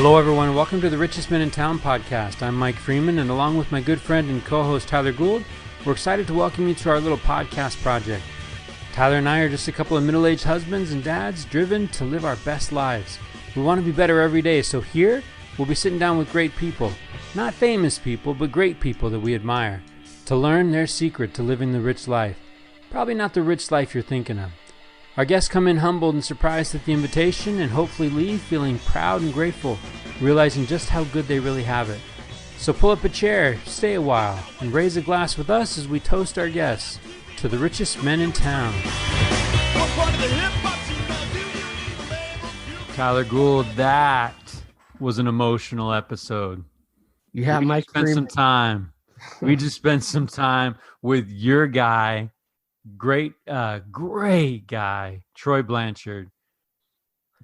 Hello, everyone. Welcome to the Richest Men in Town podcast. I'm Mike Freeman, and along with my good friend and co-host Tyler Gould, we're excited to welcome you to our little podcast project. Tyler and I are just a couple of middle-aged husbands and dads driven to live our best lives. We want to be better every day, so here we'll be sitting down with great people. Not famous people, but great people that we admire, to learn their secret to living the rich life. Probably not the rich life you're thinking of. Our guests come in humbled and surprised at the invitation and hopefully leave feeling proud and grateful, realizing just how good they really have it. So pull up a chair, stay a while, and raise a glass with us as we toast our guests to the richest men in town. Tyler Gould, that was an emotional episode. Yeah, we Mike spent some time. We just spent some time with your guy. Great guy, Troy Blanchard.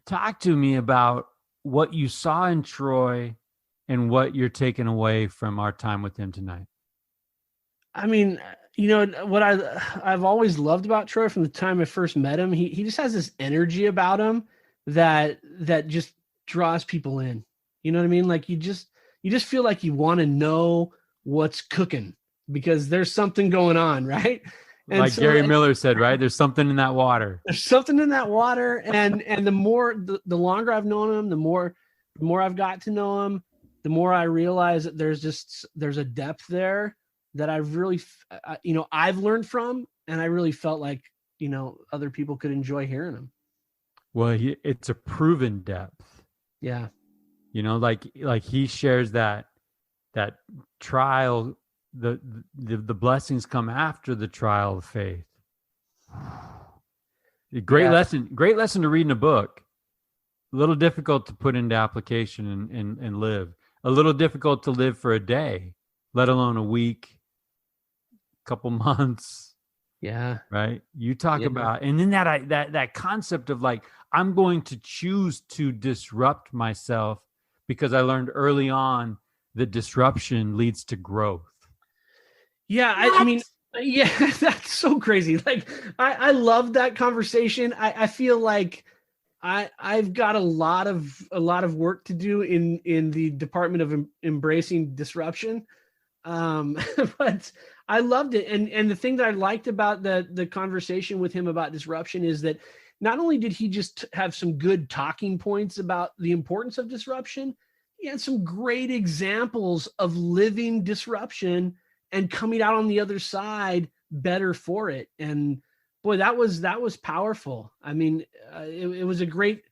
Talk to me about what you saw in Troy and what you're taking away from our time with him tonight. I mean, what I've always loved about Troy from the time I first met him, he just has this energy about him that just draws people in. You know what I mean? Like you just feel like you want to know what's cooking because there's something going on, right? And like so, Gary Miller said, right? There's something in that water. There's something in that water. And the longer I've known him, the more I've got to know him, the more I realize that there's a depth there that I've really, I've learned from. And I really felt like, other people could enjoy hearing him. Well, it's a proven depth. Yeah. Like he shares that trial. The blessings come after the trial of faith. Great lesson to read in a book. A little difficult to put into application and live. A little difficult to live for a day, let alone a week, couple months. Yeah. Right. You talk about, and then that concept of like, I'm going to choose to disrupt myself because I learned early on that disruption leads to growth. Yeah, I mean, yeah, that's so crazy. Like, I love that conversation. I feel like I've got a lot of work to do in the department of embracing disruption. But I loved it. And the thing that I liked about the conversation with him about disruption is that not only did he just have some good talking points about the importance of disruption, he had some great examples of living disruption and coming out on the other side better for it. And boy, that was powerful. I mean, it was a great,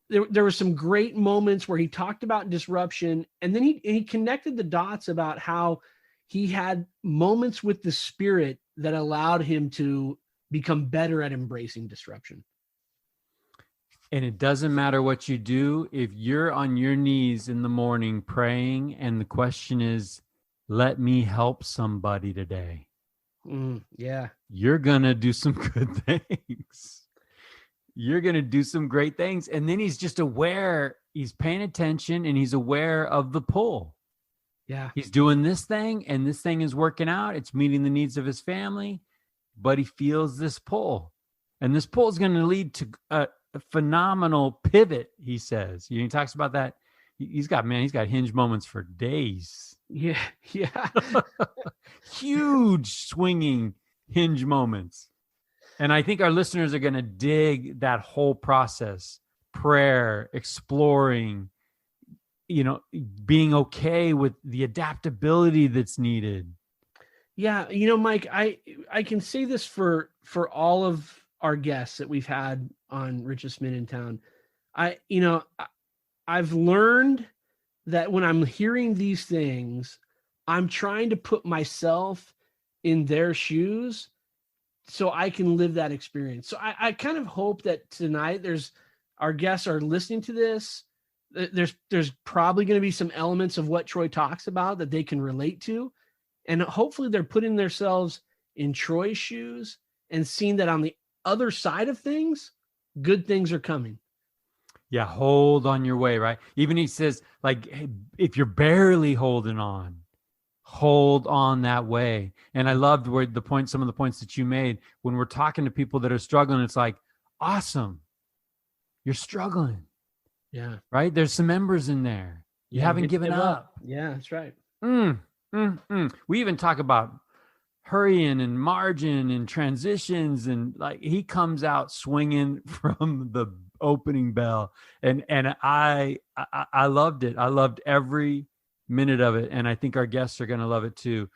there were some great moments where he talked about disruption, and then he connected the dots about how he had moments with the Spirit that allowed him to become better at embracing disruption. And it doesn't matter what you do. If you're on your knees in the morning praying, and the question is, let me help somebody today. Yeah. You're going to do some good things. You're going to do some great things. And then he's just aware, he's paying attention, and he's aware of the pull. Yeah. He's doing this thing, and this thing is working out. It's meeting the needs of his family, but he feels this pull. And this pull is going to lead to a phenomenal pivot, he says. He talks about that. He's got hinge moments for days. Yeah. Huge swinging hinge moments. And I think our listeners are going to dig that whole process. Prayer, exploring, being okay with the adaptability that's needed. Yeah. Mike, I can say this for all of our guests that we've had on Richest Men in Town. I've learned that when I'm hearing these things, I'm trying to put myself in their shoes so I can live that experience. So I kind of hope that tonight our guests are listening to this. There's probably going to be some elements of what Troy talks about that they can relate to. And hopefully they're putting themselves in Troy's shoes and seeing that on the other side of things, good things are coming. Yeah, hold on your way, right? Even he says, like, hey, if you're barely holding on, hold on that way. And I loved some of the points that you made when we're talking to people that are struggling. It's like, awesome, you're struggling. Yeah. Right. There's some embers in there. You haven't given up. Yeah, that's right. We even talk about hurrying and margin and transitions, and like he comes out swinging from the opening bell, and I loved it. I loved every minute of it, and I think our guests are going to love it too.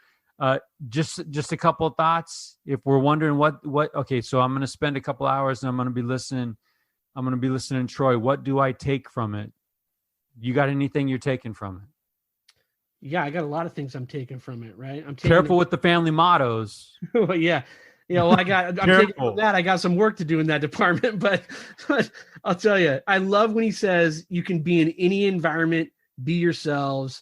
Just a couple of thoughts. If we're wondering what okay, so I'm going to spend a couple hours and I'm going to be listening. Troy, what do I take from it? You got anything you're taking from it? Yeah, I got a lot of things I'm taking from it, right? I'm careful with the family mottos. Well, yeah. Well, I'm taking from that. I got some work to do in that department, but I'll tell you, I love when he says you can be in any environment, be yourselves,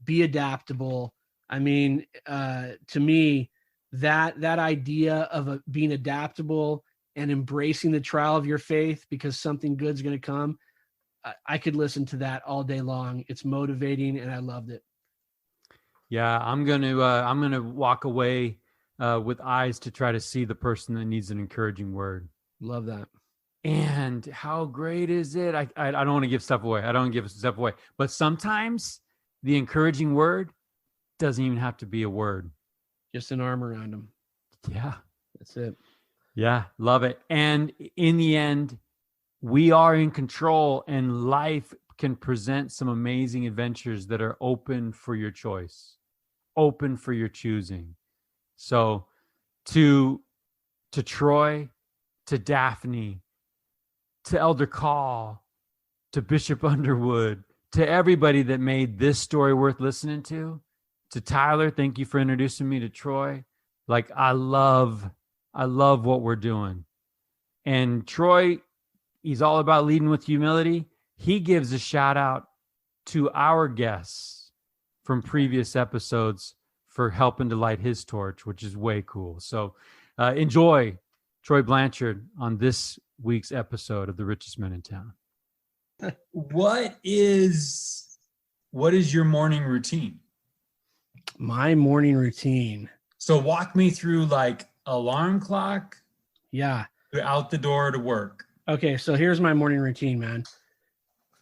be adaptable. I mean, to me, that idea of being adaptable and embracing the trial of your faith because something good's going to come, I could listen to that all day long. It's motivating, and I loved it. Yeah, I'm gonna walk away with eyes to try to see the person that needs an encouraging word. Love that. And how great is it? I don't want to give stuff away. I don't give stuff away. But sometimes the encouraging word doesn't even have to be a word. Just an arm around them. Yeah. That's it. Yeah, love it. And in the end, we are in control, and life can present some amazing adventures that are open for your choice, open for your choosing. So to Troy, to Daphne, to Elder Call, to Bishop Underwood, to everybody that made this story worth listening to Tyler, thank you for introducing me to Troy. Like, I love what we're doing. And Troy, he's all about leading with humility. He gives a shout out to our guests from previous episodes for helping to light his torch, which is way cool. So enjoy Troy Blanchard on this week's episode of The Richest Men in Town. What is your morning routine? My morning routine. So walk me through like alarm clock. Yeah. Out the door to work. Okay. So here's my morning routine, man.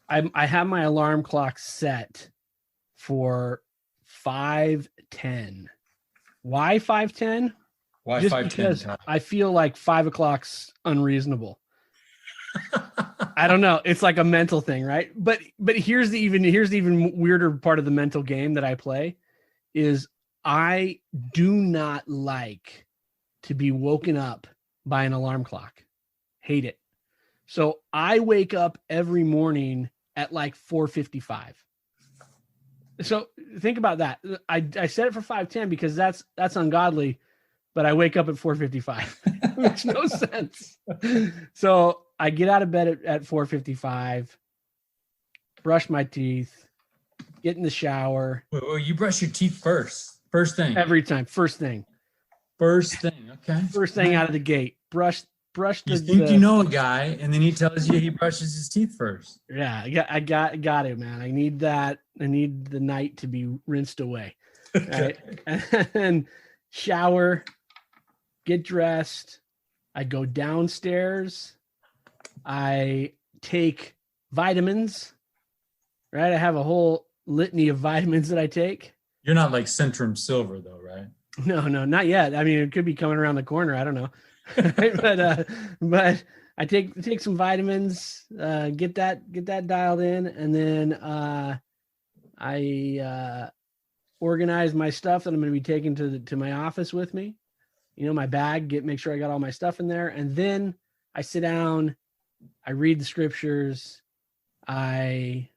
I have my alarm clock set for 5:10. Why 5:10? Why 5:10? Just because I feel like 5 o'clock's unreasonable. I don't know. It's like a mental thing, right? But here's the even weirder part of the mental game that I play is I do not like to be woken up by an alarm clock. Hate it. So I wake up every morning at like 4:55. So think about that. I set it for 5:10 because that's ungodly, but I wake up at 4:55. Makes no sense. So I get out of bed at 4:55, brush my teeth, get in the shower. Well, you brush your teeth first thing. Every time. First thing. Okay. First thing out of the gate. Brush you think you know a guy, and then he tells you he brushes his teeth first. Yeah, I got it, man. I need that. I need the night to be rinsed away. Right? And shower, get dressed. I go downstairs. I take vitamins. Right? I have a whole litany of vitamins that I take. You're not like Centrum Silver though, right? No, not yet. I mean, it could be coming around the corner. I don't know. But I take some vitamins, get that dialed in, and then I organize my stuff that I'm going to be taking to my office with me. You know, my bag. Make sure I got all my stuff in there, and then I sit down. I read the scriptures. I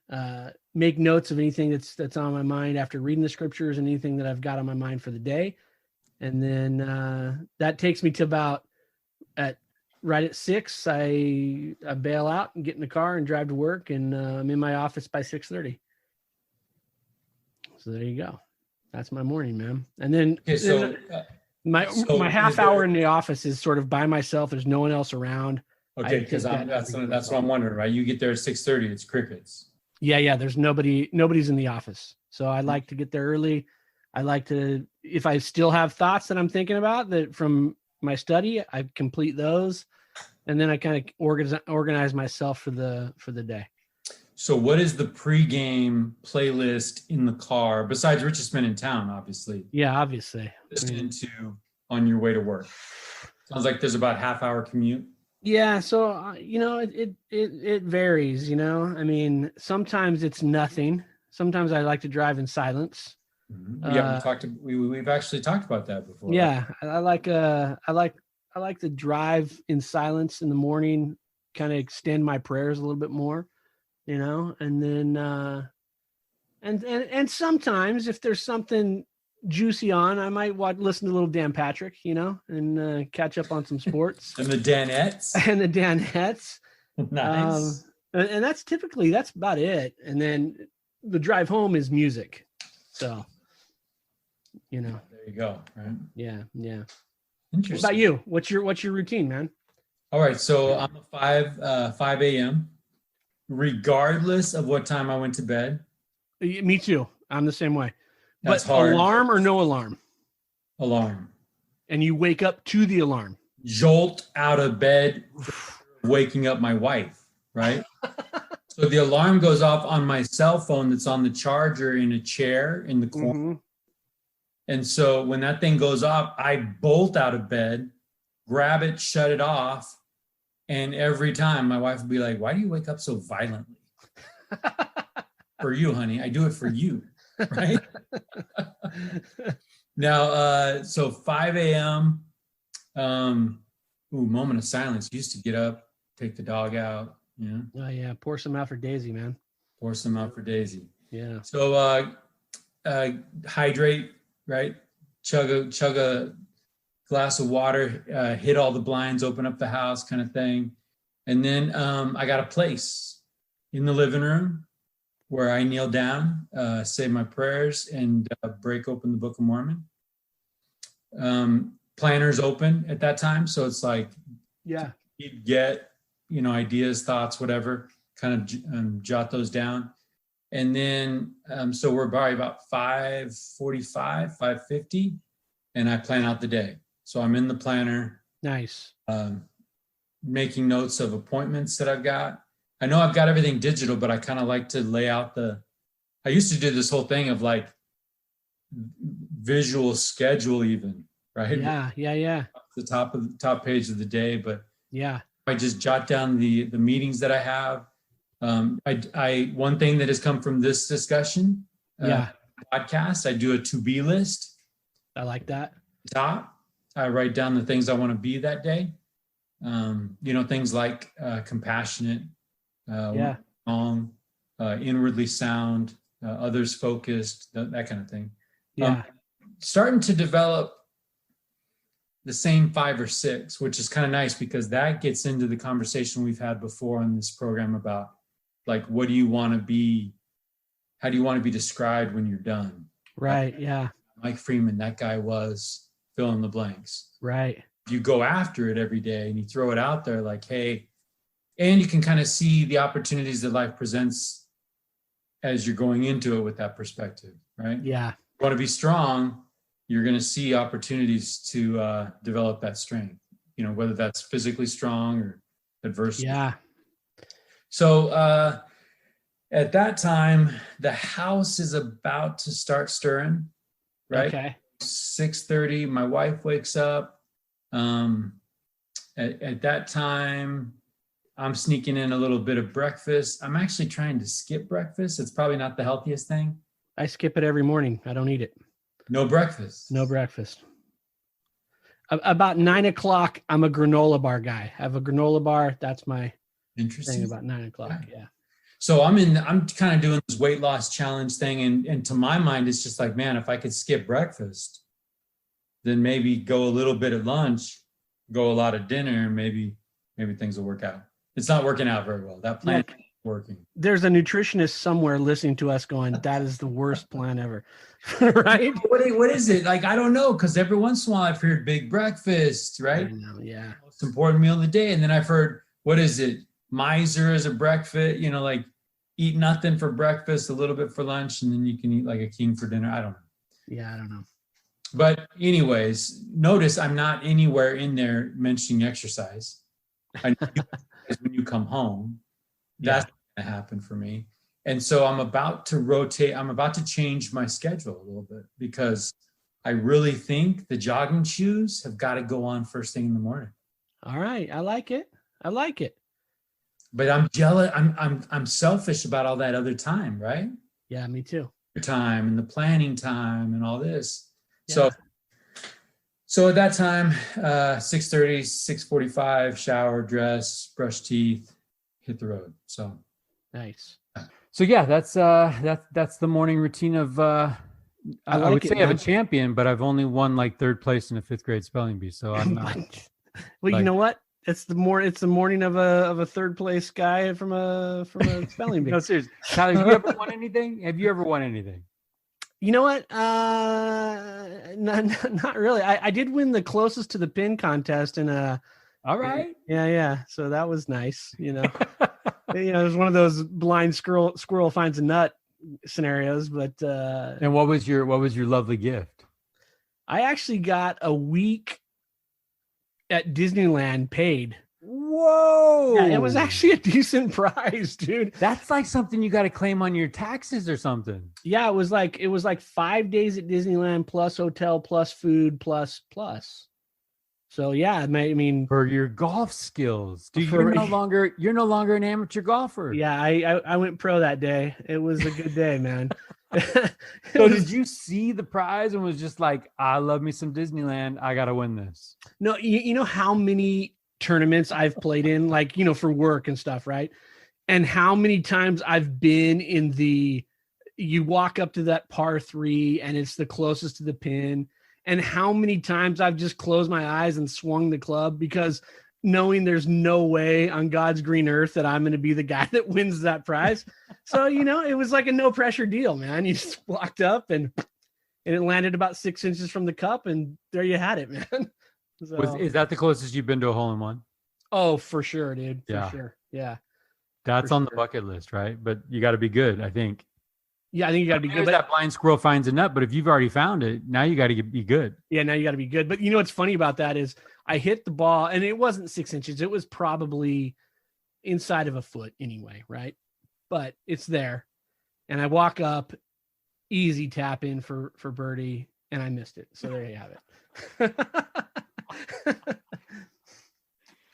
make notes of anything that's on my mind after reading the scriptures and anything that I've got on my mind for the day, and then that takes me to about right at 6, I bail out and get in the car and drive to work, and I'm in my office by 6:30. So there you go. That's my morning, man. And then my half hour in the office is sort of by myself. There's no one else around. Okay, because that's what I'm wondering, right? You get there at 6:30, it's crickets. Yeah. There's nobody's in the office. So I like to get there early. I like to, if I still have thoughts that I'm thinking about that from my study, I complete those, and then I kind of organize myself for the day. So what is the pregame playlist in the car besides Richest Men in Town, obviously? Yeah, obviously. Listening to on your way to work. Sounds like there's about a half-hour commute. Yeah, so it varies. I mean, sometimes it's nothing. Sometimes I like to drive in silence. Mm-hmm. We've actually talked about that before. Yeah, I like to drive in silence in the morning, kind of extend my prayers a little bit more, and then and sometimes if there's something juicy on, I might listen to a little Dan Patrick, and catch up on some sports. And the Danettes. Nice. And that's about it. And then the drive home is music. So, There you go. Right. Yeah. Interesting. What about you? What's your routine, man? All right. So I'm a 5 a.m. regardless of what time I went to bed. Me too. I'm the same way. That's but hard. Alarm or no alarm? Alarm. And you wake up to the alarm. Jolt out of bed, waking up my wife, right? So the alarm goes off on my cell phone that's on the charger in a chair in the corner. Mm-hmm. And so when that thing goes off, I bolt out of bed, grab it, shut it off. And every time my wife will be like, why do you wake up so violently? For you, honey. I do it for you. Right? Now, so 5 a.m. Moment of silence. Used to get up, take the dog out. Yeah. Oh yeah. Pour some out for Daisy, man. Pour some out for Daisy. Yeah. So hydrate, right? Chug a glass of water, hit all the blinds, open up the house kind of thing. And then I got a place in the living room where I kneel down, say my prayers, and break open the Book of Mormon. Planner's open at that time, so it's like, yeah, you get, ideas, thoughts, whatever, kind of jot those down. And then, so we're probably about 5:45, 5:50, and I plan out the day. So I'm in the planner. Nice. Making notes of appointments that I've got. I know I've got everything digital, but I kind of like to lay out I used to do this whole thing of like visual schedule even, right? Yeah. The top page of the day, but yeah, I just jot down the meetings that I have. One thing that has come from this discussion, podcast, I do a to-be list. I like that. Top, I write down the things I want to be that day. Things like compassionate, strong, inwardly sound, others focused, that kind of thing. Yeah. Starting to develop the same 5 or 6, which is kind of nice because that gets into the conversation we've had before on this program about like, what do you want to be? How do you want to be described when you're done? Right. Yeah. Mike Freeman, that guy was fill in the blanks. Right. You go after it every day and you throw it out there like, hey, and you can kind of see the opportunities that life presents as you're going into it with that perspective, right? Yeah. You want to be strong, you're going to see opportunities to develop that strength, whether that's physically strong or adversity. Yeah. So at that time, the house is about to start stirring, right? Okay. 6:30, my wife wakes up. At that time, I'm sneaking in a little bit of breakfast. I'm actually trying to skip breakfast. It's probably not the healthiest thing. I skip it every morning. I don't eat it. No breakfast. No breakfast. About 9 o'clock, I'm a granola bar guy. I have a granola bar. That's my thing about 9 o'clock. Yeah. So I'm kind of doing this weight loss challenge thing. And to my mind, it's just like, man, if I could skip breakfast, then maybe go a little bit at lunch, go a lot at dinner, and maybe things will work out. It's not working out very well. That plan isn't working. There's a nutritionist somewhere listening to us going, that is the worst plan ever. Right? What is it? Like, I don't know. Because every once in a while I've heard big breakfast, right? I know, yeah. Most important meal of the day. And then I've heard, what is it? Miser as a breakfast, like eat nothing for breakfast, a little bit for lunch, and then you can eat like a king for dinner. I don't know. Yeah, I don't know. But anyways, notice I'm not anywhere in there mentioning exercise. I know when you come home, that's to happen for me. And so I'm about to change my schedule a little bit because I really think the jogging shoes have got to go on first thing in the morning. All right. I like it. But I'm jealous. I'm selfish about all that other time, right? Yeah, me too. Time and the planning time and all this. Yeah. So at that time, 6:30, 6:45, shower, dress, brush teeth, hit the road. So nice. So yeah, that's the morning routine of I would say I'm a champion, but I've only won like third place in a 5th grade spelling bee. So I'm not. Well, you know what? It's the morning of a third place guy from a spelling bee. No, seriously. Tyler, have you ever won anything? Have you ever won anything? You know what? Not really. I did win the closest to the pin contest in a. All right. Yeah. So that was nice. You know, it was one of those blind squirrel finds a nut scenarios. But and what was your lovely gift? I actually got a week at Disneyland paid. Whoa! Yeah, it was actually a decent prize, dude. That's like something you got to claim on your taxes or something. Yeah, it was like 5 days at Disneyland plus hotel plus food plus. So yeah, I mean for your golf skills, dude. You're no longer an amateur golfer. Yeah, I went pro that day. It was a good day, man. So did you see the prize and was just like, I love me some Disneyland. I got to win this. No, you know how many tournaments I've played in, like, for work and stuff, right? And how many times I've been in you walk up to that par 3 and it's the closest to the pin. And how many times I've just closed my eyes and swung the club because knowing there's no way on God's green earth that I'm going to be the guy that wins that prize. So, it was like a no pressure deal, man. You just walked up and it landed about 6 inches from the cup and there you had it, man. So, is that the closest you've been to a hole-in-one? Oh, for sure, dude. For yeah. sure. Yeah. That's on the bucket list, right? But you got to be good, I think. Yeah, I think you got to be good. But that blind squirrel finds a nut, but if you've already found it, now you got to be good. Yeah, now you got to be good. But what's funny about that is I hit the ball and it wasn't 6 inches. It was probably inside of a foot anyway, right? But it's there. And I walk up, easy tap in for birdie, and I missed it. So there you have it.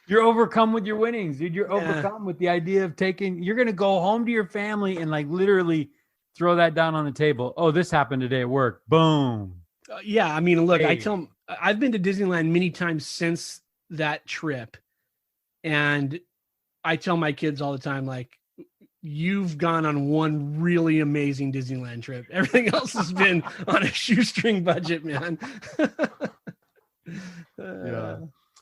You're overcome with your winnings, dude. You're overcome with the idea of you're going to go home to your family and like literally throw that down on the table. Oh, this happened today at work. Boom. Yeah. I mean, look, I tell them I've been to Disneyland many times since that trip. And I tell my kids all the time, like, you've gone on one really amazing Disneyland trip. Everything else has been on a shoestring budget, man. Yeah.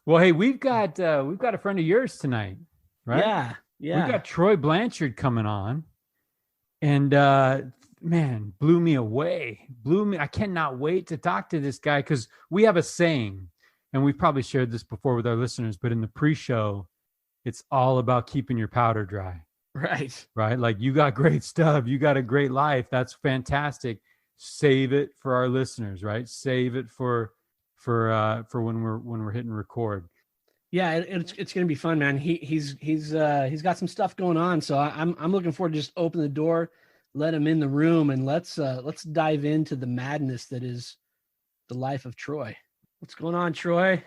Well, hey, we've got a friend of yours tonight, right? Yeah. We've got Troy Blanchard coming on, and man, blew me away. I cannot wait to talk to this guy because we have a saying, and we've probably shared this before with our listeners, but in the pre-show, it's all about keeping your powder dry. Right. Like, you got great stuff. You got a great life. That's fantastic. Save it for our listeners, right? Save it for when we're hitting record. Yeah, it's gonna be fun, man. He's got some stuff going on, so I'm looking forward to just open the door, let him in the room, and let's dive into the madness that is the life of Troy. What's going on, Troy?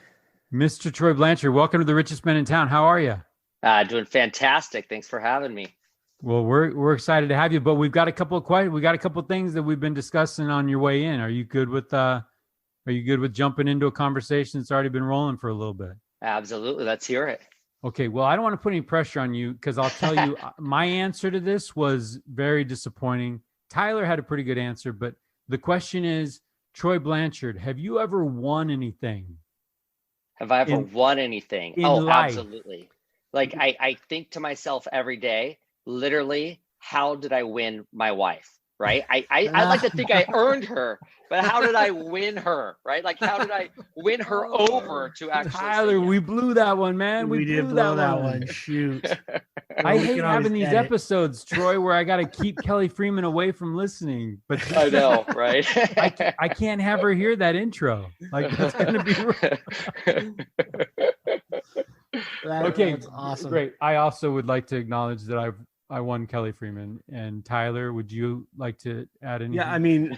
Mr. Troy Blanchard, welcome to the richest man in town. How are you? Doing fantastic. Thanks for having me. Well, we're excited to have you, but we've got a couple of questions. We got a couple of things that we've been discussing on your way in. Are you good with jumping into a conversation that's already been rolling for a little bit? Absolutely. Let's hear it. Okay. Well, I don't want to put any pressure on you because I'll tell you my answer to this was very disappointing. Tyler had a pretty good answer, but the question is, Troy Blanchard, have you ever won anything? Have I ever won anything? Oh, life? Absolutely. Like I think to myself every day, literally, how did I win my wife? Right. I like to think I earned her, but how did I win her? Right. Like, how did I win her over to actually? Tyler, we blew that one, man. We did blow that one. Shoot. I hate having these episodes, Troy, where I got to keep Kelly Freeman away from listening. But I know, right? I can't have her hear that intro. Like, that's going to be okay. That's awesome. Great. I also would like to acknowledge that I won Kelly Freeman. And Tyler, would you like to add anything? Yeah, I mean,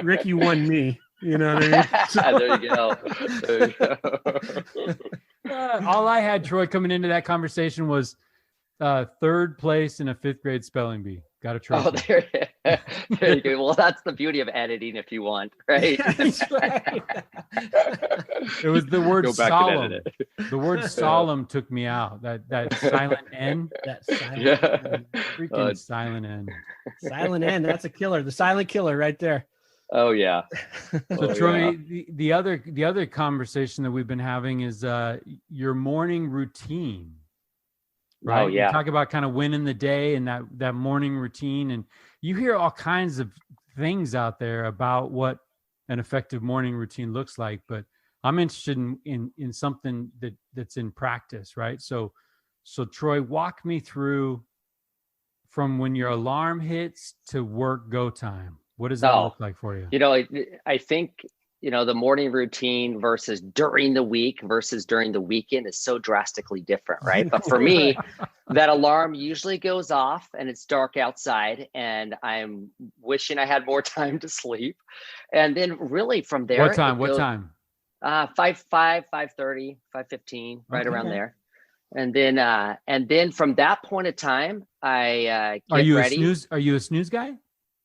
Ricky won me. You know what I mean? So- There you go. There you go. All I had, Troy, coming into that conversation was third place in a 5th grade spelling bee. Got a trophy. There you go. Well, that's the beauty of editing if you want, right? Yeah, that's right. It was the word Go back and solemn. edit The word solemn took me out. That silent N. That silent, Yeah. Freaking silent N. silent N. That's a killer. The silent killer right there. Oh yeah. So Troy, the other conversation that we've been having is your morning routine. Right. Oh yeah. You talk about kind of winning the day and that morning routine, and you hear all kinds of things out there about what an effective morning routine looks like. But I'm interested in something that's in practice, right? So Troy, walk me through from when your alarm hits to work go time. What does that look like for you? You know, I think, you know, the morning routine versus during the week versus during the weekend is so drastically different, right? But for me, that alarm usually goes off and it's dark outside and I'm wishing I had more time to sleep. And then really from there. What time? 5:30, 5:15, right around there. And then from that point of time, I get ready. Are you a snooze guy?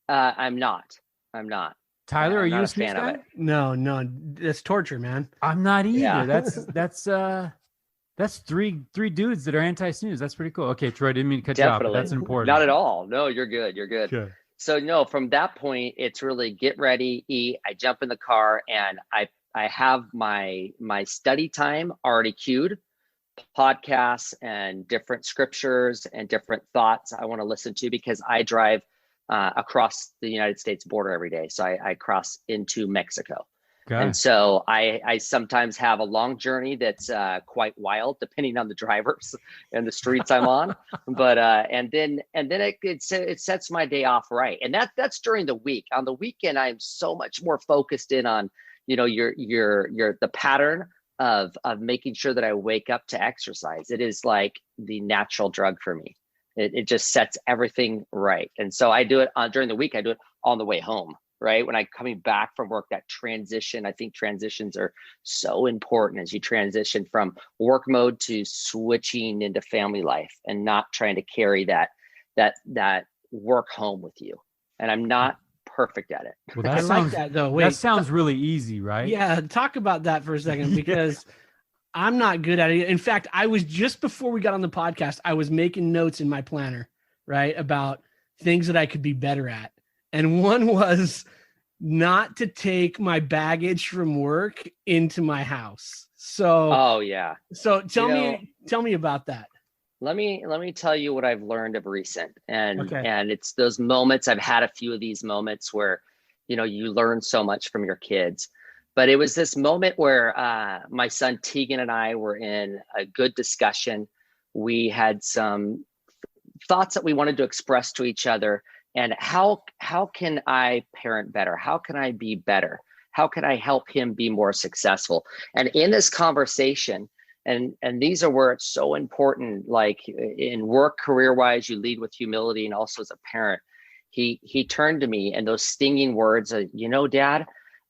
I'm not. Tyler, are you a snooze fan guy? of it. No, that's torture, man. I'm not either. Yeah. That's three dudes that are anti-snooze. That's pretty cool. Okay, Troy, didn't mean to cut you off, but that's important. Not at all. No, you're good. Okay. So no, from that point, it's really get ready, eat. I jump in the car and I have my study time already queued, podcasts and different scriptures and different thoughts I want to listen to because I drive across the United States border every day. So I cross into Mexico. Okay. And so I sometimes have a long journey that's quite wild, depending on the drivers and the streets I'm on. But and then it sets my day off right, and that's during the week. On the weekend, I'm so much more focused in on, you know, your the pattern of making sure that I wake up to exercise. It is like the natural drug for me. It just sets everything right. And so I do it during the week. I do it on the way home, right? When I'm coming back from work, that transition, I think transitions are so important as you transition from work mode to switching into family life and not trying to carry that work home with you. And I'm not perfect at it. Well, that I sounds, like that though. Wait, that sounds really easy, right? Yeah. Talk about that for a second, because I'm not good at it. In fact, I was just before we got on the podcast, I was making notes in my planner, right, about things that I could be better at. And one was not to take my baggage from work into my house. So, oh yeah. So tell me about that. Let me tell you what I've learned of recent. And it's those moments. I've had a few of these moments where, you know, you learn so much from your kids. But it was this moment where my son Tegan and I were in a good discussion. We had some thoughts that we wanted to express to each other. And how can I parent better? How can I be better? How can I help him be more successful? And in this conversation, and these are where it's so important, like in work, career-wise, you lead with humility, and also as a parent. He turned to me and those stinging words, you know, Dad,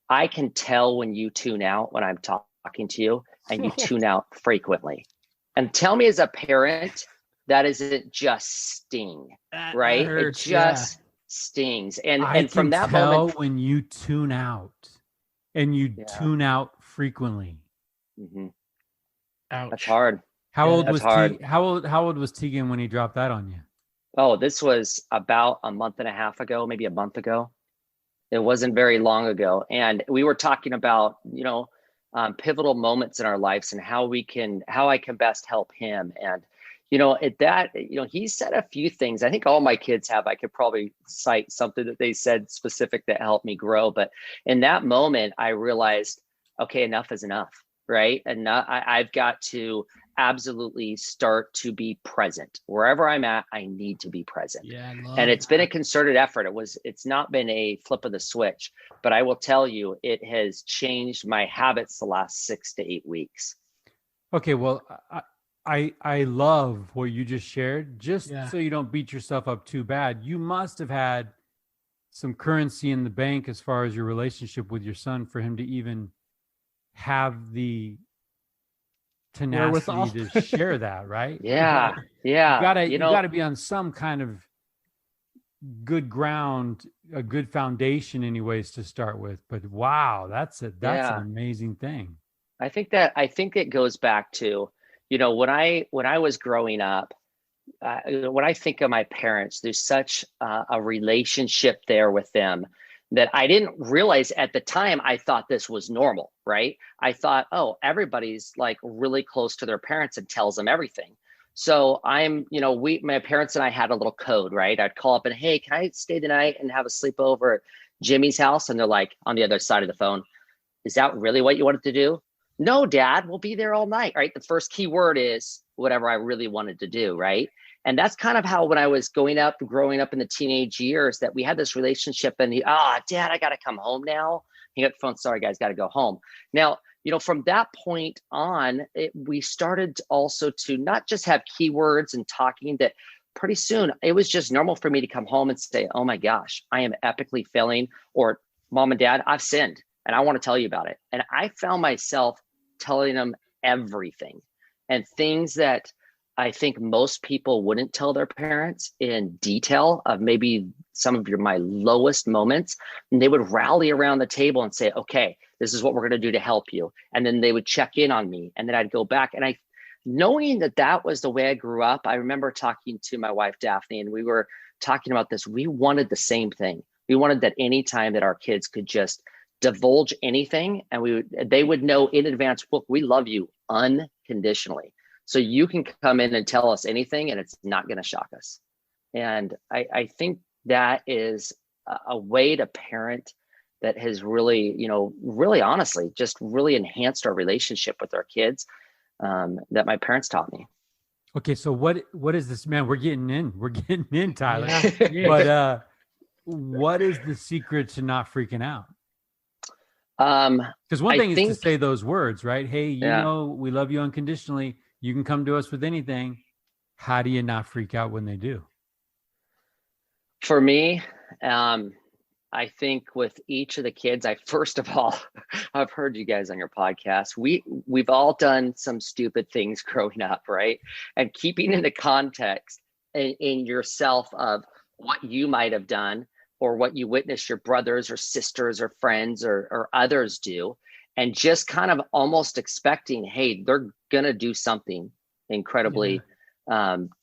I can tell when you tune out when I'm talking to you, and you tune out frequently. And tell me as a parent, that isn't just sting, right? Hurts, it just stings. And from that moment, when you tune out and you tune out frequently. Mm-hmm. Ouch. That's hard. How old was Tegan when he dropped that on you? Oh, this was about a month and a half ago, maybe a month ago. It wasn't very long ago. And we were talking about, you know, pivotal moments in our lives and how I can best help him. And, you know, he said a few things. I think all my kids have. I could probably cite something that they said specific that helped me grow. But in that moment, I realized, okay, enough is enough, right? And I've got to absolutely start to be present. Wherever I'm at, I need to be present. Yeah, and it's been a concerted effort. It's not been a flip of the switch, but I will tell you, it has changed my habits the last 6 to 8 weeks. Okay, well, I love what you just shared. Just so you don't beat yourself up too bad, you must have had some currency in the bank as far as your relationship with your son for him to even have the tenacity to share that, right? Yeah. You gotta be on some kind of good ground, a good foundation anyways to start with. But wow, that's an amazing thing. I think it goes back to, when I was growing up, when I think of my parents, there's such a relationship there with them that I didn't realize at the time. I thought this was normal, right? I thought, oh, everybody's like really close to their parents and tells them everything. So my parents and I had a little code, right? I'd call up and, hey, can I stay the night and have a sleepover at Jimmy's house? And they're like on the other side of the phone, is that really what you wanted to do? No, Dad, we'll be there all night, right? The first key word is whatever I really wanted to do, right? And that's kind of how, when I was growing up in the teenage years, that we had this relationship, and Dad, I got to come home now. Hang up the phone. Sorry, guys, got to go home. Now, from that point on, we started also to not just have keywords and talking, that pretty soon it was just normal for me to come home and say, oh my gosh, I am epically failing, or Mom and Dad, I've sinned and I want to tell you about it. And I found myself telling them everything, and things that I think most people wouldn't tell their parents in detail, of maybe some of my lowest moments. And they would rally around the table and say, okay, this is what we're going to do to help you. And then they would check in on me, and then I'd go back. And knowing that was the way I grew up, I remember talking to my wife, Daphne, and we were talking about this. We wanted the same thing. We wanted that anytime that our kids could just divulge anything, and they would know in advance, look, we love you unconditionally. So you can come in and tell us anything, and it's not going to shock us. And I think that is a way to parent that has really, really honestly, just really enhanced our relationship with our kids, that my parents taught me. Okay, so what is this, man? We're getting in, Tyler. Yeah. But what is the secret to not freaking out? Because one thing is to say those words, right? Hey, we love you unconditionally. You can come to us with anything. How do you not freak out when they do? For me, I think with each of the kids, first of all, I've heard you guys on your podcast. We've all done some stupid things growing up, right? And keeping in the context in yourself of what you might have done, or what you witnessed your brothers or sisters or friends or others do, and just kind of almost expecting, hey, they're going to do something incredibly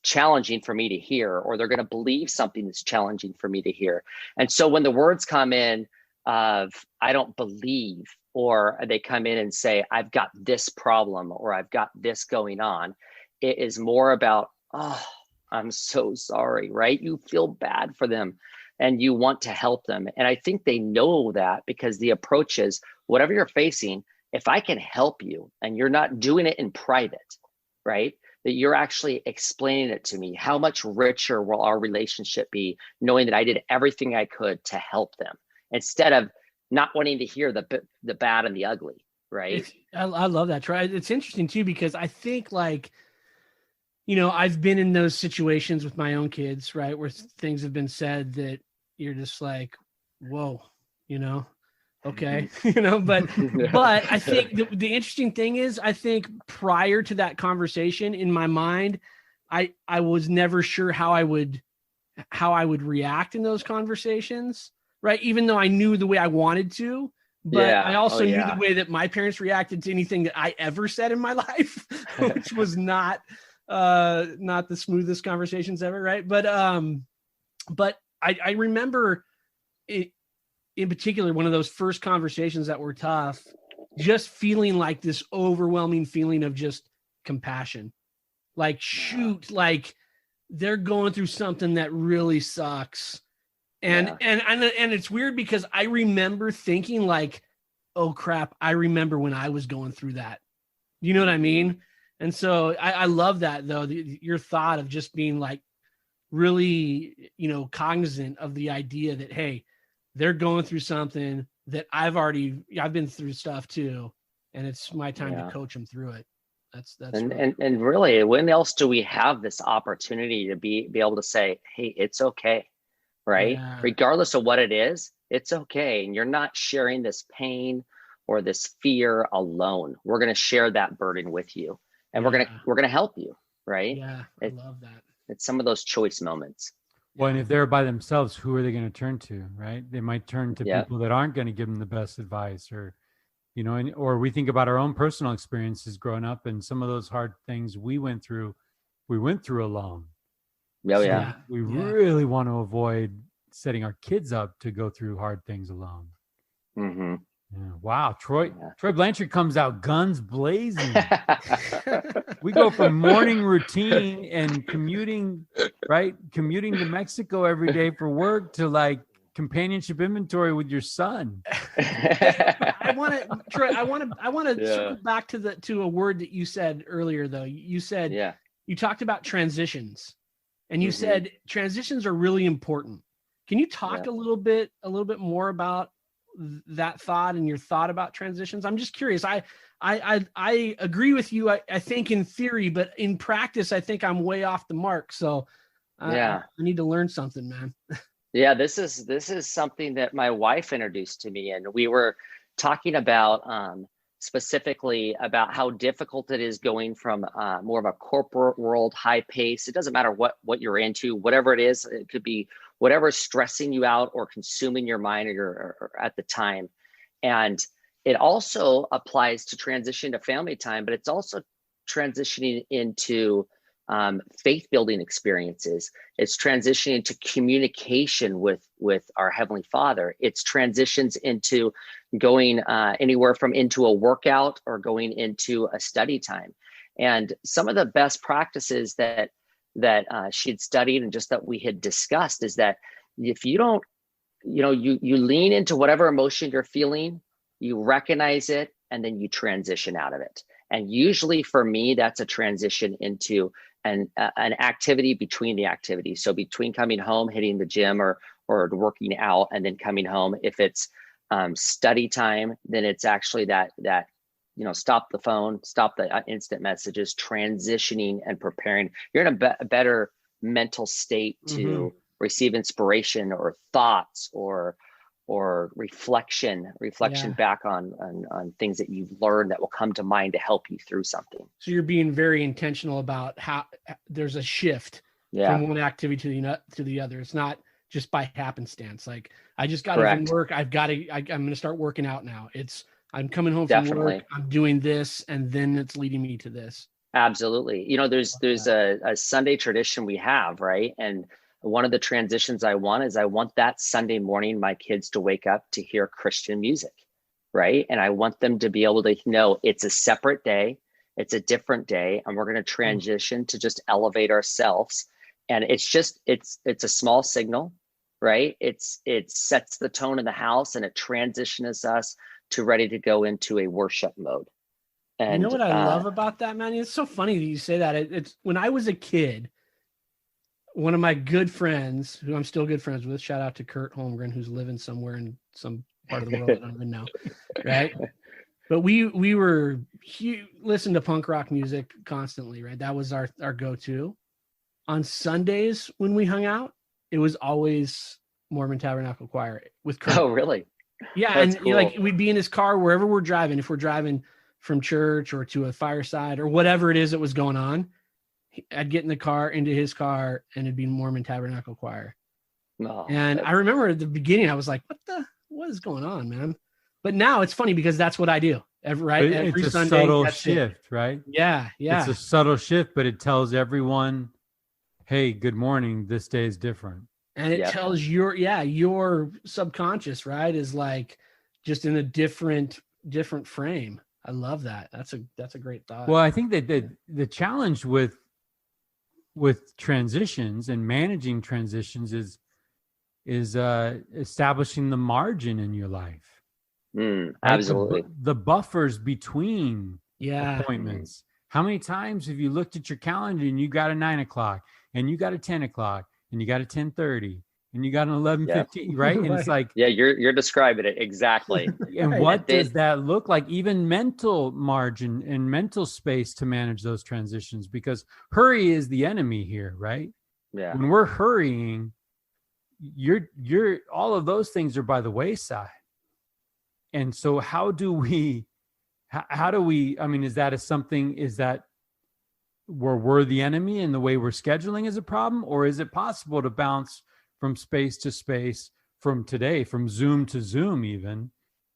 challenging for me to hear, or they're going to believe something that's challenging for me to hear. And so when the words come in of, I don't believe, or they come in and say, I've got this problem, or I've got this going on, it is more about, oh, I'm so sorry, right? You feel bad for them and you want to help them. And I think they know that, because the approach is, whatever you're facing, if I can help you and you're not doing it in private, right? That you're actually explaining it to me, how much richer will our relationship be knowing that I did everything I could to help them, instead of not wanting to hear the bad and the ugly, right? I love that, Troy. It's interesting too, because I think I've been in those situations with my own kids, right? Where things have been said that you're just like, whoa, okay, but I think the interesting thing is, I think prior to that conversation in my mind, I was never sure how I would react in those conversations, right? Even though I knew the way I wanted to, but I also knew the way that my parents reacted to anything that I ever said in my life, which was not the smoothest conversations ever, right? But I remember it. In particular, one of those first conversations that were tough, just feeling like this overwhelming feeling of just compassion. Like, shoot, like they're going through something that really sucks. And it's weird, because I remember thinking like, oh crap, I remember when I was going through that. You know what I mean? And so I love that, though, your thought of just being like really, cognizant of the idea that, hey, they're going through something that I've been through stuff too, and it's my time to coach them through it. That's and, really and really, when else do we have this opportunity to be able to say, hey, it's okay, right? Yeah. Regardless of what it is, it's okay. And you're not sharing this pain or this fear alone. We're going to share that burden with you, and we're going to help you, right? Yeah, I love that. It's some of those choice moments. Well, and if they're by themselves, who are they going to turn to, right? They might turn to people that aren't going to give them the best advice, or, you know, or we think about our own personal experiences growing up, and some of those hard things we went through alone. Oh, So yeah. we really want to avoid setting our kids up to go through hard things alone. Mm-hmm. Yeah. Wow. Troy Blanchard comes out guns blazing. We go from morning routine and commuting to Mexico every day for work to like companionship inventory with your son. I want to circle back to a word that you said earlier, though. You said, you talked about transitions, and you said transitions are really important. Can you talk a little bit more about that thought and your thought about transitions? I'm just curious. I agree with you. I think in theory, but in practice, I think I'm way off the mark. So I need to learn something, man. Yeah, this is something that my wife introduced to me, and we were talking about specifically about how difficult it is going from more of a corporate world, high pace. It doesn't matter what you're into, whatever it is. It could be whatever's stressing you out or consuming your mind or at the time. And it also applies to transition to family time, but it's also transitioning into faith building experiences. It's transitioning into communication with our Heavenly Father. It's transitions into going anywhere from into a workout or going into a study time. And some of the best practices that she had studied and just that we had discussed is that if you don't, you lean into whatever emotion you're feeling, you recognize it, and then you transition out of it. And usually for me, that's a transition into an activity between the activities. So between coming home, hitting the gym or working out, and then coming home. If it's study time, then it's actually that stop the phone, stop the instant messages, transitioning and preparing. You're in a better mental state to receive inspiration or thoughts or reflection back on things that you've learned that will come to mind to help you through something. So you're being very intentional about how there's a shift from one activity to the other. It's not just by happenstance. Like, I just got to work. I'm going to start working out now. I'm coming home from work, I'm doing this, and then it's leading me to this. Absolutely. There's a Sunday tradition we have, right? And one of the transitions I want that Sunday morning, my kids to wake up to hear Christian music, right? And I want them to be able to know it's a separate day, it's a different day, and we're going to transition to just elevate ourselves. And it's a small signal, right? It sets the tone in the house, and it transitions us to ready to go into a worship mode. And you know what I love about that, man? It's so funny that you say that. It's when I was a kid, one of my good friends, who I'm still good friends with, shout out to Kurt Holmgren, who's living somewhere in some part of the world I don't even know, right? But we listened to punk rock music constantly, right? That was our go-to. On Sundays when we hung out, it was always Mormon Tabernacle Choir with Kurt. Oh, really? Yeah, that's and cool. Like we'd be in his car wherever we're driving. If we're driving from church or to a fireside or whatever it is that was going on, I'd get in the car, into his car, and it'd be Mormon Tabernacle Choir. Oh, and I remember at the beginning, I was like, what is going on, man? But now it's funny because that's what I do. Every it's Sunday, a subtle shift, right? Yeah. It's a subtle shift, but it tells everyone, hey, good morning, this day is different. And it tells your subconscious, right, is like just in a different frame. I love that. That's a great thought. Well, I think that the challenge with transitions and managing transitions is establishing the margin in your life. Absolutely. The buffers between appointments. How many times have you looked at your calendar and you got a 9 o'clock and you got a 10 o'clock and you got a 10:30 and you got an 11:15, right? And it's like, yeah, you're describing it exactly. and what does that look like? Even mental margin and mental space to manage those transitions, because hurry is the enemy here, right? Yeah. When we're hurrying, you're all of those things are by the wayside. And so how do we, I mean, is that we're the enemy and the way we're scheduling is a problem? Or is it possible to bounce from space to space, from Zoom to Zoom even,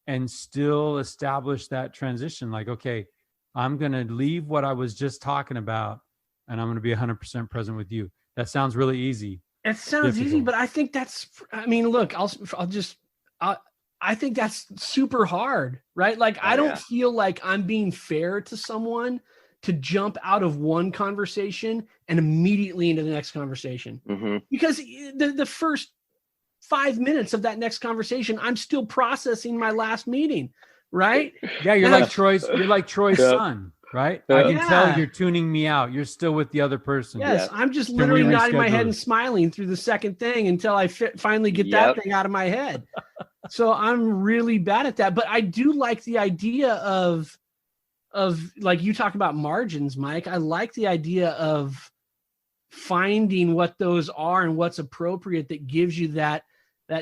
and still establish that transition? Like, okay, I'm going to leave what I was just talking about and I'm going to be 100% present with you. That sounds really easy. It sounds easy, but I think look, I think that's super hard, right? Like, I don't feel like I'm being fair to someone to jump out of one conversation and immediately into the next conversation. Mm-hmm. Because the first 5 minutes of that next conversation, I'm still processing my last meeting, right? Yeah, you're like Troy's son, right? I can tell you're tuning me out. You're still with the other person. Yes, I'm just literally nodding my head and smiling through the second thing until I finally get that thing out of my head. So I'm really bad at that. But I do like the idea of like you talk about margins, Mike. I like the idea of finding what those are and what's appropriate that gives you that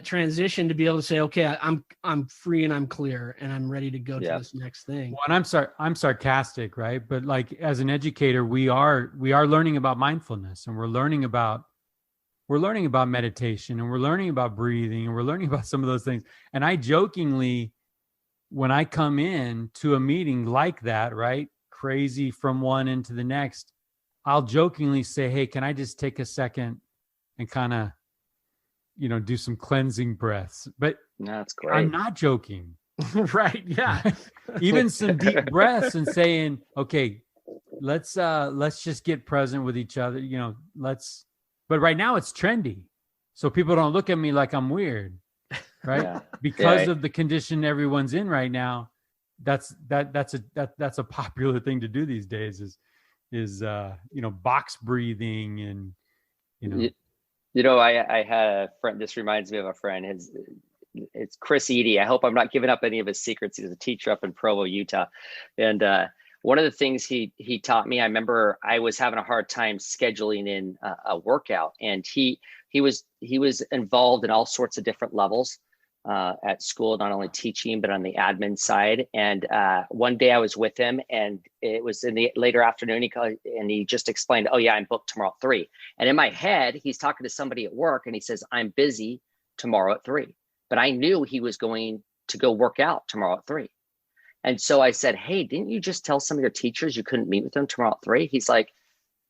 transition to be able to say, okay, I'm free and I'm clear and I'm ready to go to this next thing. Well, and I'm sarcastic, right? But like as an educator, we are learning about mindfulness, and we're learning about meditation, and we're learning about breathing, and we're learning about some of those things. And I jokingly, when I come in to a meeting like that, right, crazy from one into the next, I'll jokingly say, hey, can I just take a second and kind of, do some cleansing breaths? But that's great. I'm not joking. Right. Yeah. Even some deep breaths and saying, okay, let's just get present with each other. But right now it's trendy. So people don't look at me like I'm weird, right? Yeah. Because of the condition everyone's in right now. That's a popular thing to do these days is box breathing and, I had a friend. This reminds me of a friend. It's Chris Eady. I hope I'm not giving up any of his secrets. He's a teacher up in Provo, Utah, and one of the things he taught me. I remember I was having a hard time scheduling in a workout, and he was involved in all sorts of different levels at school, not only teaching but on the admin side. And one day I was with him, and it was in the later afternoon. He called, and he just explained, "Oh yeah, I'm booked tomorrow at 3." And in my head, he's talking to somebody at work, and he says, "I'm busy tomorrow at 3." But I knew he was going to go work out tomorrow at 3. And so I said, "Hey, didn't you just tell some of your teachers you couldn't meet with them tomorrow at 3?" He's like,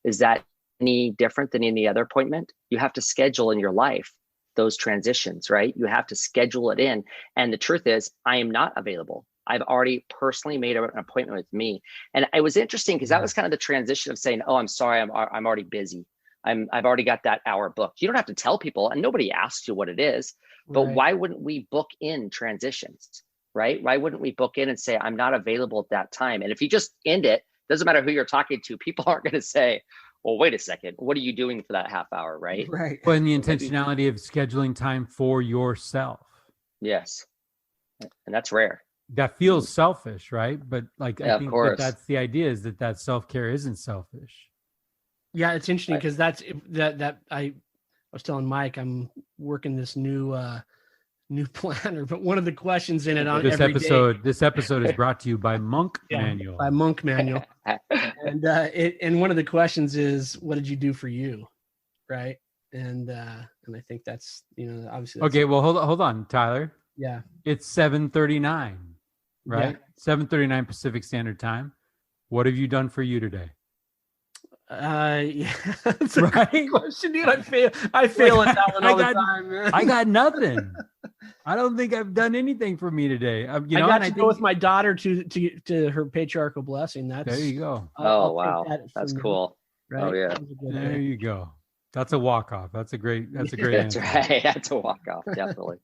"Is that any different than any other appointment? You have to schedule in your life those transitions, right? You have to schedule it in. And the truth is, I am not available. I've already personally made an appointment with me." And it was interesting because that was kind of the transition of saying, "Oh, I'm sorry, I'm already busy. I've already got that hour booked." You don't have to tell people, and nobody asks you what it is, but why wouldn't we book in transitions, right? Why wouldn't we book in and say, "I'm not available at that time"? And if you just end it, doesn't matter who you're talking to, people aren't going to say, "Well, wait a second, what are you doing for that half hour?" Right. Right. But in the intentionality of scheduling time for yourself. Yes. And that's rare. That feels selfish, right? But like, I think that's the idea, is that self-care isn't selfish. Yeah, it's interesting because that's that I was telling Mike, I'm working this new planner, but one of the questions in it on this episode is brought to you by Monk Manual. By Monk Manual. And one of the questions is, what did you do for you? Right. And I think that's, obviously. That's okay. Well, hold on, Tyler. Yeah. It's 7:39, right? 7:39 Pacific Standard Time. What have you done for you today? Yeah, that's a great question, dude. I fail at that one all the time, man. I got nothing. I don't think I've done anything for me today. I got to go with my daughter to her patriarchal blessing. There you go. Oh, wow. That's cool. Right? Oh, yeah. There you go. That's a walk-off. That's a great That's answer. right. That's a walk-off, definitely.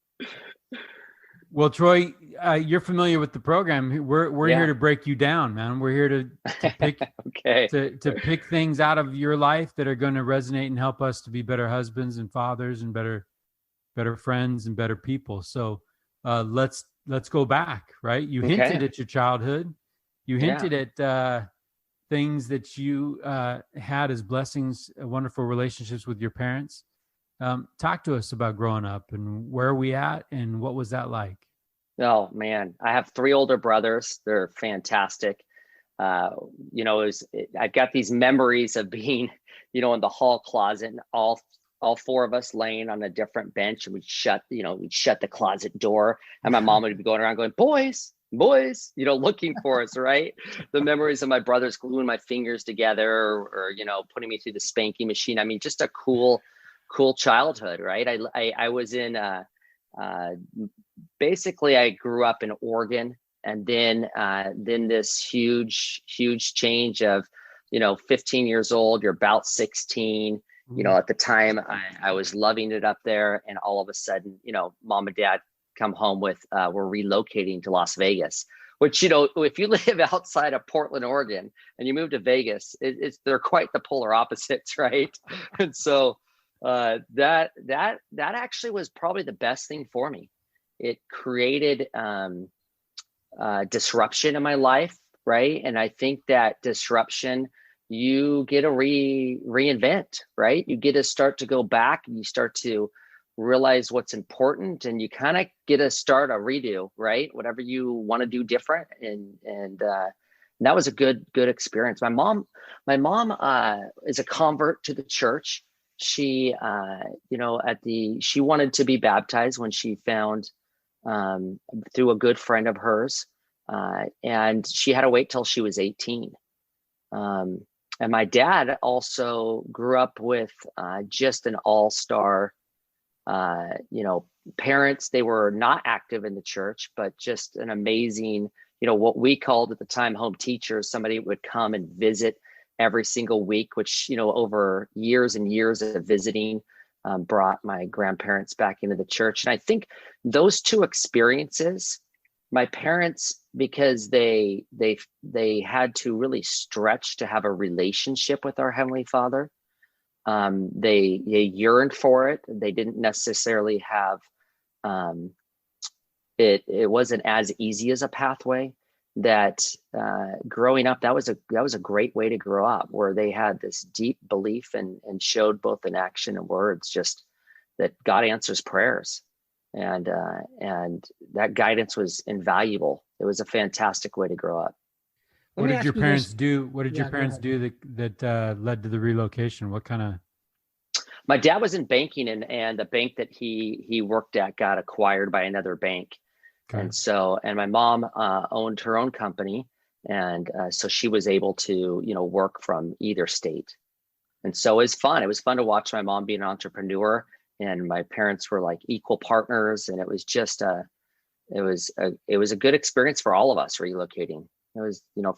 Well, Troy, you're familiar with the program. We're here to break you down, man. We're here to pick to pick things out of your life that are going to resonate and help us to be better husbands and fathers and better better friends, and better people. So let's go back, right? You Okay. hinted at your childhood. You hinted at things that you had as blessings, wonderful relationships with your parents. Talk to us about growing up and where are we at and what was that like? Oh man, I have 3 older brothers. They're fantastic. I've got these memories of being, in the hall closet, and all 4 of us laying on a different bench, and we'd shut the closet door, and my mom would be going around going, boys, looking for us, right? The memories of my brothers gluing my fingers together or putting me through the spanking machine. I mean, just a cool childhood, right? I was in, basically I grew up in Oregon, and then this huge change of, 15 years old, you're about 16, at the time I was loving it up there. And all of a sudden, mom and dad come home with, we're relocating to Las Vegas, which, if you live outside of Portland, Oregon, and you move to Vegas, they're quite the polar opposites, right? And so that actually was probably the best thing for me. It created disruption in my life, right? And I think that disruption, you get to reinvent, right? You get to start to go back, and you start to realize what's important, and you kind of get to start a redo, right? Whatever you want to do different, and that was a good experience. My mom is a convert to the church. She she wanted to be baptized when she found through a good friend of hers, and she had to wait till she was 18. And my dad also grew up with just an all-star, parents. They were not active in the church, but just an amazing, what we called at the time home teachers, somebody would come and visit every single week, which, over years and years of visiting, brought my grandparents back into the church. And I think those 2 experiences, my parents, because they had to really stretch to have a relationship with our Heavenly Father. They yearned for it. They didn't necessarily have it wasn't as easy as a pathway. That growing up, that was a great way to grow up, where they had this deep belief and showed both in action and words, just that God answers prayers. And that guidance was invaluable. It was a fantastic way to grow up. What did your parents do? What did your parents do that led to the relocation? What kind of? My dad was in banking, and the bank that he worked at got acquired by another bank. Okay. And my mom owned her own company, and so she was able to work from either state. And so it was fun. It was fun to watch my mom be an entrepreneur, and my parents were like equal partners, and it was just it was a good experience for all of us relocating. It was, now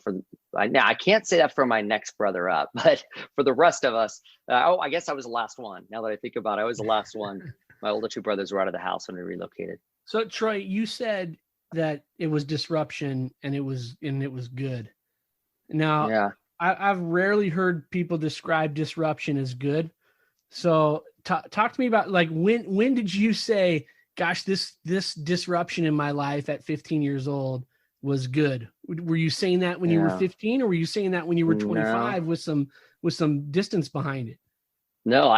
I can't say that for my next brother up, but for the rest of us, I guess I was the last one. Now that I think about it, I was the last one. My older 2 brothers were out of the house when we relocated. So Troy, you said that it was disruption and it was good. Now, yeah. I've rarely heard people describe disruption as good. So talk to me about, like, when did you say, gosh, this disruption in my life at 15 years old was good? Were you saying that when you were 15, or were you saying that when you were 25 with some distance behind it? No,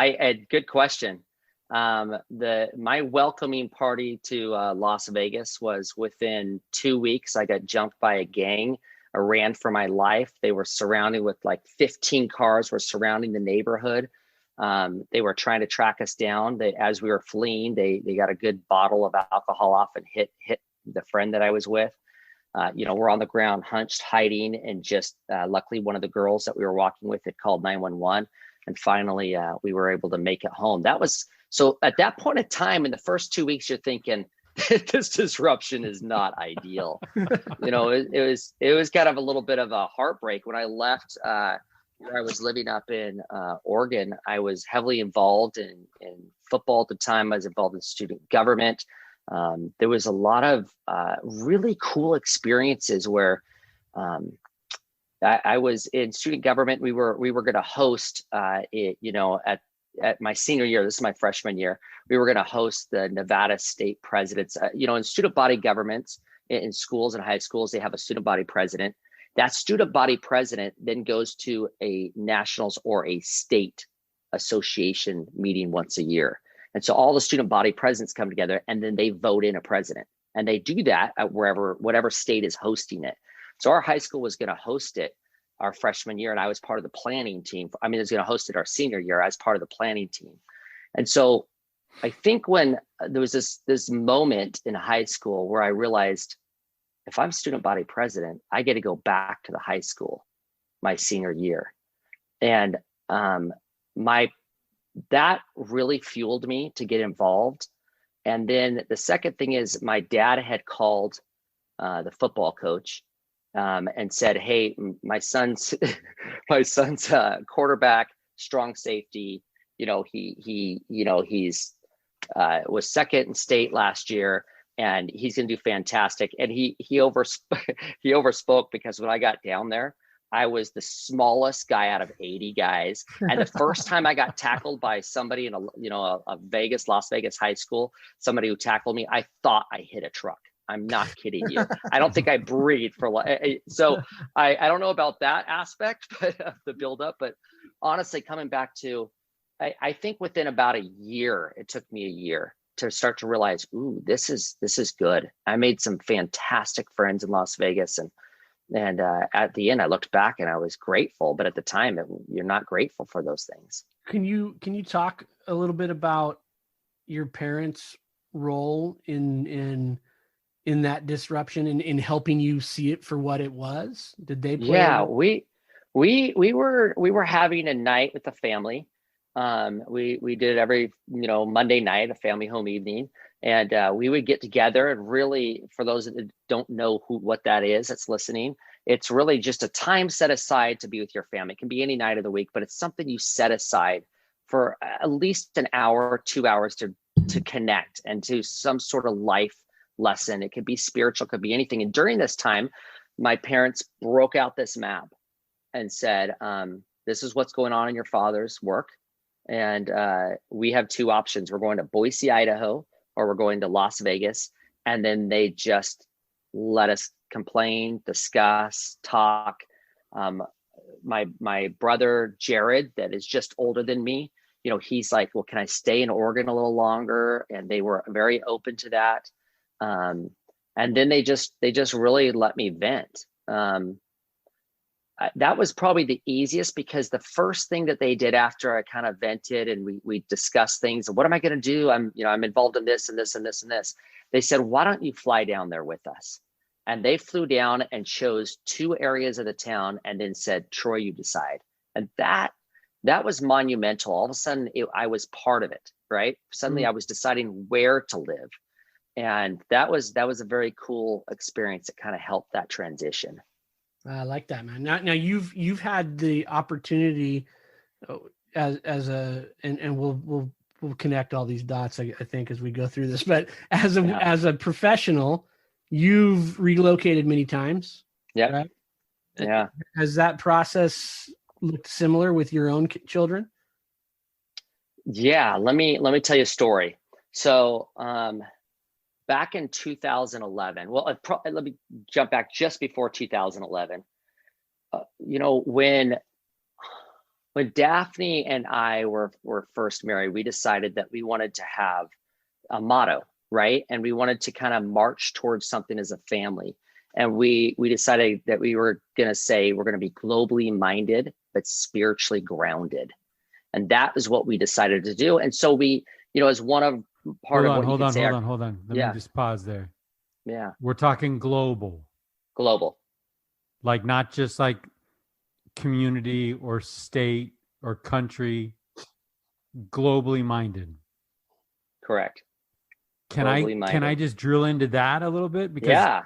good question. My welcoming party to Las Vegas was within 2 weeks. I got jumped by a gang. I ran for my life. They were surrounded with like 15 cars were surrounding the neighborhood. They were trying to track us down. As we were fleeing, they got a good bottle of alcohol off and hit the friend that I was with. We're on the ground, hunched, hiding, and just luckily one of the girls that we were walking with had called 911, and finally we were able to make it home. So at that point in time, in the first 2 weeks, you're thinking this disruption is not ideal. It was kind of a little bit of a heartbreak when I left. Where I was living up in Oregon, I was heavily involved in football at the time. I was involved in student government. There was a lot of really cool experiences where I was in student government. We were going to host, at at my senior year, this is my freshman year, we were going to host the Nevada state presidents. In student body governments in schools and high schools, they have a student body president. That student body president then goes to a nationals or a state association meeting once a year. And so all the student body presidents come together and then they vote in a president. And they do that at whatever state is hosting it. So our high school was going to host it our freshman year, and I was part of the planning team. I mean, it was going to host it our senior year. I was part of the planning team. And so I think when there was this moment in high school where I realized, if I'm student body president, I get to go back to the high school my senior year. And that really fueled me to get involved. And then the second thing is my dad had called the football coach and said, "Hey, my son's quarterback, strong safety. He's was second in state last year, and he's going to do fantastic." And he overspoke because when I got down there, I was the smallest guy out of 80 guys. And the first time I got tackled by somebody in a Las Vegas high school, somebody who tackled me, I thought I hit a truck. I'm not kidding you. I don't think I breathed for so I don't know about that aspect, but the buildup. But honestly, coming back to, I think within about a year, it took me a year to start to realize, ooh, this is good. I made some fantastic friends in Las Vegas, and at the end, I looked back and I was grateful. But at the time, you're not grateful for those things. Can you talk a little bit about your parents' role in that disruption and in helping you see it for what it was? Did they play? Yeah, we were having a night with the family. We did it every Monday night, a family home evening, and we would get together. And really, for those that don't know what that is, that's listening, it's really just a time set aside to be with your family. It can be any night of the week, but it's something you set aside for at least an hour, 2 hours to connect and to some sort of life lesson. It could be spiritual, could be anything. And during this time, my parents broke out this map and said, this is what's going on in your father's work. And we have two options. We're going to Boise, Idaho, or we're going to Las Vegas. And then they just let us complain, discuss, talk. My brother, Jared, that is just older than me, he's like, well, can I stay in Oregon a little longer? And they were very open to that. And then they just really let me vent. That was probably the easiest, because the first thing that they did after I kind of vented and we discussed things, what am I going to do? I'm involved in this and this and this and this. They said, why don't you fly down there with us? And they flew down and chose 2 areas of the town and then said, Troy, you decide. And that was monumental. All of a sudden I was part of it, right? Suddenly I was deciding where to live. And that was a very cool experience that kind of helped that transition. I like that, man. Now you've had the opportunity as we'll connect all these dots, I think, as we go through this. But as a professional, you've relocated many times. Yeah. Right? Yeah. Has that process looked similar with your own children? Yeah. Let me tell you a story. So, back in 2011, well, let me jump back just before 2011. When Daphne and I were first married, we decided that we wanted to have a motto, right? And we wanted to kind of march towards something as a family. And we decided that we were going to say we're going to be globally minded, but spiritually grounded. And that is what we decided to do. And so we, as one of part of what hold on. Let me just pause there. Yeah. We're talking global. Like not just like community or state or country, globally minded. Correct. Can I just drill into that a little bit? Because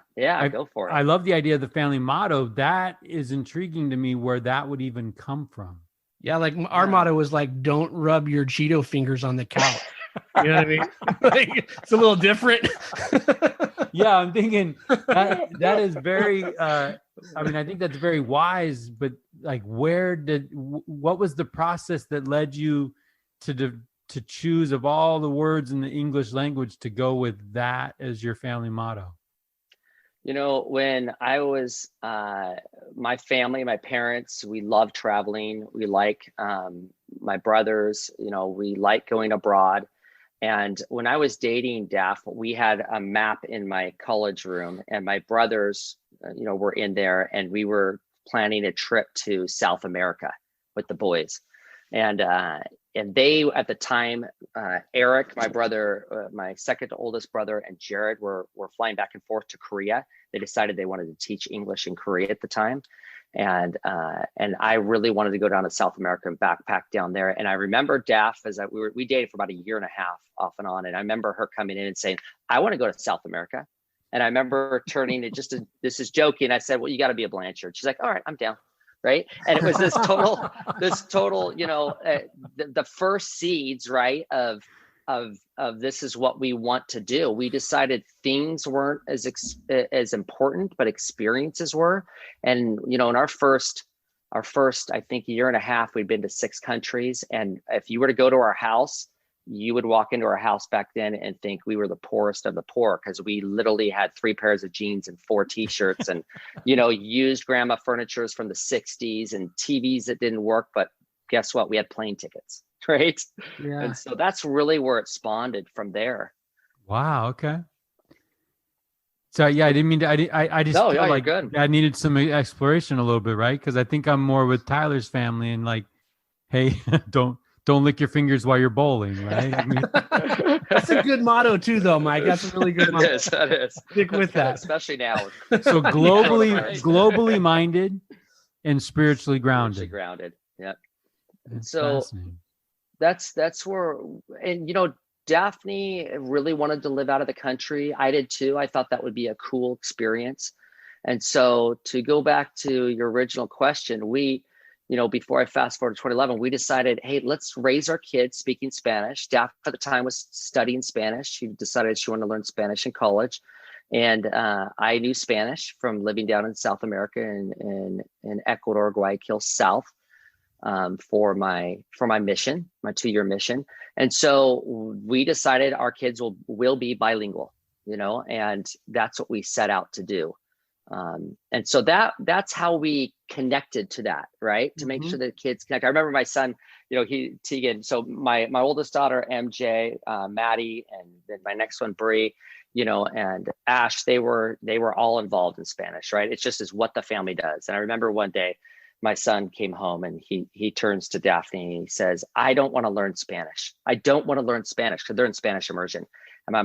go for it. I love the idea of the family motto. That is intriguing to me, where that would even come from. Yeah. Like our motto was like, don't rub your Cheeto fingers on the couch. You know what I mean? Like, it's a little different. Yeah, I'm thinking that is very, I think that's very wise, but like what was the process that led you to choose of all the words in the English language to go with that as your family motto? You know, when I was, my family, my parents, we love traveling. We like, my brothers, you know, we like going abroad. And when I was dating Daph, we had a map in my college room, and my brothers, you know, were in there, and we were planning a trip to South America with the boys. And they, at the time, Eric, my brother, my second oldest brother, and Jared were flying back and forth to Korea. They decided they wanted to teach English in Korea at the time. And I really wanted to go down to South America and backpack down there. And I remember Daph, we dated for about a year and a half off and on. And I remember her coming in and saying, I want to go to South America. And I remember turning to this is joking. I said, well, you got to be a Blanchard. She's like, all right, I'm down. Right. And it was this total, you know, the first seeds, right, of this is what we want to do. We decided things weren't as important, but experiences were. And, you know, in our first, I think, year and a half, we'd been to 6 countries. And if you were to go to our house, you would walk into our house back then and think we were the poorest of the poor, because we literally had 3 pairs of jeans and 4 t-shirts and, you know, used grandma furnitures from the 60s and TVs that didn't work. But guess what? We had plane tickets, right? Yeah. And so that's really where it spawned from there. Wow. Okay. So yeah, I didn't mean to, I just No, feel you're like good. I needed some exploration a little bit, right? Because I think I'm more with Tyler's family and like, hey, don't lick your fingers while you're bowling, right? I mean, That's a good motto too, though, Mike. That's a really good motto. That is. Stick with that. Especially now. so globally minded and spiritually grounded. Yeah. That's So fascinating. that's where, and you know, Daphne really wanted to live out of the country. I did too. I thought that would be a cool experience. And so to go back to your original question, you know, before I fast forward to 2011, we decided, hey, let's raise our kids speaking Spanish. Daph at the time was studying Spanish. She decided she wanted to learn Spanish in college. And I knew Spanish from living down in South America in Ecuador, Guayaquil South, for my mission, my 2-year mission. And so we decided our kids will be bilingual, you know, and that's what we set out to do. And so that's how we connected to that, right? To make sure that kids connect. I remember my son, you know, Tegan. So my oldest daughter, MJ, Maddie, and then my next one, Bree, you know, and Ash, they were all involved in Spanish, right? It's just is what the family does. And I remember one day my son came home and he turns to Daphne and he says, I don't want to learn Spanish. I don't want to learn Spanish, because they're in Spanish immersion. And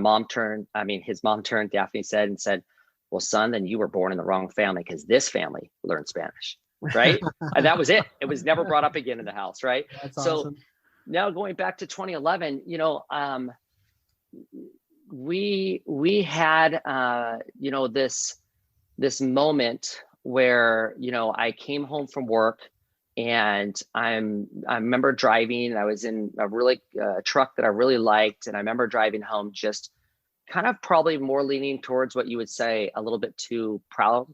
his mom turned, Daphne said, well, son, then you were born in the wrong family, because this family learned Spanish, right? And that was it. It was never brought up again in the house, right? That's awesome. So now going back to 2011, you know, we had, you know, this moment where, you know, I came home from work and I remember driving, and I was in a really truck that I really liked. And I remember driving home just kind of probably more leaning towards what you would say a little bit too proud.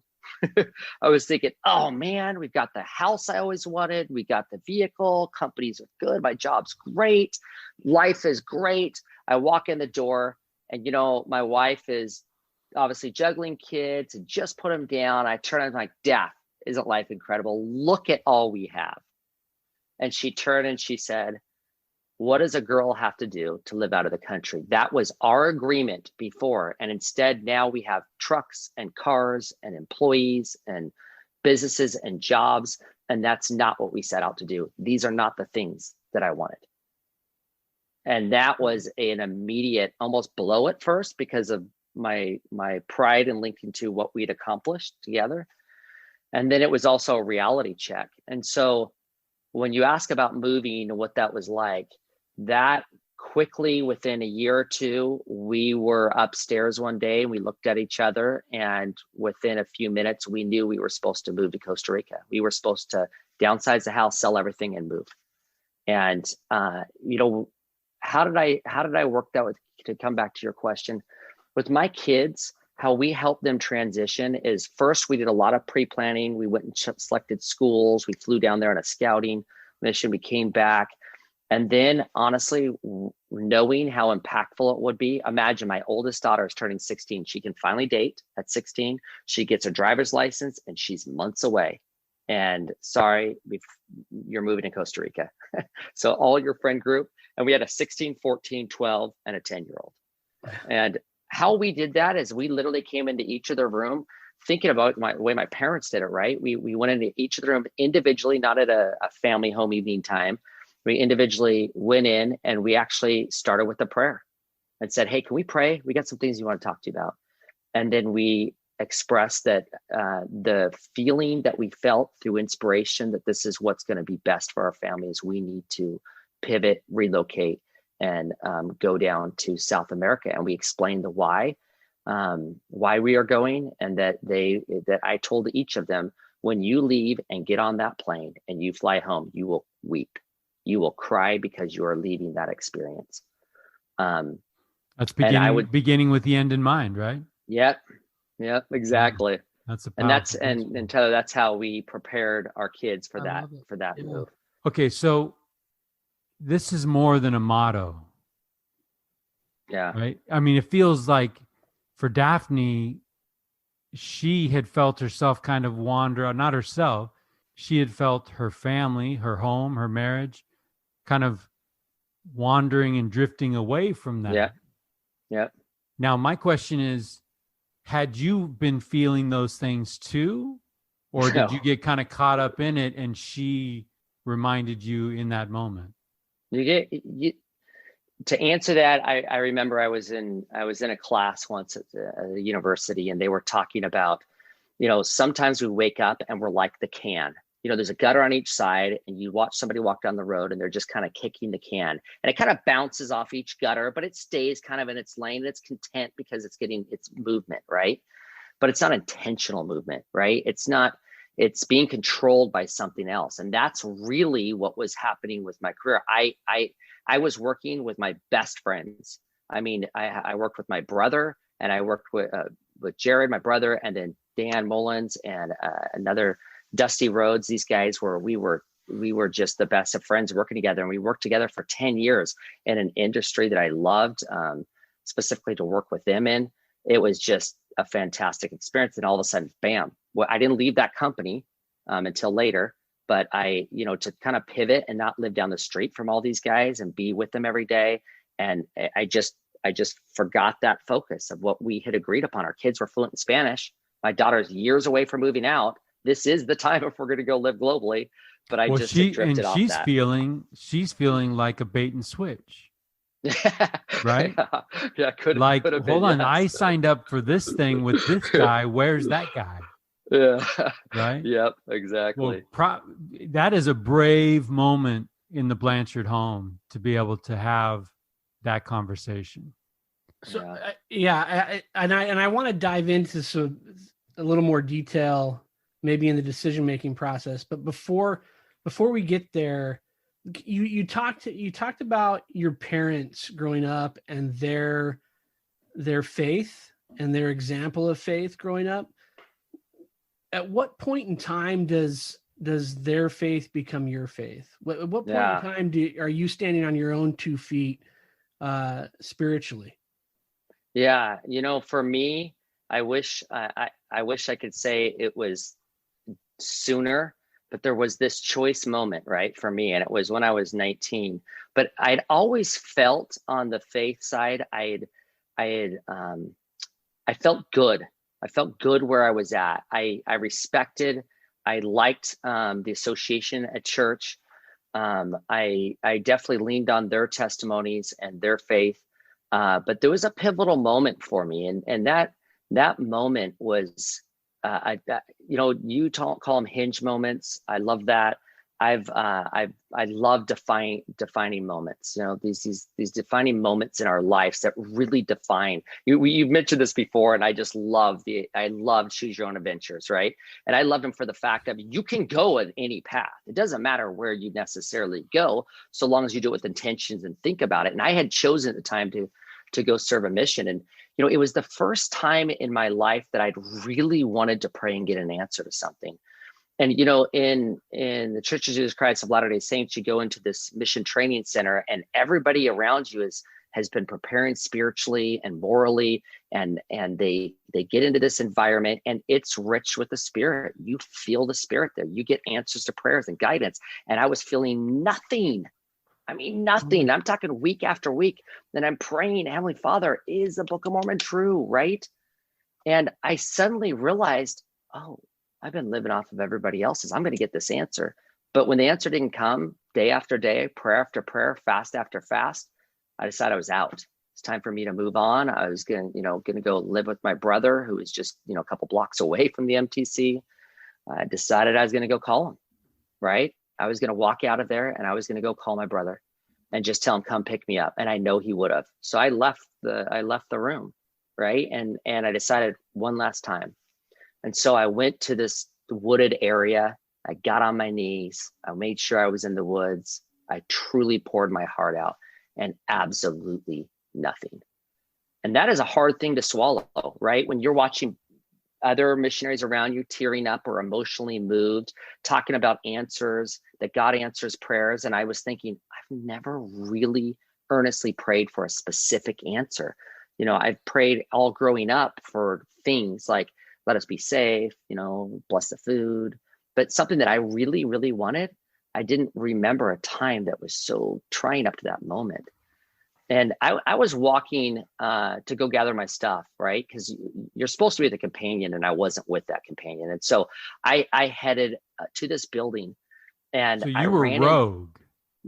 I was thinking, oh man, we've got the house I always wanted. We got the vehicle, companies are good. My job's great. Life is great. I walk in the door and, you know, my wife is obviously juggling kids and just put them down. I turn and I'm like, Daph, isn't life incredible? Look at all we have. And she turned and she said, what does a girl have to do to live out of the country? That was our agreement before. And instead, now we have trucks and cars and employees and businesses and jobs. And that's not what we set out to do. These are not the things that I wanted. And that was an immediate almost blow at first, because of my pride and linking to what we'd accomplished together. And then it was also a reality check. And so when you ask about moving and what that was like, that quickly, within a year or two, we were upstairs one day and we looked at each other, and within a few minutes, we knew we were supposed to move to Costa Rica. We were supposed to downsize the house, sell everything, and move. And you know, how did I work that with, to come back to your question, with my kids? How we help them transition is, first, we did a lot of pre-planning. We went and selected schools. We flew down there on a scouting mission. We came back. And then honestly, knowing how impactful it would be, imagine my oldest daughter is turning 16. She can finally date at 16. She gets a driver's license and she's months away. And sorry, you're moving to Costa Rica. So all your friend group, and we had a 16, 14, 12, and a 10-year-old. And how we did that is we literally came into each of their room thinking about the way my parents did it, right? We went into each of the room individually, not at a family home evening time. We individually went in and we actually started with a prayer and said, hey, can we pray? We got some things we want to talk to you about. And then we expressed that the feeling that we felt through inspiration, that this is what's going to be best for our families. We need to pivot, relocate, and go down to South America. And we explained the why we are going, and that I told each of them, when you leave and get on that plane and you fly home, you will weep. You will cry because you are leaving that experience. That's beginning with the end in mind, right? Yep, exactly. That's a and Tyler, that's how we prepared our kids for that move. Okay, so this is more than a motto. Yeah. Right. I mean, it feels like for Daphne, she had felt herself kind of wander, not herself. She had felt her family, her home, her marriage, kind of wandering and drifting away from that. Yeah. Now, my question is, had you been feeling those things too? Or did you get kind of caught up in it and she reminded you in that moment? To answer that, I remember I was in a class once at the university, and they were talking about, sometimes we wake up and we're like the can. There's a gutter on each side, and you watch somebody walk down the road and they're just kind of kicking the can, and it kind of bounces off each gutter, but it stays kind of in its lane. It's content because it's getting its movement, right? But it's not intentional movement, right? It's being controlled by something else. And that's really what was happening with my career. I was working with my best friends. I mean, I worked with my brother, and I worked with Jared, my brother, and then Dan Mullins and another Dusty Rhodes. These guys we were just the best of friends working together, and we worked together for 10 years in an industry that I loved, specifically to work with them in. It was just a fantastic experience. And all of a sudden, bam, well, I didn't leave that company until later, but to kind of pivot and not live down the street from all these guys and be with them every day. And I just forgot that focus of what we had agreed upon. Our kids were fluent in Spanish. My daughter's years away from moving out. This is the time if we're going to go live globally. But drifted off that. She's feeling like a bait and switch. Right? Yeah. Hold on. Yes. I signed up for this thing with this guy. Where's that guy? Yeah. Right. Yep. Exactly. Well, that is a brave moment in the Blanchard home to be able to have that conversation. So I want to dive into a little more detail, maybe in the decision-making process. But before we get there, you talked about your parents growing up and their faith and their example of faith growing up. At what point in time does their faith become your faith? At what point in time are you standing on your own 2 feet spiritually? Yeah, for me, I wish I could say it was sooner, but there was this choice moment, right, for me, and it was when I was 19. But I'd always felt on the faith side, I felt good. I felt good where I was at. I respected, I liked the association at church. I definitely leaned on their testimonies and their faith. But there was a pivotal moment for me. And that moment was, you call them hinge moments. I love that. I love defining moments, these defining moments in our lives that really define. You've mentioned this before, and I just loved Choose Your Own Adventures, right? And I loved them for the fact that you can go at any path. It doesn't matter where you necessarily go, so long as you do it with intentions and think about it. And I had chosen at the time to go serve a mission. And, it was the first time in my life that I'd really wanted to pray and get an answer to something. And you know, in the Church of Jesus Christ of Latter-day Saints, you go into this mission training center, and everybody around you has been preparing spiritually and morally, and they get into this environment, and it's rich with the Spirit. You feel the Spirit there. You get answers to prayers and guidance. And I was feeling nothing. I mean, nothing. I'm talking week after week. Then I'm praying, Heavenly Father, is the Book of Mormon true, right? And I suddenly realized, oh, I've been living off of everybody else's. I'm going to get this answer. But when the answer didn't come, day after day, prayer after prayer, fast after fast, I decided I was out. It's time for me to move on. I was going to go live with my brother, who was just, a couple blocks away from the MTC. I decided I was going to go call him, right? I was going to walk out of there, and I was going to go call my brother and just tell him, come pick me up. And I know he would have. So I left the room, right? And I decided one last time. And so I went to this wooded area. I got on my knees. I made sure I was in the woods. I truly poured my heart out, and absolutely nothing. And that is a hard thing to swallow, right? When you're watching other missionaries around you tearing up or emotionally moved, talking about answers, that God answers prayers. And I was thinking, I've never really earnestly prayed for a specific answer. I've prayed all growing up for things like, let us be safe, bless the food. But something that I really, really wanted, I didn't remember a time that was so trying up to that moment. And I was walking to go gather my stuff, right? Because you're supposed to be the companion, and I wasn't with that companion. And so I headed to this building, and so you were rogue.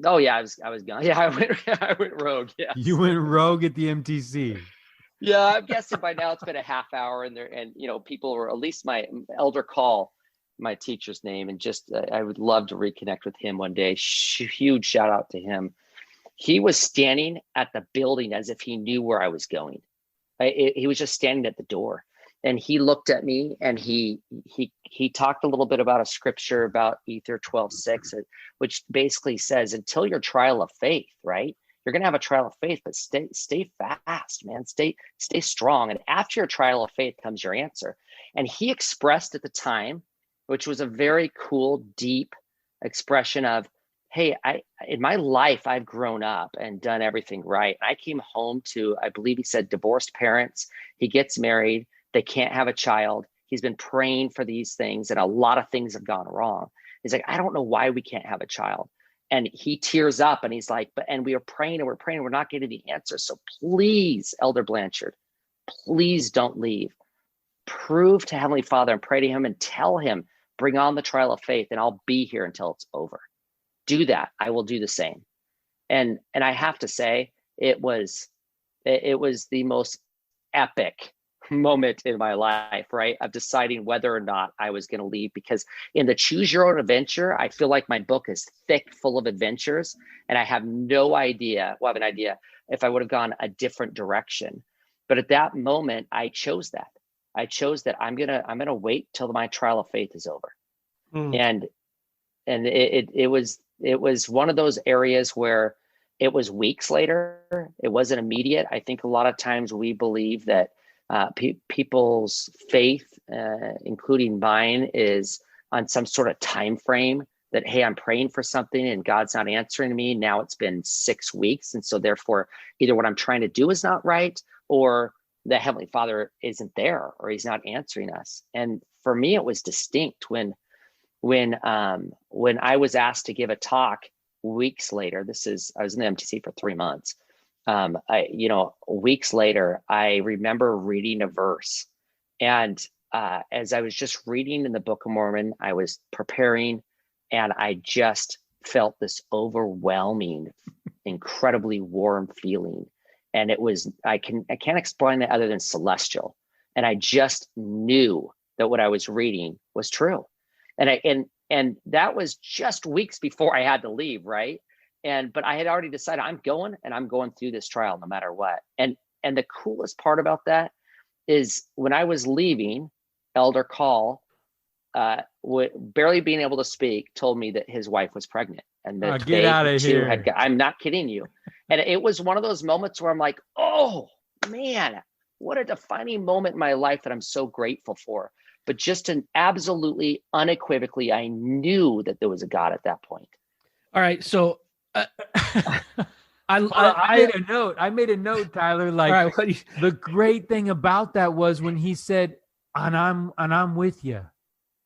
Oh yeah, I was gone. Yeah, I went rogue. Yeah. You went rogue at the MTC. Yeah, I'm guessing by now it's been a half hour, and people were, at least my elder Call, my teacher's name, and just I would love to reconnect with him one day. Huge shout out to him. He was standing at the building as if he knew where I was going. He was just standing at the door, and he looked at me, and he talked a little bit about a scripture about Ether 12:6, which basically says, until your trial of faith, right? You're going to have a trial of faith, but stay fast, man. Stay strong. And after your trial of faith comes your answer. And he expressed at the time, which was a very cool, deep expression of, hey, in my life, I've grown up and done everything right. I came home to, I believe he said, divorced parents. He gets married. They can't have a child. He's been praying for these things, and a lot of things have gone wrong. He's like, I don't know why we can't have a child. And he tears up, and he's like, and we are praying and we're praying and we're not getting the answer. So please, Elder Blanchard, please don't leave. Prove to Heavenly Father and pray to him and tell him, bring on the trial of faith, and I'll be here until it's over. Do that. I will do the same. And I have to say, it was the most epic moment in my life, right? Of deciding whether or not I was going to leave, because in the Choose Your Own Adventure, I feel like my book is thick full of adventures, and I have no idea, well, I have an idea if I would have gone a different direction. But at that moment, I chose that. I'm gonna wait till my trial of faith is over. And it was one of those areas where it was weeks later. It wasn't immediate. I think a lot of times we believe that people's faith, including mine, is on some sort of time frame that, hey, I'm praying for something and God's not answering me. Now it's been 6 weeks. And so therefore, either what I'm trying to do is not right, or the Heavenly Father isn't there, or he's not answering us. And for me, it was distinct when I was asked to give a talk weeks later. I was in the MTC for 3 months. Weeks later, I remember reading a verse, and as I was just reading in the Book of Mormon, I was preparing, and I just felt this overwhelming, incredibly warm feeling. And it was, I can't explain it other than celestial. And I just knew that what I was reading was true. And that was just weeks before I had to leave, right? But I had already decided I'm going through this trial no matter what. And the coolest part about that is when I was leaving, Elder Call, barely being able to speak, told me that his wife was pregnant. And that get out of here. I'm not kidding you. And it was one of those moments where I'm like, oh man, what a defining moment in my life that I'm so grateful for. but just an absolutely unequivocally, I knew that there was a God at that point. All right. So I made a note, Tyler. Like, all right, the great thing about that was when he said, and I'm with you.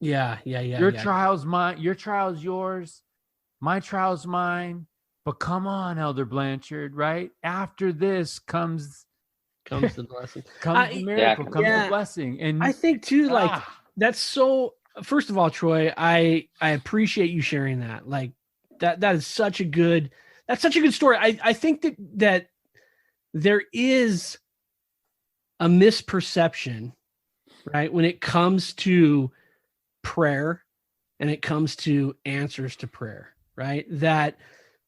Yeah. Your trial's mine. Your trial's yours. My trial's mine. But come on, Elder Blanchard, right? After this comes the blessing. Comes the miracle, comes the blessing. And I think too, like that's so, first of all, Troy, I appreciate you sharing that. Like that is such a good story. I think that there is a misperception, right? When it comes to prayer and it comes to answers to prayer, right? That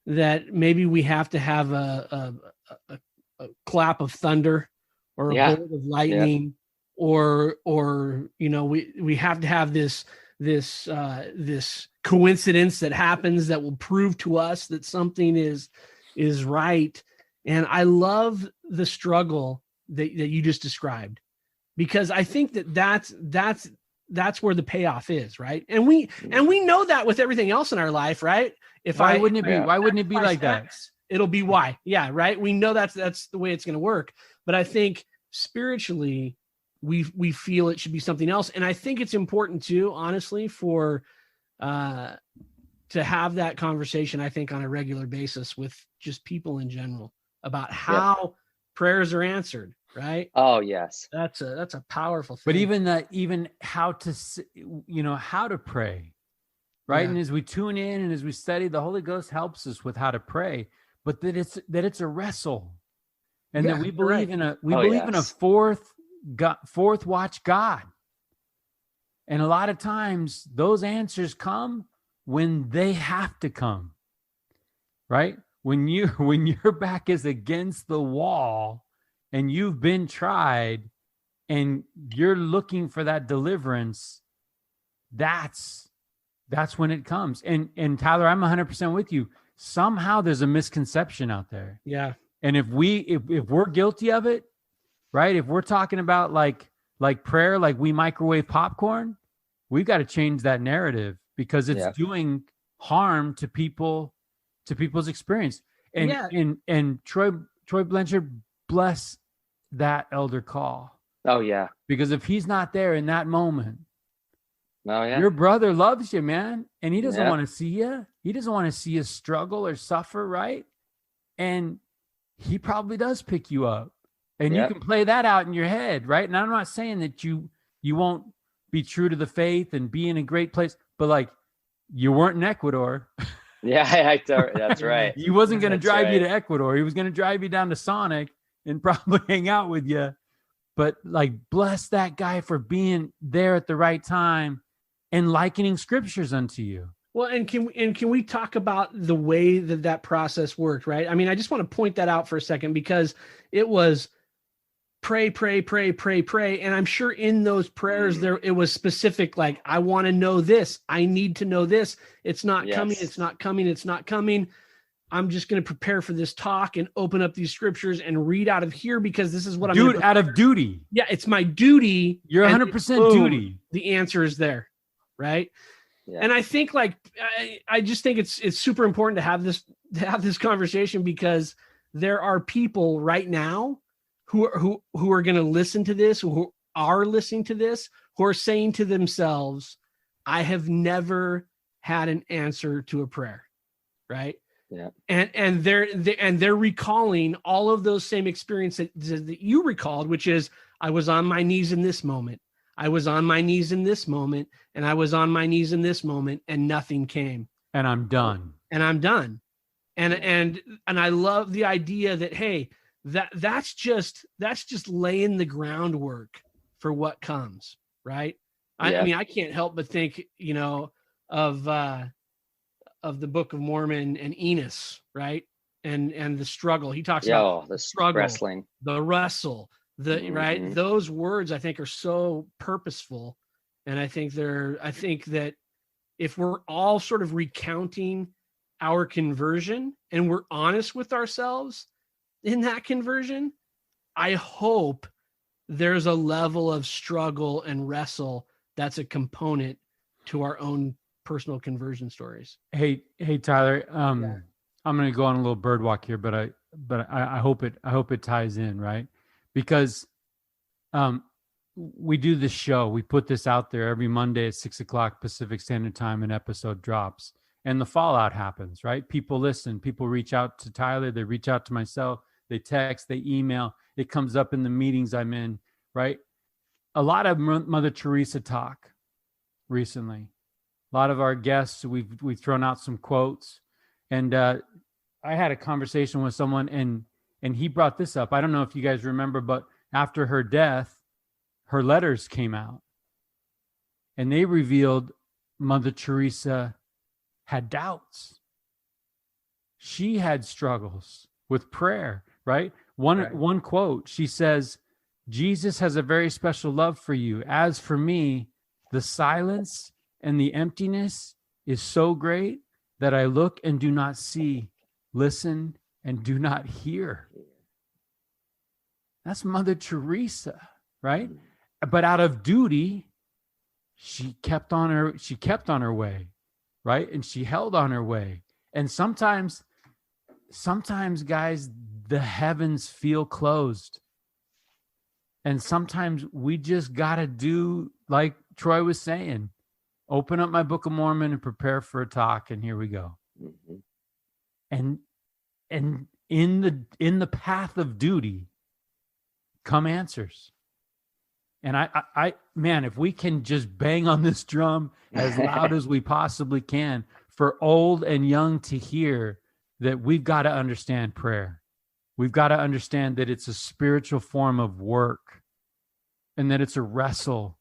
maybe we have to have a clap of thunder or a bolt of lightning, or we have to have this coincidence that happens that will prove to us that something is right. And I love the struggle that you just described, because I think that's where the payoff is, right? And we know that with everything else in our life, right? Why wouldn't it be like that? It'll be why. Yeah, right. We know that's the way it's going to work. But I think spiritually, we feel it should be something else. And I think it's important too, honestly, for to have that conversation, I think, on a regular basis with just people in general about how prayers are answered, right? Oh, yes. That's a powerful thing. But even how to pray, right? Yeah. And as we tune in and as we study, the Holy Ghost helps us with how to pray, but that it's a wrestle. And that we believe in a fourth watch God. And a lot of times those answers come when they have to come, right? When your back is against the wall and you've been tried and you're looking for that deliverance, that's when it comes. And Tyler, I'm 100% with you. Somehow there's a misconception out there. Yeah. And if we're guilty of it, right? If we're talking about like prayer, like we microwave popcorn, we've got to change that narrative, because it's doing harm to people's experience. And Troy Blanchard, bless that elder call. Oh yeah. Because if he's not there in that moment, your brother loves you, man. And he doesn't want to see you. He doesn't want to see you struggle or suffer, right? And he probably does pick you up. And you can play that out in your head, right? And I'm not saying that you won't be true to the faith and be in a great place, but like, you weren't in Ecuador. That's right. He wasn't going to drive you to Ecuador. He was going to drive you down to Sonic and probably hang out with you. But like, bless that guy for being there at the right time and likening scriptures unto you. Well, and can we talk about the way that process worked, right? I mean, I just want to point that out for a second, because it was pray. And I'm sure in those prayers it was specific, like, I want to know this. I need to know this. It's not coming. It's not coming. It's not coming. I'm just going to prepare for this talk and open up these scriptures and read out of here, because this is what I'm out of duty. Yeah. It's my duty. You're 100% duty. The answer is there. Right. Yeah. And I think I just think it's super important to have this conversation, because there are people right now who are going to listen to this, who are listening to this, who are saying to themselves, I have never had an answer to a prayer. Right. Yeah. And they're recalling all of those same experiences that you recalled, which is, I was on my knees in this moment. I was on my knees in this moment, and I was on my knees in this moment, and nothing came. And I'm done. And I love the idea that, hey, that's just laying the groundwork for what comes, right? I mean, I can't help but think, of the Book of Mormon and Enos, right? And the struggle. He talks about the struggle, wrestling, the wrestle. Right. Those words, I think, are so purposeful. And I think that if we're all sort of recounting our conversion and we're honest with ourselves in that conversion, I hope there's a level of struggle and wrestle that's a component to our own personal conversion stories. Hey, Tyler. I'm going to go on a little bird walk here, but I hope it ties in, right? Because we do this show. We put this out there every Monday at 6:00 Pacific Standard Time. An episode drops, and the fallout happens, right? People listen. People reach out to Tyler. They reach out to myself. They text. They email. It comes up in the meetings I'm in, right? A lot of Mother Teresa talk recently. A lot of our guests, we've thrown out some quotes, and I had a conversation with someone, and he brought this up. I don't know if you guys remember, but after her death, her letters came out, and they revealed Mother Teresa had doubts. She had struggles with prayer, right? One quote, she says, "Jesus has a very special love for you. As for me, the silence and the emptiness is so great that I look and do not see, listen and do not hear." That's Mother Teresa, right? But out of duty, she kept on her way, right? And she held on her way. And sometimes guys, the heavens feel closed. And sometimes we just got to do like Troy was saying, open up my Book of Mormon and prepare for a talk. And here we go. And in the path of duty come answers. And I man, if we can just bang on this drum as loud as we possibly can for old and young to hear that we've got to understand prayer. We've got to understand that it's a spiritual form of work, and that it's a wrestle,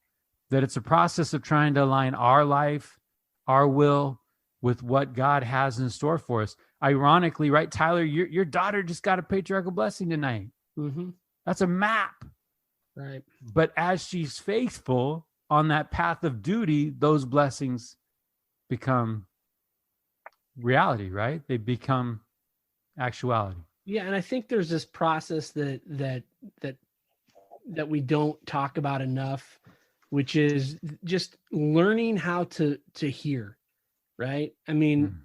that it's a process of trying to align our life, our will with what God has in store for us. Ironically, right, Tyler, your daughter just got a patriarchal blessing tonight. Mm-hmm. That's a map. Right. But as she's faithful on that path of duty, those blessings become reality, right? They become actuality. Yeah, and I think there's this process that we don't talk about enough, which is just learning how to hear, right? I mean,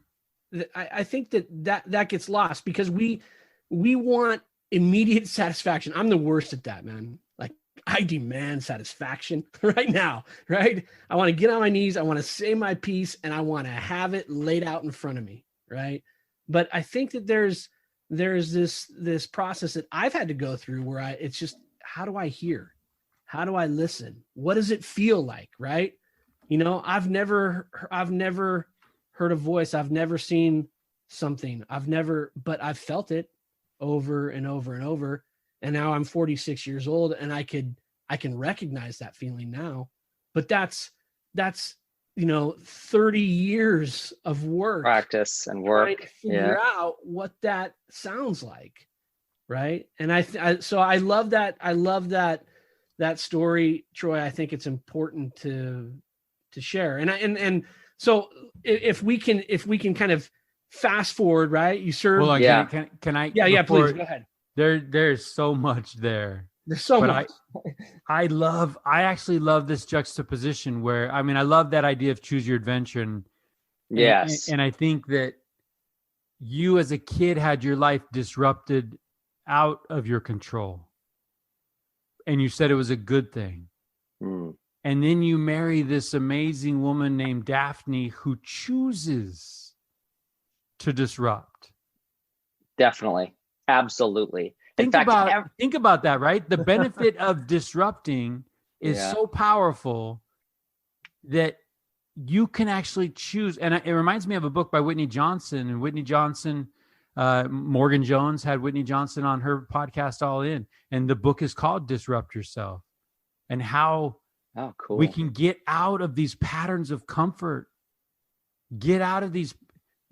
I think that gets lost because we want immediate satisfaction. I'm the worst at that, man. Like, I demand satisfaction right now, right? I want to get on my knees. I want to say my piece, and I want to have it laid out in front of me, right? But I think that there's this process that I've had to go through where it's just, how do I hear? How do I listen? What does it feel like, right? You know, I've never heard a voice. I've never seen something. But I've felt it over and over and over. And now I'm 46 years old, and I can recognize that feeling now. But that's 30 years of work, practice and work, trying to figure out what that sounds like, right? And so I love that. I love that story, Troy. I think it's important to share. And so if we can kind of fast forward, right? You serve. Well, can I? Yeah. Please go ahead. There's so much there. There's so much. I actually love this juxtaposition where, I mean, I love that idea of choose your adventure. And I think that you as a kid had your life disrupted out of your control. And you said it was a good thing. And then you marry this amazing woman named Daphne who chooses to disrupt. Definitely. Absolutely. Think about that, right? The benefit of disrupting is so powerful that you can actually choose. And it reminds me of a book by Whitney Johnson. And Whitney Johnson, Morgan Jones had Whitney Johnson on her podcast, All In. And the book is called Disrupt Yourself. And how we can get out of these patterns of comfort, get out of these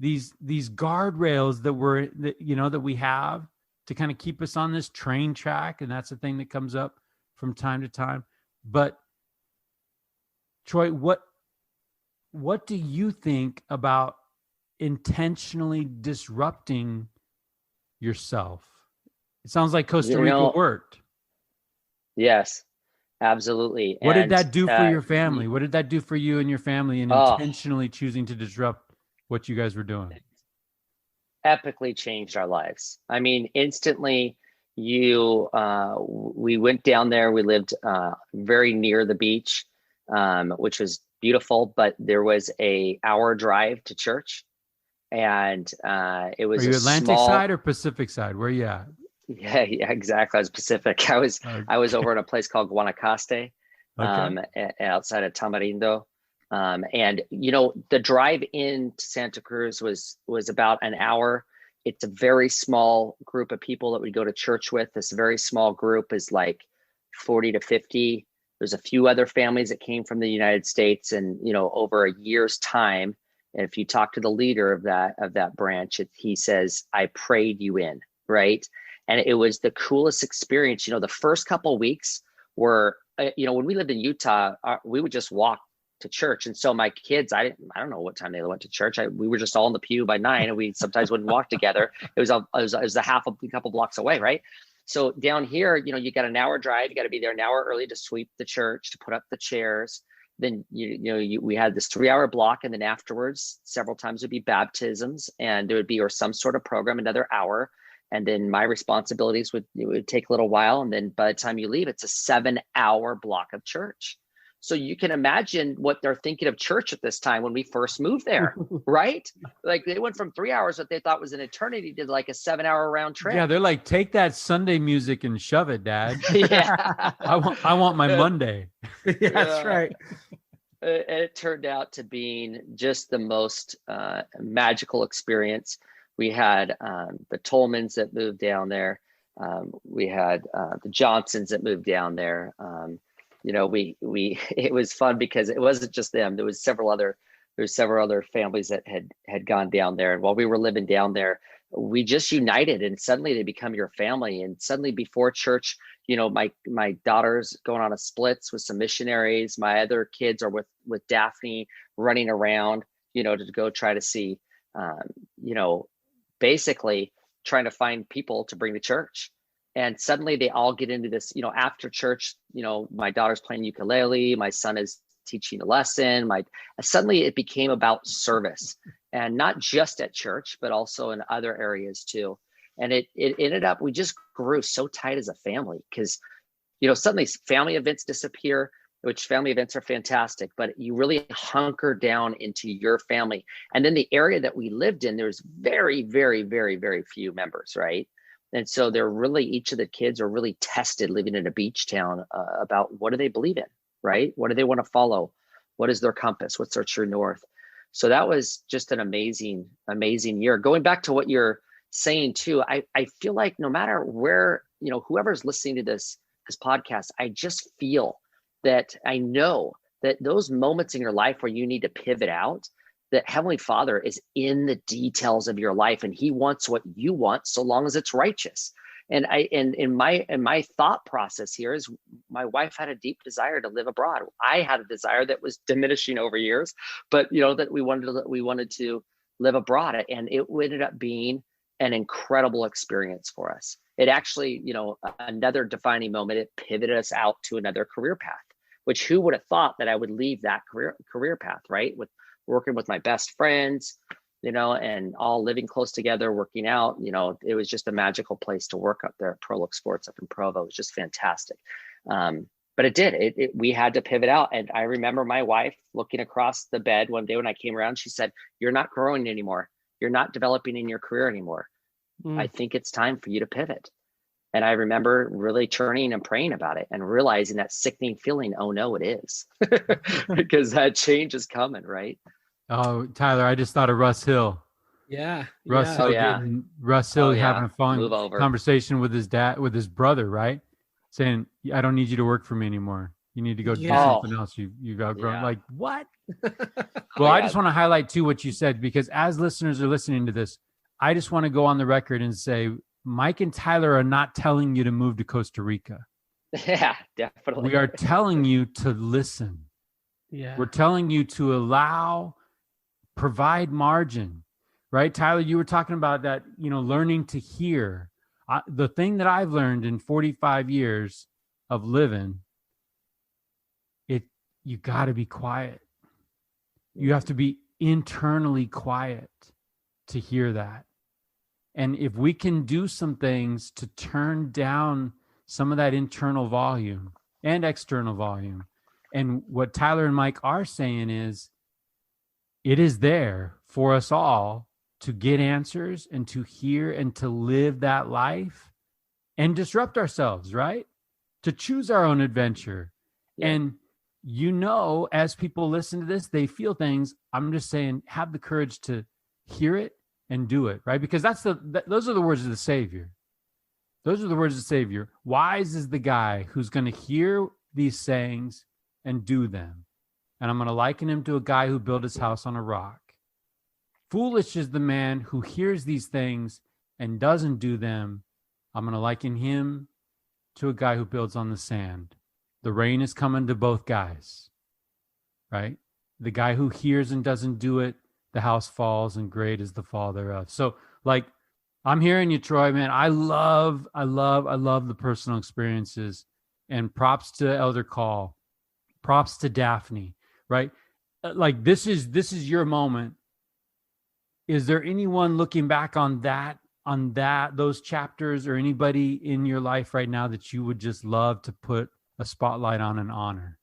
guardrails that we have to kind of keep us on this train track. And that's the thing that comes up from time to time. But Troy, what do you think about intentionally disrupting yourself? It sounds like Costa Rica worked. Yes. Absolutely. What did And that do for your family? What did that do for you and your family in intentionally choosing to disrupt what you guys were doing? Epically changed our lives. I mean, instantly. We went down there. We lived very near the beach, which was beautiful. But there was a hour drive to church, and it was Are you Atlantic side or Pacific side? Where are you at? Yeah, exactly. I was Pacific. I was over in a place called Guanacaste, outside of Tamarindo. And the drive into Santa Cruz was about an hour. It's a very small group of people that we go to church with. This very small group is like 40 to 50. There's a few other families that came from the United States, and over a year's time, and if you talk to the leader of that branch, he says, "I prayed you in," right? And it was the coolest experience. The first couple of weeks were, when we lived in Utah, we would just walk to church. And so my kids, I don't know what time they went to church. We were just all in the pew by 9, and we sometimes wouldn't walk together. It was a couple blocks away, right? So down here, you got an hour drive. You got to be there an hour early to sweep the church, to put up the chairs. Then we had this 3-hour block, and then afterwards, several times would be baptisms, and there would be some sort of program, another hour. And then my responsibilities would take a little while. And then by the time you leave, it's a 7-hour block of church. So you can imagine what they're thinking of church at this time when we first moved there, right? Like they went from 3 hours that they thought was an eternity to like a 7-hour round trip. Yeah, they're like, take that Sunday music and shove it, Dad. Yeah. I want my Monday. Yeah, that's right. It turned out to being just the most magical experience. We had the Tolmans that moved down there. We had the Johnsons that moved down there. It was fun because it wasn't just them. There was several other families that had gone down there. And while we were living down there, we just united, and suddenly they become your family. And suddenly before church, my daughter's going on a splits with some missionaries. My other kids are with Daphne running around, to go try to see, basically trying to find people to bring to church. And suddenly they all get into this, after church, my daughter's playing ukulele, my son is teaching a lesson. Suddenly it became about service, and not just at church, but also in other areas too. And it ended up, we just grew so tight as a family because, suddenly family events disappear, which family events are fantastic, but you really hunker down into your family. And then the area that we lived in, there's very, very, very, very few members, right? And so each of the kids are really tested living in a beach town about what do they believe in, right? What do they want to follow? What is their compass? What's their true north? So that was just an amazing, amazing year. Going back to what you're saying too, I feel like no matter where, whoever's listening to this podcast, I just feel that I know that those moments in your life where you need to pivot out, that Heavenly Father is in the details of your life, and He wants what you want so long as it's righteous. And in my thought process here is, my wife had a deep desire to live abroad. I had a desire that was diminishing over years, but that we wanted to live abroad, and it ended up being an incredible experience for us. It actually, another defining moment, it pivoted us out to another career path, which who would have thought that I would leave that career path, right? With working with my best friends, and all living close together, working out, it was just a magical place to work up there at Prolix Sports up in Provo. It was just fantastic. But it did, we had to pivot out. And I remember my wife looking across the bed one day when I came around, she said, "You're not growing anymore. You're not developing in your career anymore. I think it's time for you to pivot." And I remember really turning and praying about it and realizing that sickening feeling, oh no, it is. Because that change is coming, right? Oh, Tyler, I just thought of Russ Hill. Yeah. Russ Hill, Russ Hill having a fun conversation with his with his brother, right? Saying, "I don't need you to work for me anymore. You need to go do something else. You've outgrown." Yeah. Like, what? Well, I just want to highlight too what you said, because as listeners are listening to this, I just want to go on the record and say, Mike and Tyler are not telling you to move to Costa Rica. Yeah, definitely. We are telling you to listen. Yeah. We're telling you to provide margin, right? Tyler, you were talking about that, learning to hear. The thing that I've learned in 45 years of living you got to be quiet. You have to be internally quiet to hear that. And if we can do some things to turn down some of that internal volume and external volume, and what Tyler and Mike are saying is, it is there for us all to get answers and to hear and to live that life and disrupt ourselves, right? To choose our own adventure. Yeah. And as people listen to this, they feel things. I'm just saying, have the courage to hear it and do it, right? Because those are the words of the Savior. Those are the words of the Savior. Wise is the guy who's going to hear these sayings and do them. And I'm going to liken him to a guy who built his house on a rock. Foolish is the man who hears these things and doesn't do them. I'm going to liken him to a guy who builds on the sand. The rain is coming to both guys, right? The guy who hears and doesn't do it, the house falls, and great is the fall thereof. So, I'm hearing you, Troy, man. I love the personal experiences, and props to Elder Call, props to Daphne, right? This is your moment. Is there anyone looking back on those chapters, or anybody in your life right now that you would just love to put a spotlight on and honor?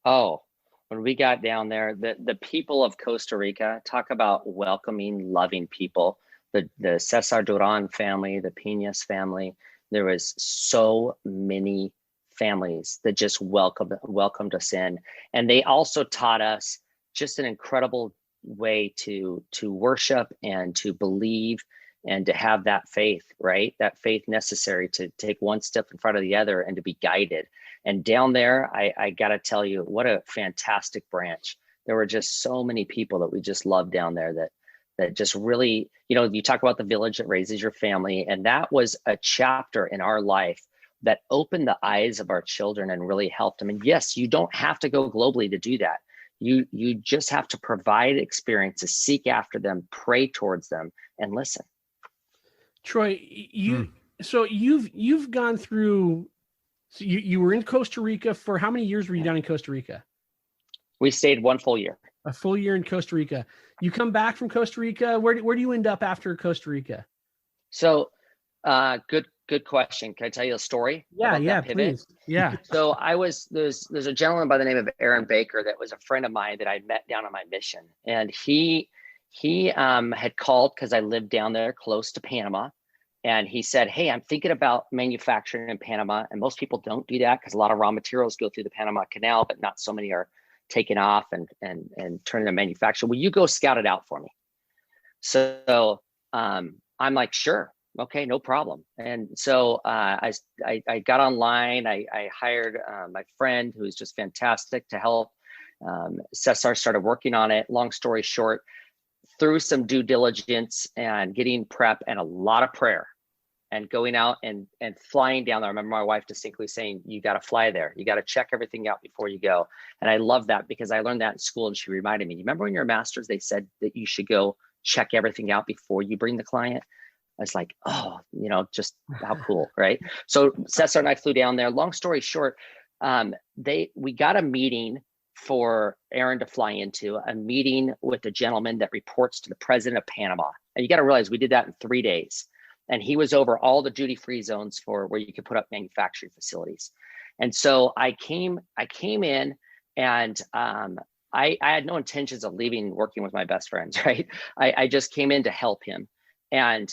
Oh, when we got down there, the people of Costa Rica, talk about welcoming, loving people. The Cesar Duran family, the Piñas family, there was so many families that just welcomed us in. And they also taught us just an incredible way to worship and to believe and to have that faith, right? That faith necessary to take one step in front of the other and to be guided. And down there, I got to tell you, what a fantastic branch. There were just so many people that we just loved down there that just really, you talk about the village that raises your family. And that was a chapter in our life that opened the eyes of our children and really helped them. And yes, you don't have to go globally to do that. You just have to provide experiences, seek after them, pray towards them, and listen. Troy, you've gone through. So you were in Costa Rica for how many years were you down in Costa Rica? We stayed one full year. A full year in Costa Rica. You come back from Costa Rica. Where do you end up after Costa Rica? So, good question. Can I tell you a story? Yeah, please. Yeah. So there's a gentleman by the name of Aaron Baker that was a friend of mine that I met down on my mission, and he had called because I lived down there close to Panama. And he said, hey, I'm thinking about manufacturing in Panama. And most people don't do that because a lot of raw materials go through the Panama Canal, but not so many are taken off and turning to manufacture. Will you go scout it out for me? So I'm like, sure. Okay, no problem. And so I got online. I hired my friend who is just fantastic to help. Cesar started working on it. Long story short, through some due diligence and getting prep and a lot of prayer and going out and flying down there. I remember my wife distinctly saying, you got to fly there. You got to check everything out before you go. And I love that because I learned that in school, and she reminded me, you remember when you're a master's, they said that you should go check everything out before you bring the client? I was like, oh, just how cool, right? So Cesar and I flew down there. Long story short, we got a meeting for Aaron to fly into, a meeting with a gentleman that reports to the president of Panama. And you got to realize we did that in 3 days. And he was over all the duty-free zones for where you could put up manufacturing facilities. And so I came in, and I had no intentions of leaving working with my best friends, right? I just came in to help him. And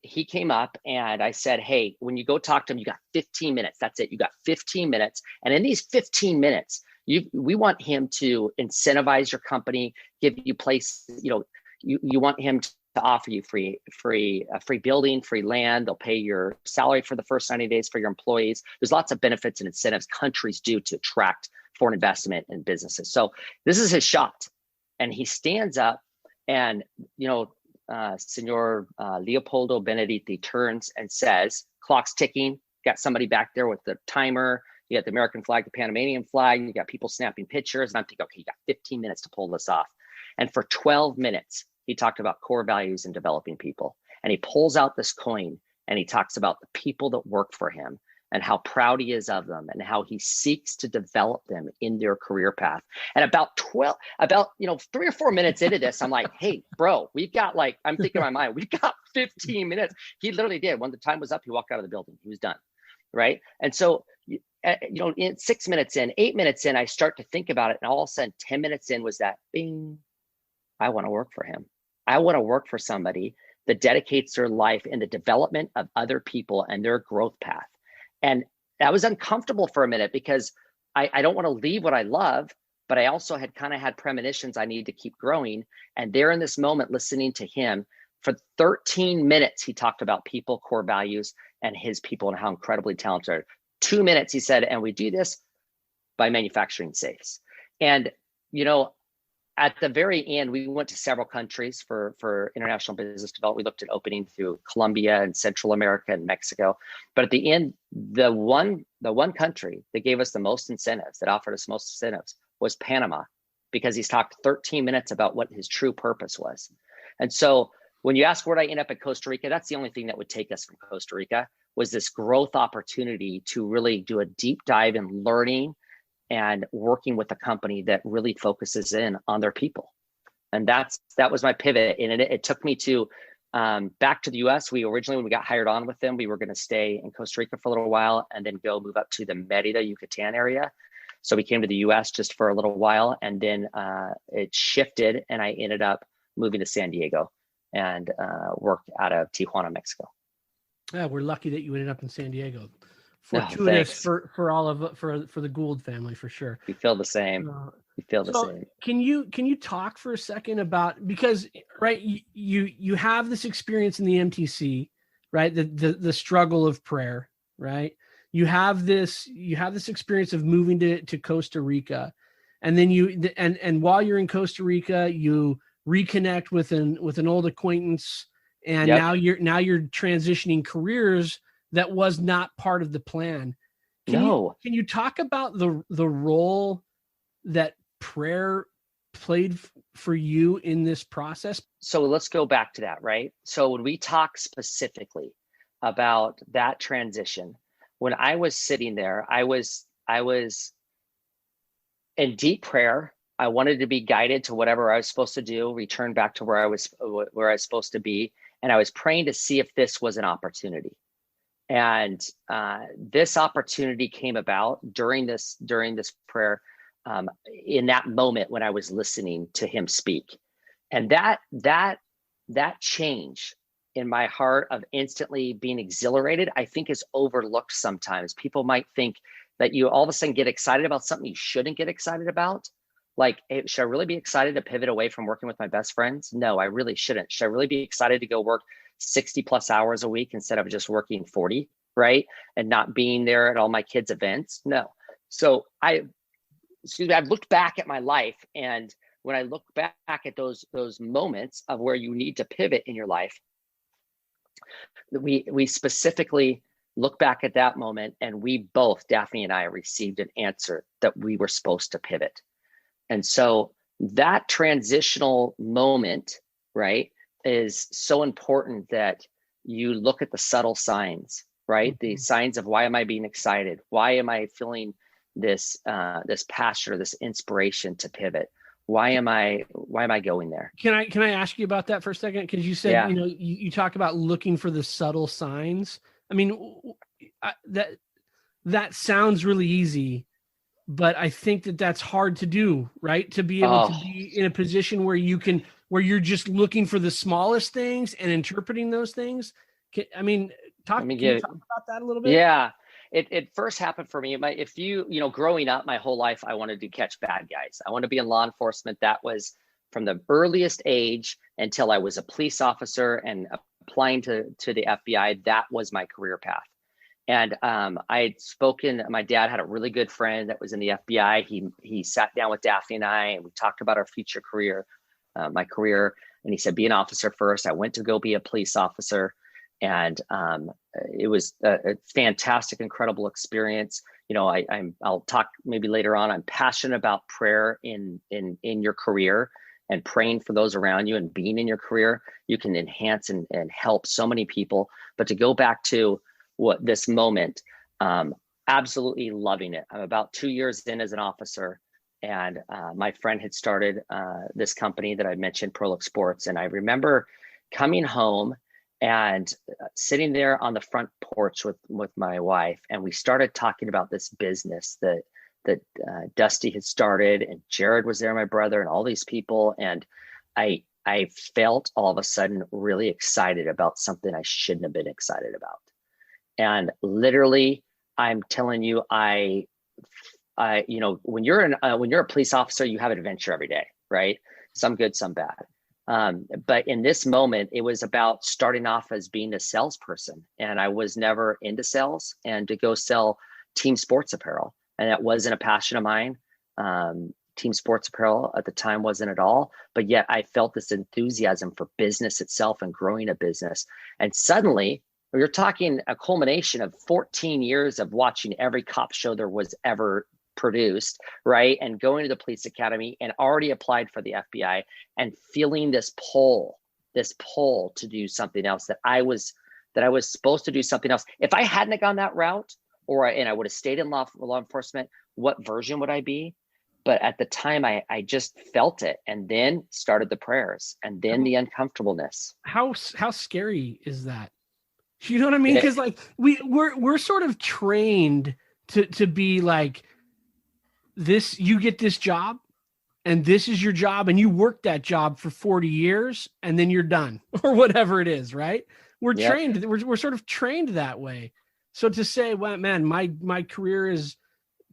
he came up and I said, hey, when you go talk to him, you got 15 minutes. That's it. You got 15 minutes. And in these 15 minutes, we want him to incentivize your company, give you place, you want him to offer you free building, free land. They'll pay your salary for the first 90 days for your employees. There's lots of benefits and incentives countries do to attract foreign investment in businesses. So this is his shot. And he stands up and, Senor Leopoldo Benedetti turns and says, clock's ticking, got somebody back there with the timer. You got the American flag, the Panamanian flag, you got people snapping pictures. And I'm thinking, okay, you got 15 minutes to pull this off. And for 12 minutes, he talked about core values and developing people. And he pulls out this coin and he talks about the people that work for him. and how proud he is of them and how he seeks to develop them in their career path. And about 3 or 4 minutes into this, I'm like, hey, bro, we've got I'm thinking in my mind, we've got 15 minutes. He literally did. When the time was up, he walked out of the building. He was done. Right. And so, in 6 minutes in, 8 minutes in, I start to think about it. And all of a sudden, 10 minutes in was that bing, I want to work for him. I want to work for somebody that dedicates their life in the development of other people and their growth path. And that was uncomfortable for a minute because I don't want to leave what I love, but I also had kind of had premonitions I need to keep growing. And there in this moment, listening to him for 13 minutes, he talked about people, core values, and his people and how incredibly talented they are. 2 minutes, he said, and we do this by manufacturing safes. And, at the very end, we went to several countries for international business development. We looked at opening through Colombia and Central America and Mexico. But at the end, the one country that gave us the most incentives, that offered us most incentives, was Panama, because he's talked 13 minutes about what his true purpose was. And so when you ask where I end up at Costa Rica, that's the only thing that would take us from Costa Rica, was this growth opportunity to really do a deep dive in learning and working with a company that really focuses in on their people. And that was my pivot. And it took me to back to the US. We originally, when we got hired on with them, we were going to stay in Costa Rica for a little while and then go move up to the Merida, Yucatan area. So we came to the US just for a little while, and then it shifted and I ended up moving to San Diego and worked out of Tijuana, Mexico. Yeah, we're lucky that you ended up in San Diego. Fortuitous for all of for the Gould family, for sure. We feel the same. Same. Can you talk for a second about, because right, you have this experience in the MTC, right? The struggle of prayer, right? You have this experience of moving to Costa Rica, and then and while you're in Costa Rica, you reconnect with an old acquaintance, and yep. now you're transitioning careers that was not part of the plan. Can you talk about the role that prayer played for you in this process? So let's go back to that, right? So when we talk specifically about that transition, when I was sitting there, I was in deep prayer. I wanted to be guided to whatever I was supposed to do, return back to where I was supposed to be. And I was praying to see if this was an opportunity. And this opportunity came about during this prayer, in that moment when I was listening to him speak. And that change in my heart of instantly being exhilarated, I think, is overlooked sometimes. People might think that you all of a sudden get excited about something you shouldn't get excited about. Like, hey, should I really be excited to pivot away from working with my best friends? No, I really shouldn't. Should I really be excited to go work 60 plus hours a week instead of just working 40, right? And not being there at all my kids' events? No. So I've looked back at my life, and when I look back at those moments of where you need to pivot in your life, we specifically look back at that moment, and we both, Daphne and I, received an answer that we were supposed to pivot. And so that transitional moment, right, is so important that you look at the subtle signs, right? Mm-hmm. The signs of, why am I being excited? Why am I feeling this passion or this inspiration to pivot? Why am I going there? Can I ask you about that for a second? Because you said, you talk about looking for the subtle signs. I mean, that sounds really easy, but I think that's hard to do, right? To be able to be in a position where you're just looking for the smallest things and interpreting those things. Can you talk about that a little bit? Yeah. It first happened for me. Growing up my whole life, I wanted to catch bad guys. I wanted to be in law enforcement. That was from the earliest age until I was a police officer and applying to the FBI. That was my career path. And I had spoken, my dad had a really good friend that was in the FBI. He sat down with Daphne and I, and we talked about our future career, my career. And he said, be an officer first. I went to go be a police officer. And it was a fantastic, incredible experience. I'll talk maybe later on. I'm passionate about prayer in your career, and praying for those around you, and being in your career. You can enhance and help so many people. But to go back to this moment, Absolutely loving it. I'm about 2 years in as an officer, and my friend had started this company that I mentioned, Prolix Sports. And I remember coming home and sitting there on the front porch with my wife, and we started talking about this business that Dusty had started, and Jared was there, my brother, and all these people. And I felt all of a sudden really excited about something I shouldn't have been excited about. And literally, I'm telling you, when you're a police officer, you have an adventure every day, right? Some good, some bad. But in this moment, it was about starting off as being a salesperson, and I was never into sales, and to go sell team sports apparel, and that wasn't a passion of mine. Team sports apparel at the time wasn't at all, but yet I felt this enthusiasm for business itself and growing a business. And suddenly, you're talking a culmination of 14 years of watching every cop show there was ever produced, right? And going to the police academy, and already applied for the FBI, and feeling this pull to do something else, that I was supposed to do something else. If I hadn't gone that route, and I would have stayed in law enforcement, what version would I be? But at the time, I just felt it, and then started the prayers, and then the uncomfortableness. How scary is that? You know what I mean? Because like we're sort of trained to be like, this, you get this job, and this is your job, and you work that job for 40 years, and then you're done, or whatever it is, right? We're trained. We're sort of trained that way. So to say, well, man, my career is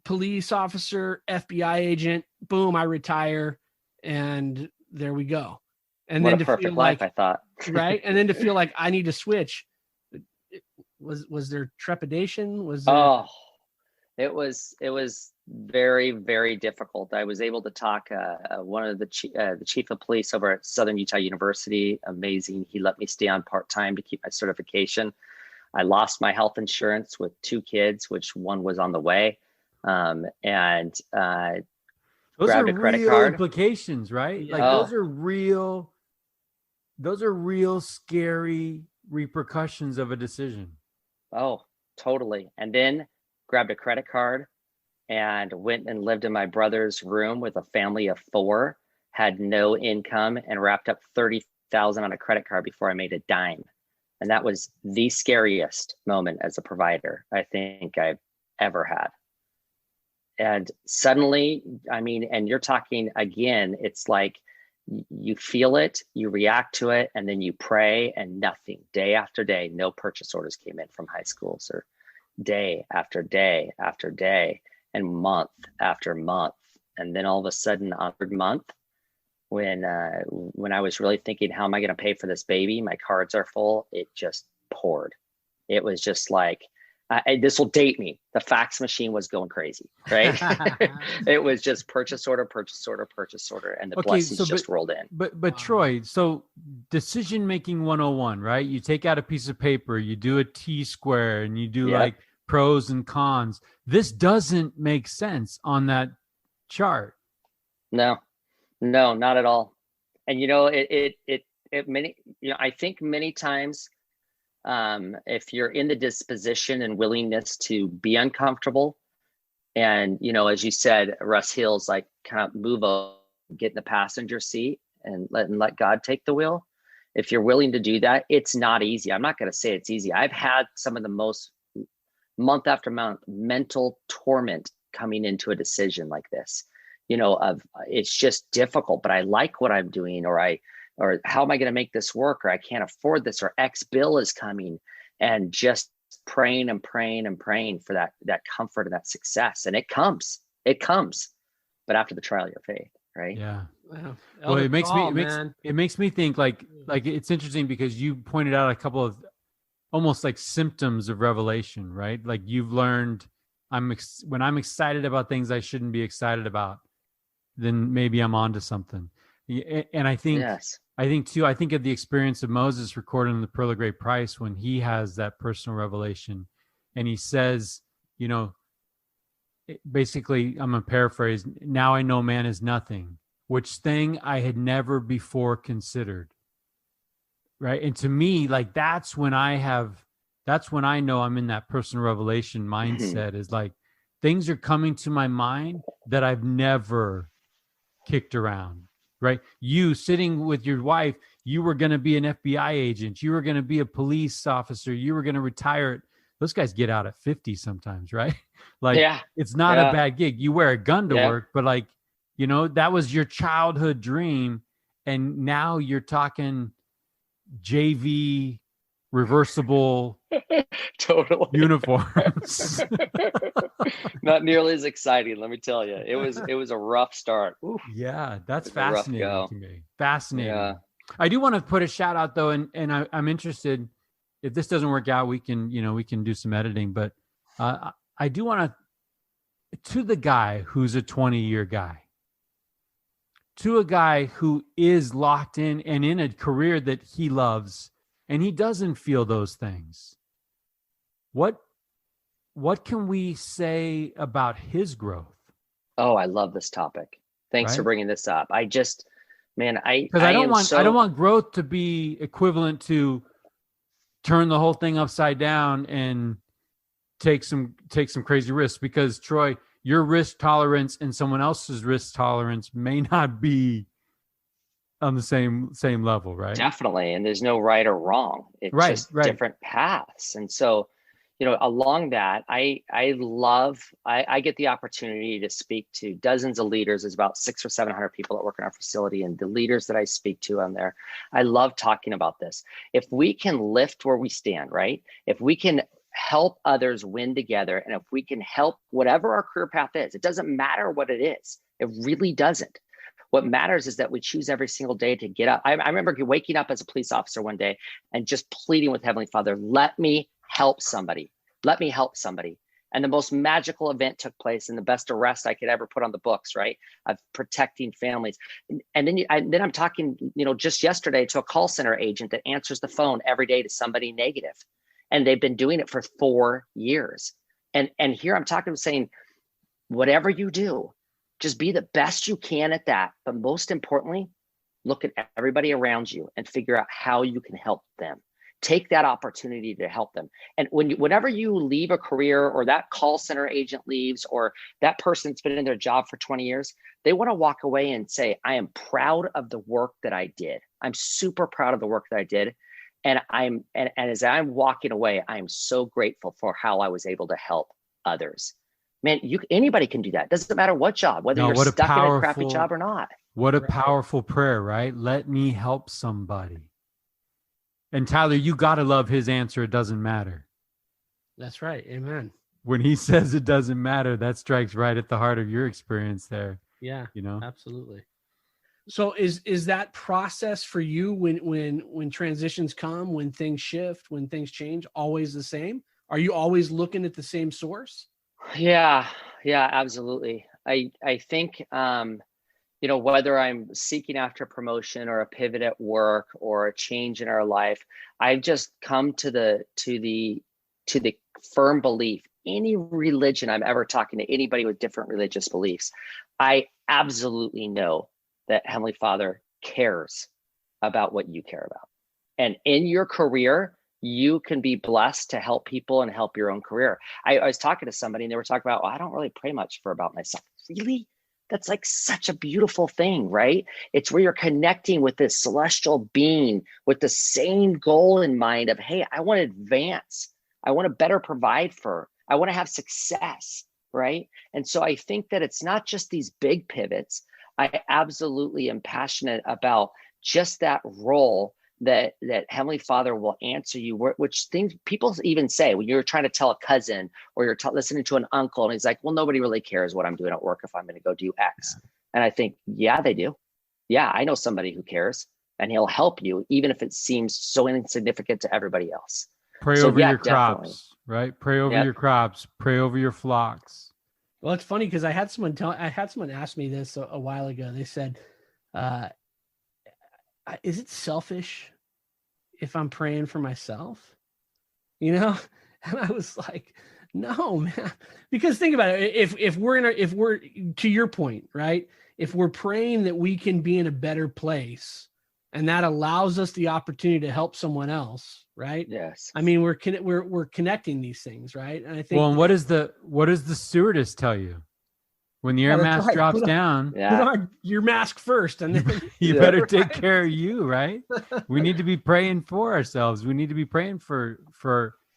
police officer, FBI agent, boom, I retire, and there we go. And what then a perfect life, I thought. Right? And then to feel like I need to switch. Was there trepidation? It was very, very difficult. I was able to talk one of the chief of police over at Southern Utah University. Amazing. He let me stay on part-time to keep my certification. I lost my health insurance with 2 kids, which one was on the way. And those grabbed are a credit real card. implications, right? Like those are real scary repercussions of a decision. Oh, totally. And then grabbed a credit card and went and lived in my brother's room with a family of 4, had no income, and wrapped up $30,000 on a credit card before I made a dime. And that was the scariest moment as a provider I think I've ever had. And suddenly, I mean, and you're talking again, it's like you feel it, you react to it, and then you pray, and nothing. Day after day, no purchase orders came in from high schools, or day after day after day, and month after month. And then all of a sudden, on the 3rd month, when I was really thinking, how am I going to pay for this baby? My cards are full. It just poured. It was just like, this will date me. The fax machine was going crazy, right? It was just purchase order, and the blessings just rolled in. But Troy, so decision-making 101, right? You take out a piece of paper, you do a T-square, and you do like pros and cons. This doesn't make sense on that chart. No, not at all. And I think many times, if you're in the disposition and willingness to be uncomfortable, and as you said, Russ Hill's like, kind of move up, get in the passenger seat, and let God take the wheel. If you're willing to do that, it's not easy. I'm not going to say it's easy. I've had some of the most month after month mental torment coming into a decision like this. It's just difficult, but I like what I'm doing, or how am I going to make this work? Or I can't afford this, or X bill is coming, and just praying and praying and praying for that comfort and that success. And it comes, but after the trial of your faith, right? Yeah. Wow. Well, it makes me think like it's interesting because you pointed out a couple of almost like symptoms of revelation, right? Like you've learned when I'm excited about things I shouldn't be excited about, then maybe I'm onto something. And I think, yes. I think of the experience of Moses recorded in the Pearl of Great Price when he has that personal revelation, and he says, basically, I'm going to paraphrase, now I know man is nothing, which thing I had never before considered. Right. And to me, like, that's when I have that's when I know I'm in that personal revelation mindset, is like things are coming to my mind that I've never kicked around, right? You sitting with your wife, you were going to be an FBI agent. You were going to be a police officer. You were going to retire. Those guys get out at 50 sometimes, right? Like, it's not a bad gig. You wear a gun to work, but like, you know, that was your childhood dream. And now you're talking JV reversible totally uniforms. Not nearly as exciting, let me tell you. It was a rough start. Oof. Yeah, that's fascinating to me. Fascinating. Yeah. I do want to put a shout out though, and I'm interested. If this doesn't work out, we can do some editing. But I do want to the guy who's a 20-year guy, to a guy who is locked in and in a career that he loves, and he doesn't feel those things. What can we say about his growth? Oh, I love this topic. Thanks for bringing this up. I don't want growth to be equivalent to turn the whole thing upside down and take some crazy risks, because Troy, your risk tolerance and someone else's risk tolerance may not be on the same level, right? Definitely. And there's no right or wrong. It's just different paths. And so, you know, along that, I get the opportunity to speak to dozens of leaders. There's about 600 or 700 people that work in our facility, and the leaders that I speak to on there, I love talking about this. If we can lift where we stand, right? If we can help others win together, and if we can help whatever our career path is, it doesn't matter what it is. It really doesn't. What matters is that we choose every single day to get up. I remember waking up as a police officer one day and just pleading with Heavenly Father, let me help somebody. Let me help somebody. And the most magical event took place, and the best arrest I could ever put on the books, right? Of protecting families. And then I'm talking, you know, just yesterday to a call center agent that answers the phone every day to somebody negative. And they've been doing it for 4 years. And here I'm talking, saying, whatever you do, just be the best you can at that. But most importantly, look at everybody around you and figure out how you can help them. Take that opportunity to help them. And whenever you leave a career, or that call center agent leaves, or that person's been in their job for 20 years, they want to walk away and say, I am proud of the work that I did. I'm super proud of the work that I did. And as I'm walking away, I am so grateful for how I was able to help others. Man, anybody can do that. Doesn't matter what job, whether you're stuck in a crappy job or not. What a powerful prayer, right? Let me help somebody. And Tyler, you got to love his answer. It doesn't matter. That's right. Amen. When he says it doesn't matter, that strikes right at the heart of your experience there. Yeah, you know, absolutely. So is that process for you when transitions come, when things shift, when things change, always the same? Are you always looking at the same source? Yeah, absolutely. I think, you know, whether I'm seeking after promotion or a pivot at work or a change in our life, I've just come to the firm belief, any religion I'm ever talking to anybody with different religious beliefs, I absolutely know that Heavenly Father cares about what you care about. And in your career, you can be blessed to help people and help your own career. I was talking to somebody and they were talking about, well, I don't really pray much about myself. Really? That's like such a beautiful thing, right? It's where you're connecting with this celestial being with the same goal in mind of, hey, I want to advance. I want to better provide for, I want to have success, right? And so I think that it's not just these big pivots. I absolutely am passionate about just that role that Heavenly Father will answer you, which things people even say when you're trying to tell a cousin or you're listening to an uncle and he's like, well, nobody really cares what I'm doing at work if I'm going to go do X. And I think, yeah, they do. Yeah, I know somebody who cares and he'll help you, even if it seems so insignificant to everybody else. Pray over your crops, right? Pray over your crops, pray over your flocks. Well, it's funny because I had someone ask me this a while ago. They said, is it selfish if I'm praying for myself? You know? And I was like, no, man. Because think about it. If we're to your point, right? If we're praying that we can be in a better place, and that allows us the opportunity to help someone else, right? Yes. I mean, we're connecting these things, right? And I think, Well, and what does the stewardess tell you when the air that's mask right. drops Put down? put Yeah. on your mask first, and then You Yeah. better take care of you, right? We need to be praying for ourselves. We need to be praying for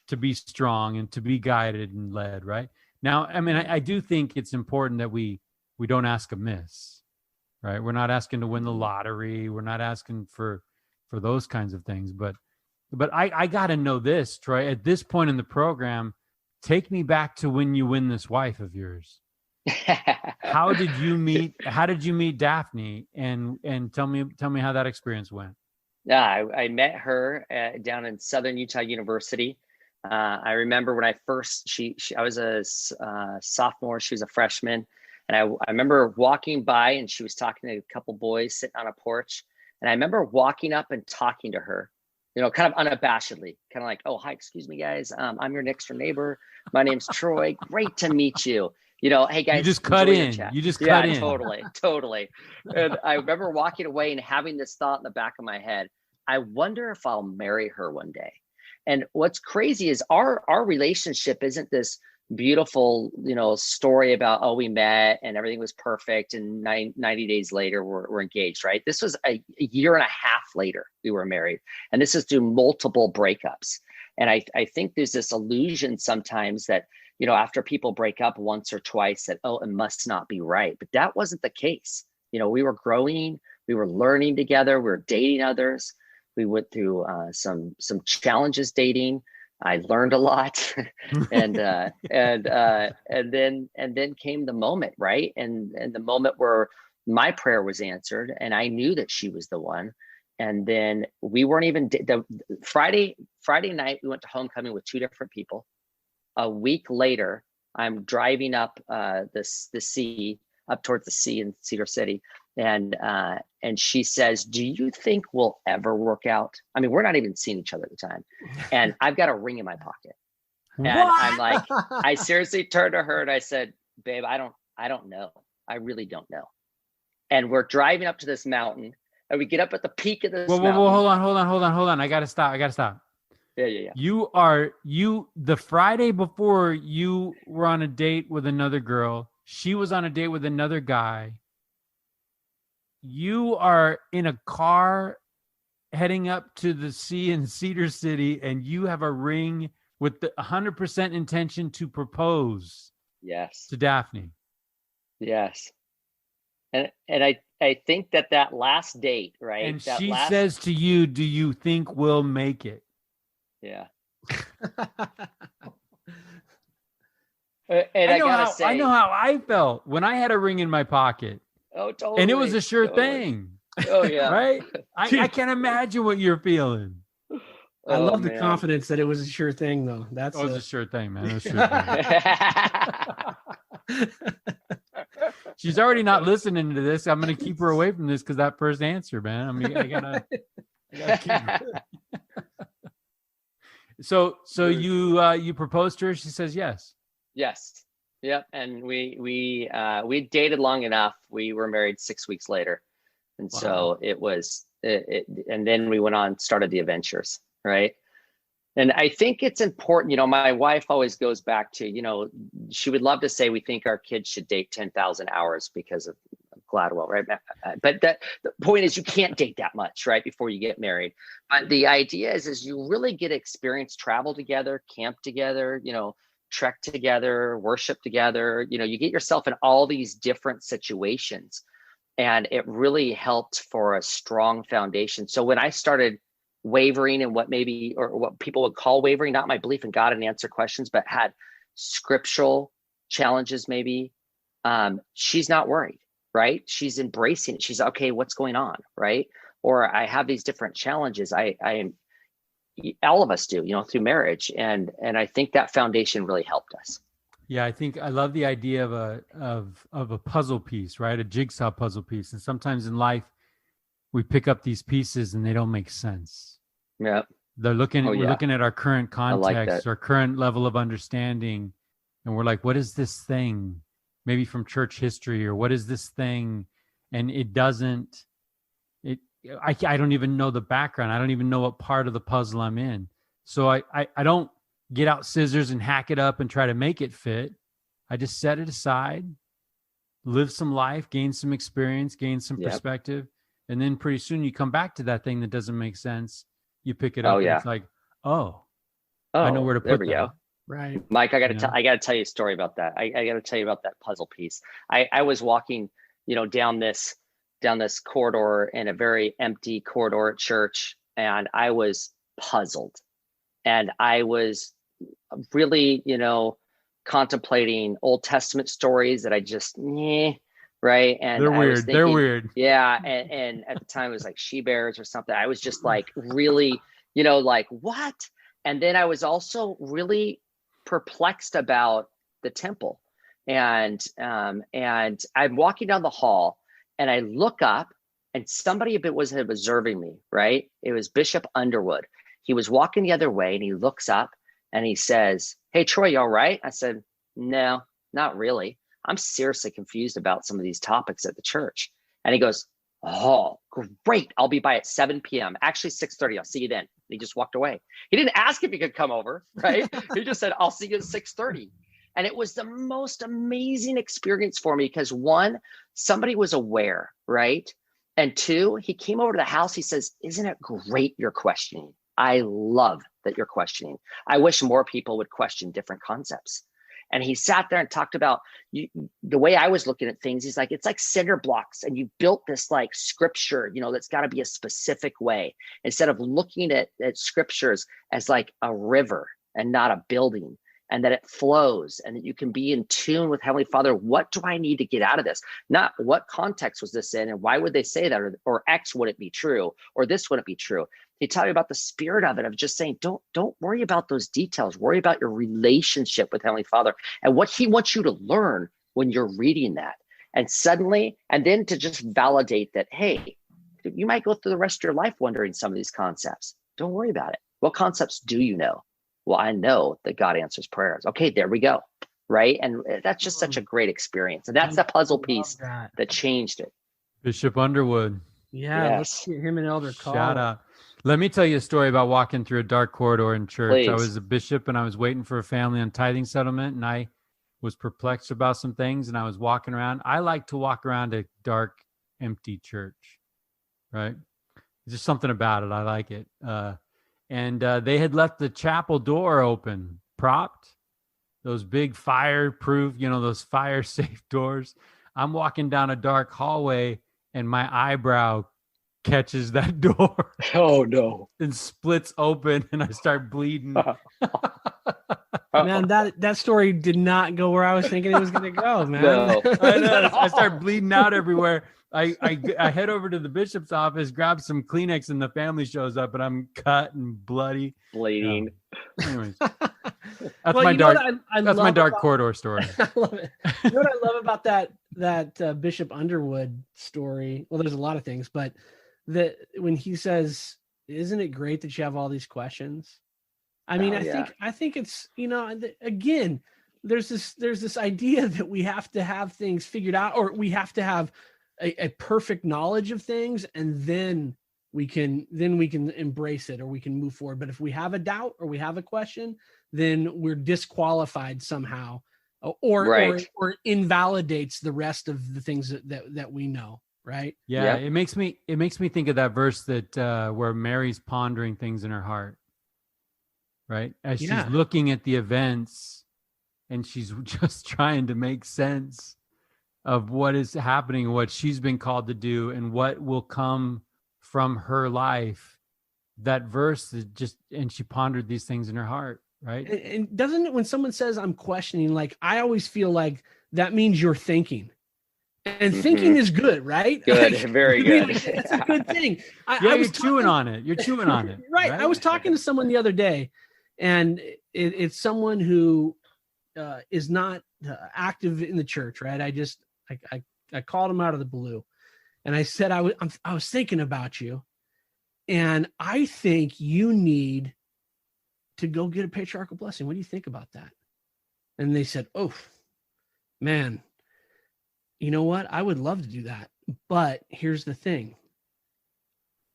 to be strong and to be guided and led, right? Now, I mean, I do think it's important that we don't ask amiss, right? We're not asking to win the lottery. We're not asking for those kinds of things. But I got to know this, Troy. At this point in the program, take me back to when you win this wife of yours. How did you meet Daphne? And tell me how that experience went. Yeah, I met her down in Southern Utah University. I remember when I first, I was a sophomore, she was a freshman. And I remember walking by and she was talking to a couple boys sitting on a porch. And I remember walking up and talking to her, kind of unabashedly, kind of like, oh, hi, excuse me, guys. I'm your next door neighbor. My name's Troy. Great to meet you. Hey, guys. You just cut in. You just cut in. Totally. And I remember walking away and having this thought in the back of my head. I wonder if I'll marry her one day. And what's crazy is our relationship isn't this beautiful, story about, oh, we met and everything was perfect. And 90 days later, we're engaged, right? This was a year and a half later we were married. And this is through multiple breakups. And I think there's this illusion sometimes that, after people break up once or twice that, oh, it must not be right. But that wasn't the case. We were growing, we were learning together, we were dating others. We went through some challenges dating. I learned a lot, and then came the moment, right? And the moment where my prayer was answered, and I knew that she was the one. And then we weren't even the Friday night. We went to homecoming with two different people. A week later, I'm driving up the sea up towards the sea in Cedar City. And she says, do you think we'll ever work out? I mean, we're not even seeing each other at the time. And I've got a ring in my pocket. And I'm like, I seriously turned to her and I said, babe, I don't know. I really don't know. And we're driving up to this mountain and we get up at the peak of this mountain. Whoa, hold on. I gotta stop. Yeah. The Friday before you were on a date with another girl. She was on a date with another guy. You are in a car heading up to the sea in Cedar City, and you have a ring with the 100% intention to propose. Yes. To Daphne. Yes. And I think that last date, right? And she says to you, do you think we'll make it? Yeah. And I gotta say, I know how I felt when I had a ring in my pocket. Oh, totally. And it was a sure thing. Oh, yeah. Right? I can't imagine what you're feeling. I love the confidence that it was a sure thing, though. It was a sure thing, man. It was a sure thing. She's already not listening to this. I'm going to keep her away from this because that first answer, man. I mean, I gotta keep her. So you proposed to her. She says yes. Yes. Yep. And we dated long enough. We were married 6 weeks later. And wow. So it was, and then we went on, started the adventures. Right. And I think it's important, my wife always goes back to, she would love to say, we think our kids should date 10,000 hours because of Gladwell. Right. But the point is you can't date that much, right, before you get married. But the idea is you really get experience, travel together, camp together, trek together, worship together, you get yourself in all these different situations, and it really helped for a strong foundation. So when I started wavering in what people would call wavering, not my belief in God and answer questions, but had scriptural challenges, maybe, she's not worried, right? She's embracing it. She's okay, what's going on, right? Or I have these different challenges. All of us do, through marriage. And I think that foundation really helped us. Yeah, I love the idea of a puzzle piece, right? A jigsaw puzzle piece. And sometimes in life, we pick up these pieces and they don't make sense. Yeah. We're looking at our current context, our current level of understanding. And we're like, what is this thing? Maybe from church history, or what is this thing? And it I don't even know the background. I don't even know what part of the puzzle I'm in. So I don't get out scissors and hack it up and try to make it fit. I just set it aside, live some life, gain some experience, gain some perspective. And then pretty soon you come back to that thing that doesn't make sense. You pick it up and it's like, I know where to put that. Go. Right. Mike, I got to tell you a story about that. I got to tell you about that puzzle piece. I was walking, down this corridor in a very empty corridor at church, and I was puzzled, and I was really, contemplating Old Testament stories that I just, right. And they're weird. They're weird. Yeah. And at the time it was like she bears or something. I was just like, really, like what? And then I was also really perplexed about the temple. And I'm walking down the hall and I look up and somebody was observing me, right? It was Bishop Underwood. He was walking the other way and he looks up and he says, "Hey, Troy, you all right?" I said, "No, not really. I'm seriously confused about some of these topics at the church." And he goes, "Oh, great. I'll be by at 7 p.m. Actually, 6:30. I'll see you then." And he just walked away. He didn't ask if he could come over, right? He just said, "I'll see you at 6:30. And it was the most amazing experience for me because one, somebody was aware, right? And two, he came over to the house. He says, "Isn't it great you're questioning? I love that you're questioning. I wish more people would question different concepts." And he sat there and talked about the way I was looking at things. He's like, it's like cinder blocks. And you built this like scripture, that's got to be a specific way instead of looking at scriptures as like a river and not a building, and that it flows and that you can be in tune with Heavenly Father. What do I need to get out of this? Not what context was this in and why would they say that, or X wouldn't be true, or this wouldn't be true. He taught me about the spirit of it, of just saying, don't worry about those details. Worry about your relationship with Heavenly Father and what he wants you to learn when you're reading that. And suddenly, and then to just validate that, hey, you might go through the rest of your life wondering some of these concepts. Don't worry about it. What concepts do you know? Well, I know that God answers prayers. Okay, there we go. Right. And that's just such a great experience. And that's the puzzle piece that changed it. Bishop Underwood. Yeah. Let's get him and Elder Call. Shout out. Let me tell you a story about walking through a dark corridor in church. Please. I was a bishop and I was waiting for a family on tithing settlement, and I was perplexed about some things, and I was walking around. I like to walk around a dark, empty church, right? There's just something about it. I like it. And they had left the chapel door open, propped, those big fireproof, those fire safe doors. I'm walking down a dark hallway and my eyebrow catches that door. Oh no. And splits open and I start bleeding. Man, that story did not go where I was thinking it was going to go, man. No. I start bleeding out everywhere. I head over to the bishop's office, grab some Kleenex, and the family shows up, and I'm cut and bloody, bleeding. Anyways, that's my dark. That's my dark corridor story. I love it. You know what I love about that Bishop Underwood story? Well, there's a lot of things, but when he says, "Isn't it great that you have all these questions?" I mean, I think it's again, there's this idea that we have to have things figured out, or we have to have a perfect knowledge of things, and then we can embrace it, or we can move forward. But if we have a doubt or we have a question, then we're disqualified somehow, or invalidates the rest of the things that we know. Right. Yeah. It makes me think of that verse that where Mary's pondering things in her heart. Right. As she's looking at the events and she's just trying to make sense of what is happening, what she's been called to do, and what will come from her life. That verse is and she pondered these things in her heart. Right. And doesn't it, when someone says I'm questioning, like, I always feel like that means you're thinking. And thinking is good, right? Good, very good. It's a good thing. You're chewing on it. You're chewing on it. Right. I was talking to someone the other day, and it's someone who is not active in the church, right? I called him out of the blue, and I said, I was thinking about you, and I think you need to go get a patriarchal blessing. What do you think about that? And they said, "Oh, man, you know what? I would love to do that. But here's the thing.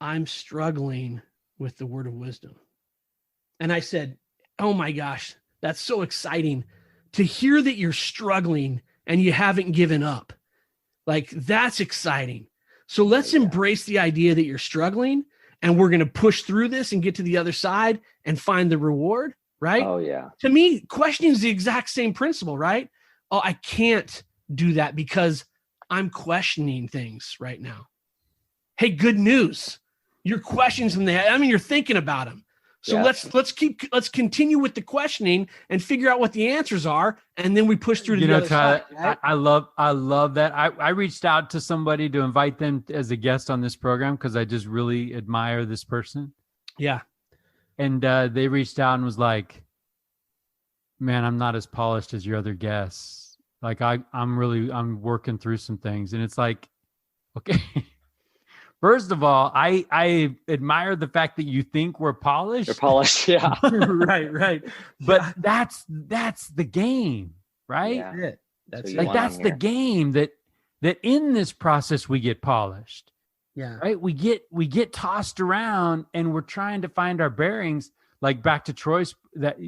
I'm struggling with the word of wisdom. And I said, oh my gosh, that's so exciting to hear that you're struggling and you haven't given up. Like, that's exciting. So let's embrace the idea that you're struggling, and we're going to push through this and get to the other side and find the reward, right? Oh, yeah. To me, questioning is the exact same principle, right? Oh, I can't do that because I'm questioning things right now. Hey, good news. Your questions in the head. I mean, you're thinking about them. So let's continue with the questioning and figure out what the answers are, and then we push through to the other side. Right? I love that. I reached out to somebody to invite them as a guest on this program because I just really admire this person. Yeah. And they reached out and was like, man, I'm not as polished as your other guests. Like I'm working through some things. And it's like, okay. First of all, I admire the fact that you think we're polished. You're polished, yeah. Right. But that's the game, right? Yeah. That's like that's the game that in this process we get polished. Yeah. Right? We get tossed around and we're trying to find our bearings, like back to Troy's that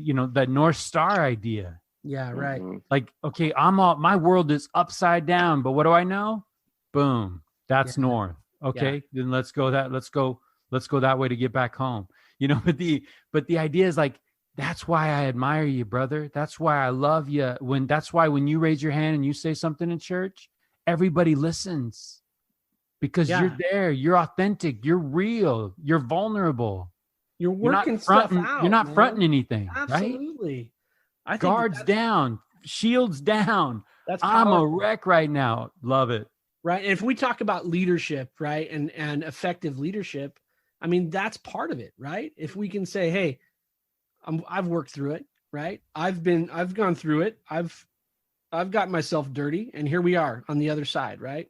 North Star idea. Yeah, right. Mm-hmm. Like, okay, my world is upside down, but what do I know? Boom. That's north. Okay, then let's go that way to get back home. But the idea is like, that's why I admire you, brother. That's why I love you. That's why when you raise your hand and you say something in church, everybody listens because you're there, you're authentic, you're real, you're vulnerable. You're working stuff out. You're not fronting anything. Absolutely. Right? Guards down, shields down. I'm a wreck right now. Love it. Right. And if we talk about leadership, right, and effective leadership, I mean, that's part of it, right? If we can say, hey, I've worked through it, right? I've gone through it. I've gotten myself dirty, and here we are on the other side, right?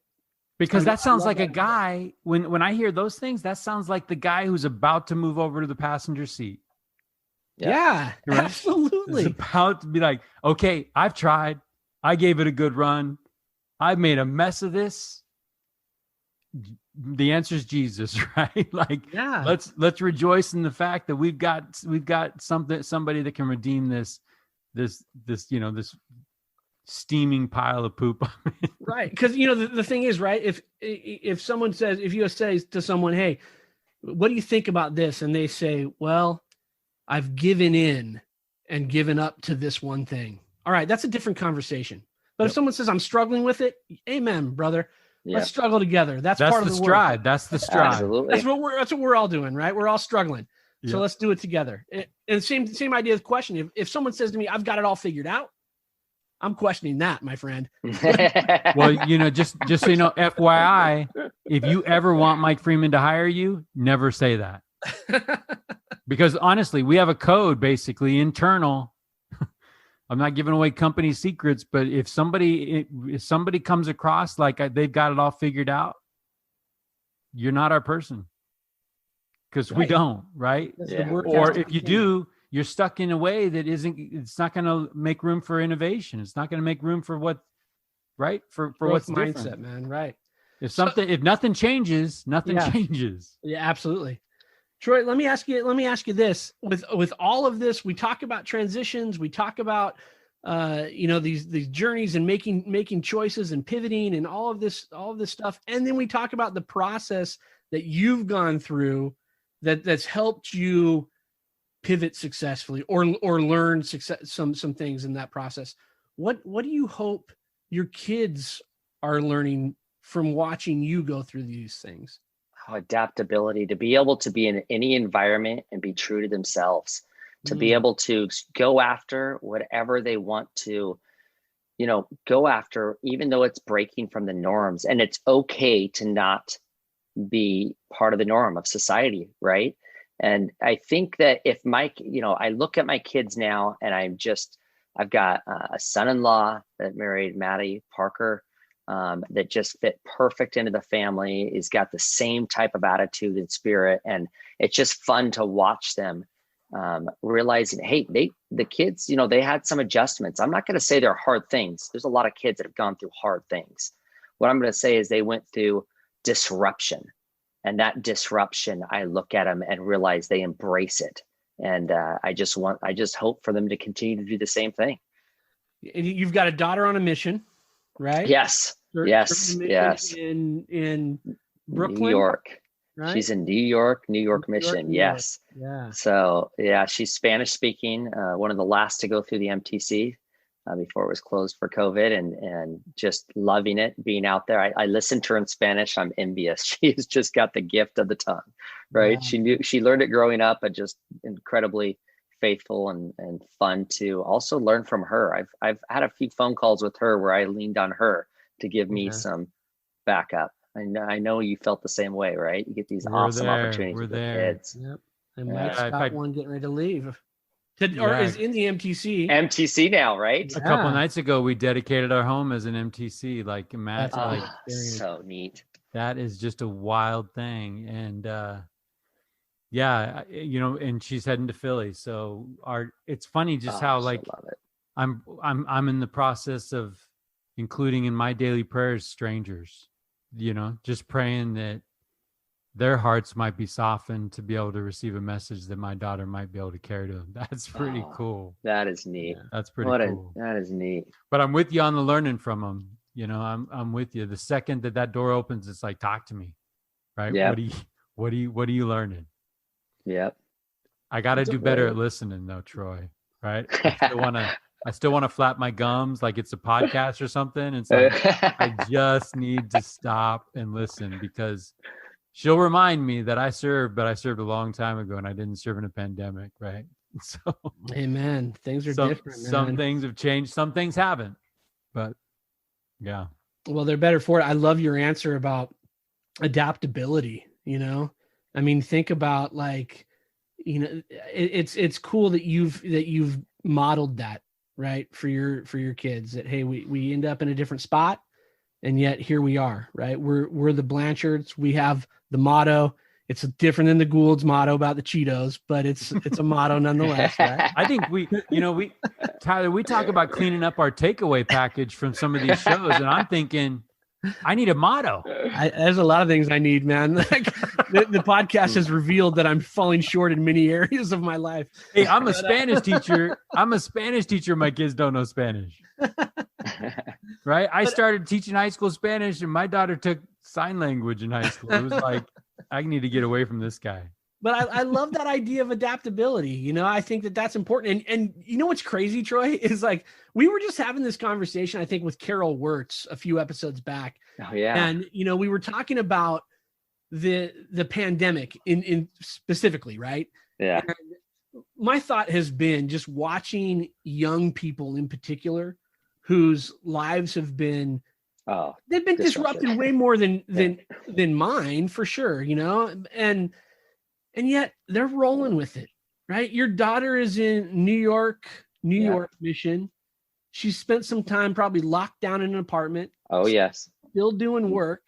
Because that sounds like a guy, when I hear those things, that sounds like the guy who's about to move over to the passenger seat. Yeah, right? Absolutely. It's about to be like, okay, I've tried. I gave it a good run. I've made a mess of this. The answer is Jesus, right? Like, let's rejoice in the fact that we've got somebody that can redeem this steaming pile of poop. Right. Because the thing is, right, if someone says, if you say to someone, hey, what do you think about this? And they say, well, I've given in and given up to this one thing. All right, that's a different conversation. But if someone says I'm struggling with it, amen, brother. Yeah. Let's struggle together. That's part of the stride. work. That's the stride. Absolutely. That's what we're all doing, right? We're all struggling. Yep. So let's do it together. And same idea of question. If someone says to me, I've got it all figured out, I'm questioning that, my friend. Well, just so you know, FYI, if you ever want Mike Freeman to hire you, never say that. Because honestly, we have a code basically internal. I'm not giving away company secrets, but if somebody comes across like they've got it all figured out, you're not our person, because we don't, right? Yeah. Or if you do, you're stuck in a way that it's not going to make room for innovation. It's not going to make room for what's mindset, different, man. Right. If nothing changes, nothing changes. Yeah, absolutely. Troy, let me ask you this. With all of this, we talk about transitions, we talk about these journeys and making choices and pivoting and all of this stuff. And then we talk about the process that you've gone through that's helped you pivot successfully or learn some things in that process. What do you hope your kids are learning from watching you go through these things? Adaptability, to be able to be in any environment and be true to themselves, to be able to go after whatever they want to, go after, even though it's breaking from the norms. And it's okay to not be part of the norm of society, right? And I think that if I look at my kids now, and I've got a son-in-law that married Maddie Parker, that just fit perfect into the family. He's got the same type of attitude and spirit. And it's just fun to watch them realizing, hey, the kids, they had some adjustments. I'm not going to say they're hard things. There's a lot of kids that have gone through hard things. What I'm going to say is they went through disruption. And that disruption, I look at them and realize they embrace it. And I just hope for them to continue to do the same thing. You've got a daughter on a mission, right? Yes. Yes. In Brooklyn, New York. Right? She's in New York mission. Yes. Yeah. So she's Spanish speaking. One of the last to go through the MTC before it was closed for COVID, and just loving it, being out there. I listened to her in Spanish. I'm envious. She's just got the gift of the tongue, right? Wow. She learned it growing up, but just incredibly faithful and fun to also learn from her. I've had a few phone calls with her where I leaned on her to give me some backup. I know you felt the same way, right? You get these awesome opportunities with the kids. Yep. And Mike's got one getting ready to leave. Or is in the MTC. MTC now, right? A couple of nights ago, we dedicated our home as an MTC. Like, imagine, so neat. That is just a wild thing. And and she's heading to Philly. So it's funny just how love it. I'm in the process of including in my daily prayers strangers, just praying that their hearts might be softened to be able to receive a message that my daughter might be able to carry to them. That's pretty cool. That is neat. Yeah, that's pretty cool. That is neat. But I'm with you on the learning from them. I'm with you. The second that door opens, it's like, talk to me, right? Yep. What are you learning? Yep. I got to do better at listening though, Troy, right? I still want to flap my gums like it's a podcast or something. It's like, I just need to stop and listen, because she'll remind me that I served a long time ago and I didn't serve in a pandemic, right? So, amen. Things are different, man. Some things have changed, some things haven't, but yeah. Well, they're better for it. I love your answer about adaptability, I mean, think about it's cool that you've modeled that, right? For your kids, that, hey, we end up in a different spot, and yet here we are, right? We're the Blanchards. We have the motto. It's different than the Gould's motto about the Cheetos, but it's a motto nonetheless, right? I think Tyler, we talk about cleaning up our takeaway package from some of these shows, and I'm thinking, I need a motto. There's a lot of things I need, man. The podcast has revealed that I'm falling short in many areas of my life. Hey, I'm a Spanish teacher. My kids don't know Spanish. Right? I started teaching high school Spanish, and my daughter took sign language in high school. It was like, I need to get away from this guy. But I love that idea of adaptability. I think that's important. And what's crazy, Troy, is like, we were just having this conversation, I think, with Carol Wirtz a few episodes back. Oh, yeah. And, we were talking about the pandemic in specifically, right? Yeah. And my thought has been just watching young people in particular whose lives have been, they've been disrupted way more than mine, for sure, and yet they're rolling with it, right? Your daughter is in New York mission. She spent some time probably locked down in an apartment. Oh, yes. Still doing work.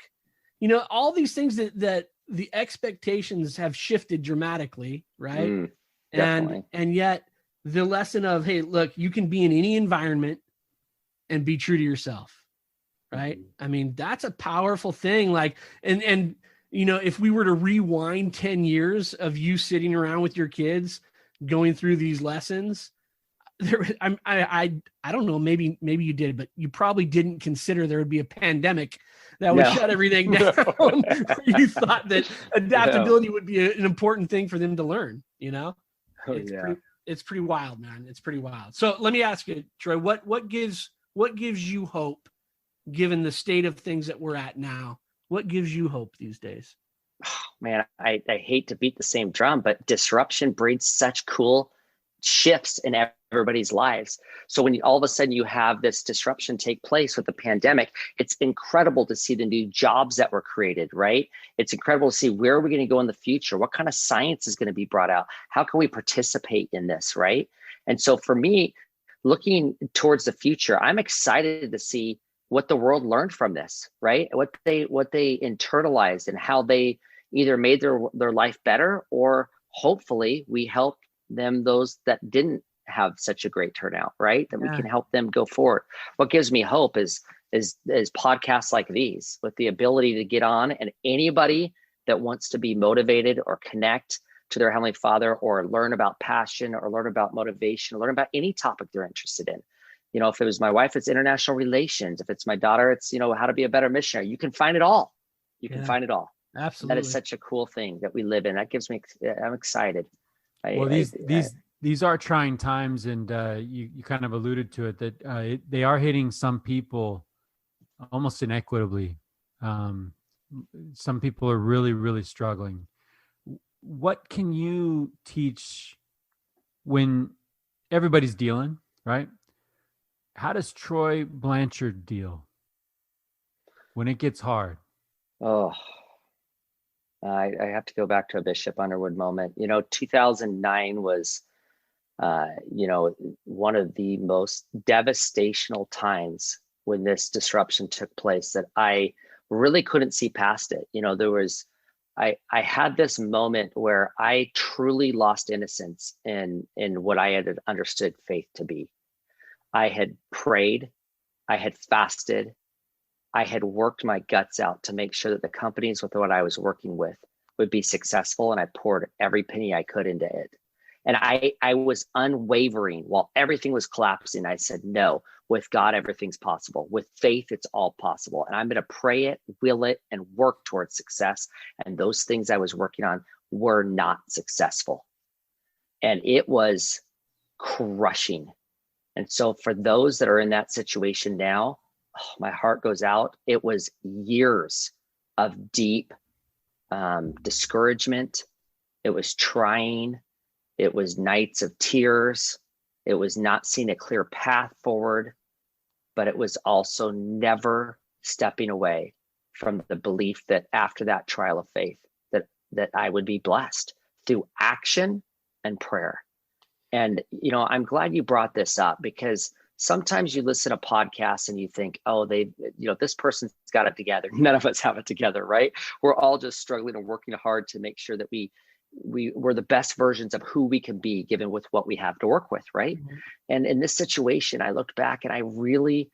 All these things that the expectations have shifted dramatically, right? And yet the lesson of, hey, look, you can be in any environment and be true to yourself, right? I mean, that's a powerful thing. Like, and if we were to rewind 10 years of you sitting around with your kids going through these lessons, I don't know, maybe you did, but you probably didn't consider there would be a pandemic that would shut everything down. You thought that adaptability would be an important thing for them to learn, It's pretty wild, man. It's pretty wild. So let me ask you, Troy, what gives you hope, given the state of things that we're at now? What gives you hope these days? Oh, man, I hate to beat the same drum, but disruption breeds such cool shifts in everybody's lives. So when all of a sudden you have this disruption take place with the pandemic, it's incredible to see the new jobs that were created, right? It's incredible to see where are we going to go in the future? What kind of science is going to be brought out? How can we participate in this, right? And so for me, looking towards the future, I'm excited to see what the world learned from this, right? What they internalized and how they either made their life better, or hopefully we helped them, those that didn't have such a great turnout, right? That we can help them go forward. What gives me hope is podcasts like these, with the ability to get on, and anybody that wants to be motivated or connect to their Heavenly Father, or learn about passion, or learn about motivation, or learn about any topic they're interested in. You know, if it was my wife, it's international relations. If it's my daughter, it's, you know, how to be a better missionary. You can find it all. You can find it all. Absolutely. That is such a cool thing that we live in. That gives me, I'm excited. Well, these are trying times, and you kind of alluded to it, that they are hitting some people almost inequitably. Some people are really, really struggling. What can you teach when everybody's dealing, right? How does Troy Blanchard deal when it gets hard? Oh, I have to go back to a Bishop Underwood moment. You know, 2009 was, you know, one of the most devastational times when this disruption took place, that I really couldn't see past it. You know, I had this moment where I truly lost innocence in what I had understood faith to be. I had prayed, I had fasted, I had worked my guts out to make sure that the companies with what I was working with would be successful, and I poured every penny I could into it. And I was unwavering while everything was collapsing. I said, no, with God, everything's possible. With faith, it's all possible. And I'm going to pray it, will it, and work towards success. And those things I was working on were not successful. And it was crushing. And so for those that are in that situation now, oh, my heart goes out. It was years of deep discouragement. It was trying. It was nights of tears. It was not seeing a clear path forward, but it was also never stepping away from the belief that after that trial of faith, that I would be blessed through action and prayer. And, you know, I'm glad you brought this up, because sometimes you listen to podcasts and you think, oh, this person's got it together. None of us have it together, right? We're all just struggling and working hard to make sure that we're the best versions of who we can be given with what we have to work with, right? Mm-hmm. And in this situation, I looked back and I really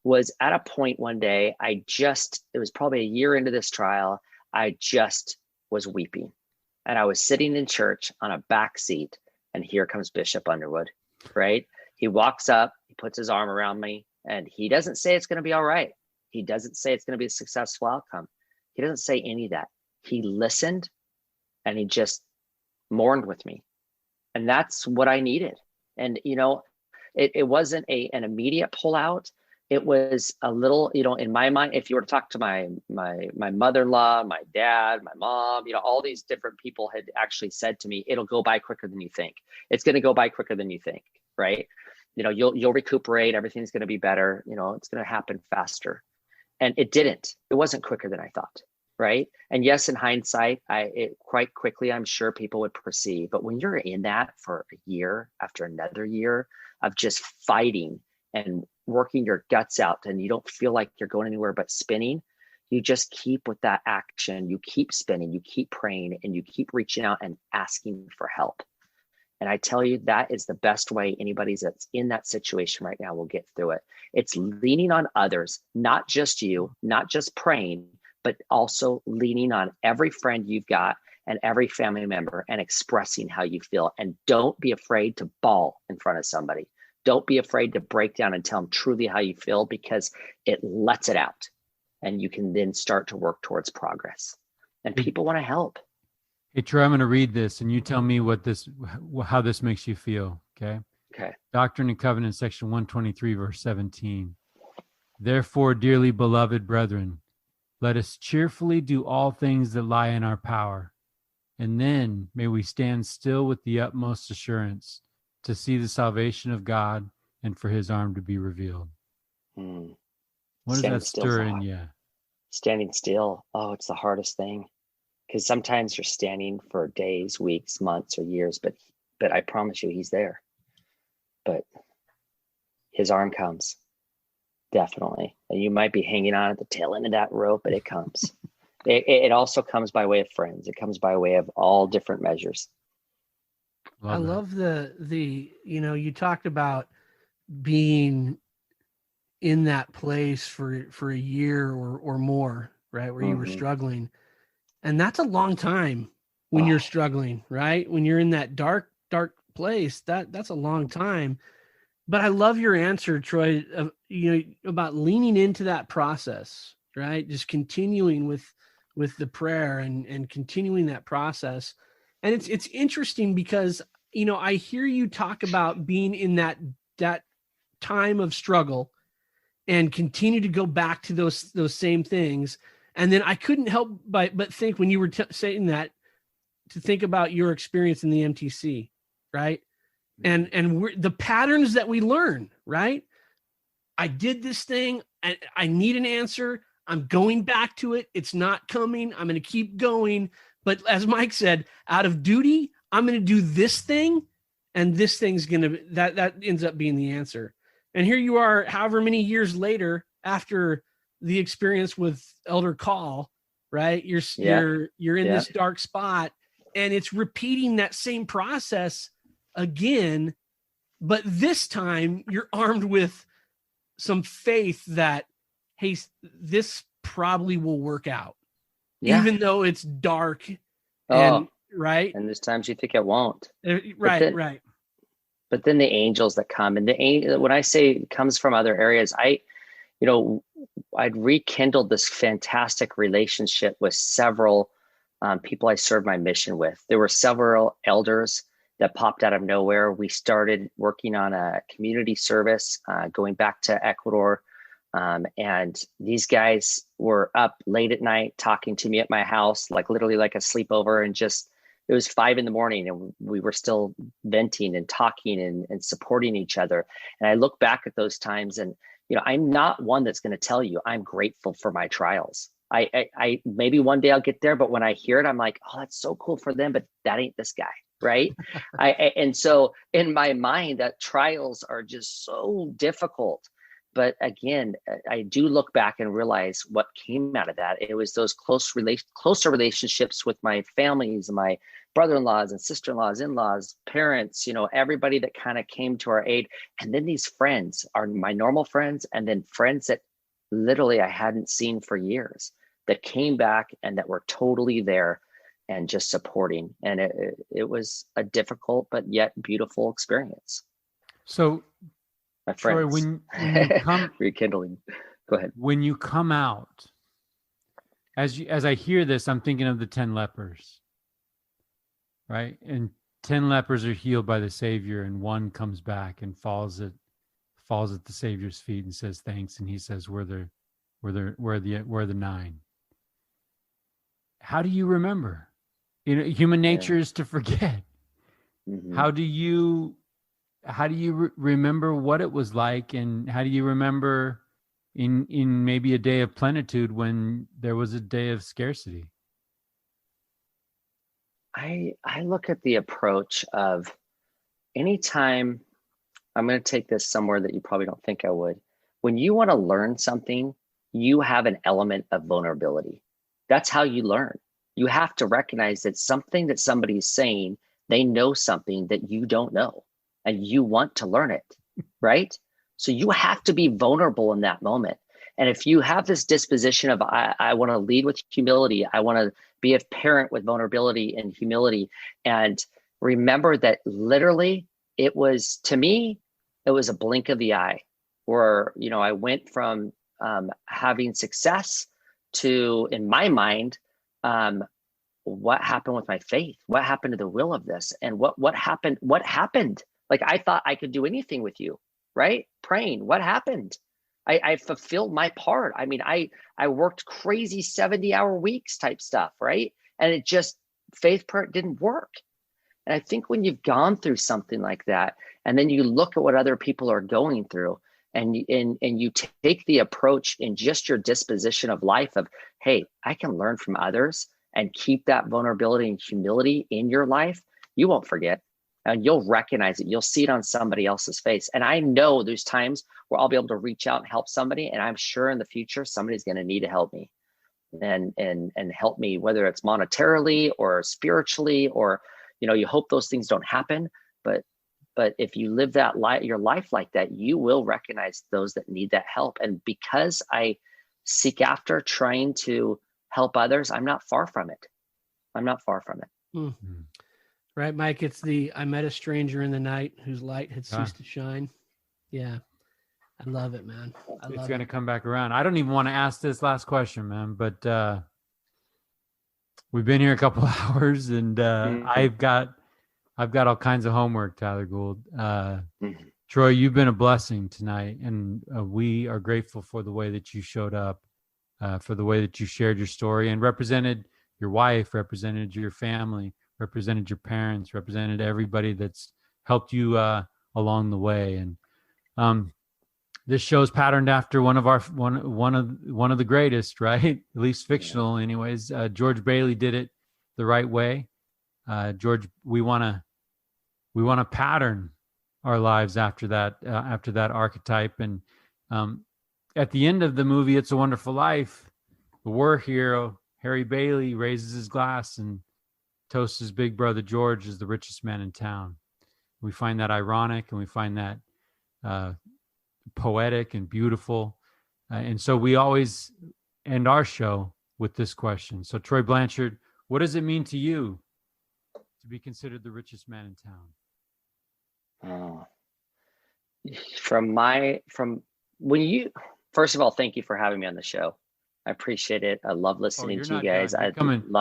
was at a point one day, it was probably a year into this trial, I just was weeping. And I was sitting in church on a back seat, and here comes Bishop Underwood, right? He walks up, he puts his arm around me, and he doesn't say it's going to be all right. He doesn't say it's going to be a successful outcome. He doesn't say any of that. He listened, and he just mourned with me. And that's what I needed. And, you know, it wasn't an immediate pullout. It was a little, you know, in my mind, if you were to talk to my mother-in-law, my dad, my mom, you know, all these different people had actually said to me, it'll go by quicker than you think. It's going to go by quicker than you think, right? You know, you'll recuperate. Everything's going to be better. You know, it's going to happen faster. And it didn't. It wasn't quicker than I thought. Right. And yes, in hindsight, quite quickly, I'm sure people would perceive. But when you're in that for a year after another year of just fighting and working your guts out, and you don't feel like you're going anywhere but spinning, you just keep with that action. You keep spinning, you keep praying, and you keep reaching out and asking for help. And I tell you, that is the best way anybody that's in that situation right now will get through it. It's leaning on others, not just you, not just praying, but also leaning on every friend you've got and every family member and expressing how you feel. And don't be afraid to bawl in front of somebody. Don't be afraid to break down and tell them truly how you feel, because it lets it out. And you can then start to work towards progress. And people want to help. Hey, Troy, I'm going to read this and you tell me how this makes you feel. Okay. Okay. Doctrine and Covenants, section 123, verse 17. Therefore, dearly beloved brethren, let us cheerfully do all things that lie in our power, and then may we stand still with the utmost assurance to see the salvation of God and for his arm to be revealed. What does that stir in you? Standing still. Oh, it's the hardest thing, because sometimes you're standing for days, weeks, months, or years, but I promise you he's there. But his arm comes. Definitely. And you might be hanging on at the tail end of that rope, but it comes. It also comes by way of friends. It comes by way of all different measures. I love the, you know, you talked about being in that place for a year or more, right? Where you were struggling. And that's a long time when you're struggling, right? When you're in that dark place, that's a long time. But I love your answer, Troy, about leaning into that process, right? Just continuing with the prayer and continuing that process. And it's interesting because, I hear you talk about being in that time of struggle and continue to go back to those same things. And then I couldn't help but think when you were saying that, to think about your experience in the MTC, right? And the patterns that we learn, right? I did this thing. I need an answer. I'm going back to it. It's not coming. I'm going to keep going. But as Mike said, out of duty, I'm going to do this thing. And this thing's going to, that ends up being the answer. And here you are, however many years later, after the experience with Elder Call, right? You're in this dark spot, and it's repeating that same process again, but this time you're armed with some faith that, hey, this probably will work out, even though it's dark. And right. And there's times you think it won't. Right. But then the angels that come, and when I say it comes from other areas, I'd rekindled this fantastic relationship with several people I served my mission with. There were several elders that popped out of nowhere. We started working on a community service, going back to Ecuador. And these guys were up late at night talking to me at my house, like literally like a sleepover, and it was 5 a.m. and we were still venting and talking and supporting each other. And I look back at those times, and, I'm not one that's going to tell you I'm grateful for my trials. I maybe one day I'll get there, but when I hear it, I'm like, oh, that's so cool for them, but that ain't this guy. Right. And so in my mind, that trials are just so difficult. But again, I do look back and realize what came out of that. It was those closer relationships with my families, my brother-in-laws and sister-in-laws, in-laws, parents, everybody that kind of came to our aid. And then these friends are my normal friends, and then friends that literally I hadn't seen for years that came back and that were totally there and just supporting. And it was a difficult but yet beautiful experience. So my friends, Troy, when you come rekindling, go ahead. When you come out, as I hear this, I'm thinking of the 10 lepers, right? And 10 lepers are healed by the Savior, and one comes back and falls at the Savior's feet and says thanks, and he says, "We're the 9." How do you remember? Human nature is to forget. Mm-hmm. How do you remember what it was like, and how do you remember in maybe a day of plenitude when there was a day of scarcity? I look at the approach of anytime, I'm going to take this somewhere that you probably don't think I would. When you want to learn something, you have an element of vulnerability. That's how you learn. You have to recognize that something that somebody's saying, they know something that you don't know, and you want to learn it, right? So you have to be vulnerable in that moment. And if you have this disposition of, I want to lead with humility, I want to be a parent with vulnerability and humility, and remember that literally it was, to me, it was a blink of the eye where, I went from having success to, in my mind, what happened with my faith? What happened to the will of this? And what happened? What happened? Like, I thought I could do anything with you, right? Praying. What happened? I fulfilled my part. I mean, I worked crazy 70-hour weeks type stuff, right? And it just, faith part didn't work. And I think when you've gone through something like that, and then you look at what other people are going through, and you take the approach in just your disposition of life of, hey, I can learn from others, and keep that vulnerability and humility in your life, you won't forget. And you'll recognize it. You'll see it on somebody else's face. And I know there's times where I'll be able to reach out and help somebody. And I'm sure in the future, somebody's going to need to help me and help me, whether it's monetarily or spiritually, or, you hope those things don't happen. But if you live your life like that, you will recognize those that need that help. And because I seek after trying to help others, I'm not far from it. I'm not far from it. Mm-hmm. Right, Mike? It's I met a stranger in the night whose light had ceased to shine. Yeah. I love it, man. It's going to come back around. I don't even want to ask this last question, man, but we've been here a couple of hours, and I've got all kinds of homework, Tyler Gould. Troy, you've been a blessing tonight, and we are grateful for the way that you showed up, for the way that you shared your story and represented your wife, represented your family, represented your parents, represented everybody that's helped you along the way. And this show's patterned after one of the greatest, right? At least fictional, anyways. George Bailey did it the right way. George, we want to pattern our lives after that archetype. And at the end of the movie, It's a Wonderful Life, the war hero Harry Bailey raises his glass and toasts his big brother George as the richest man in town. We find that ironic, and we find that poetic and beautiful. And so we always end our show with this question. So Troy Blanchard, what does it mean to you to be considered the richest man in town? First of all, thank you for having me on the show. I appreciate it. I love listening to you guys.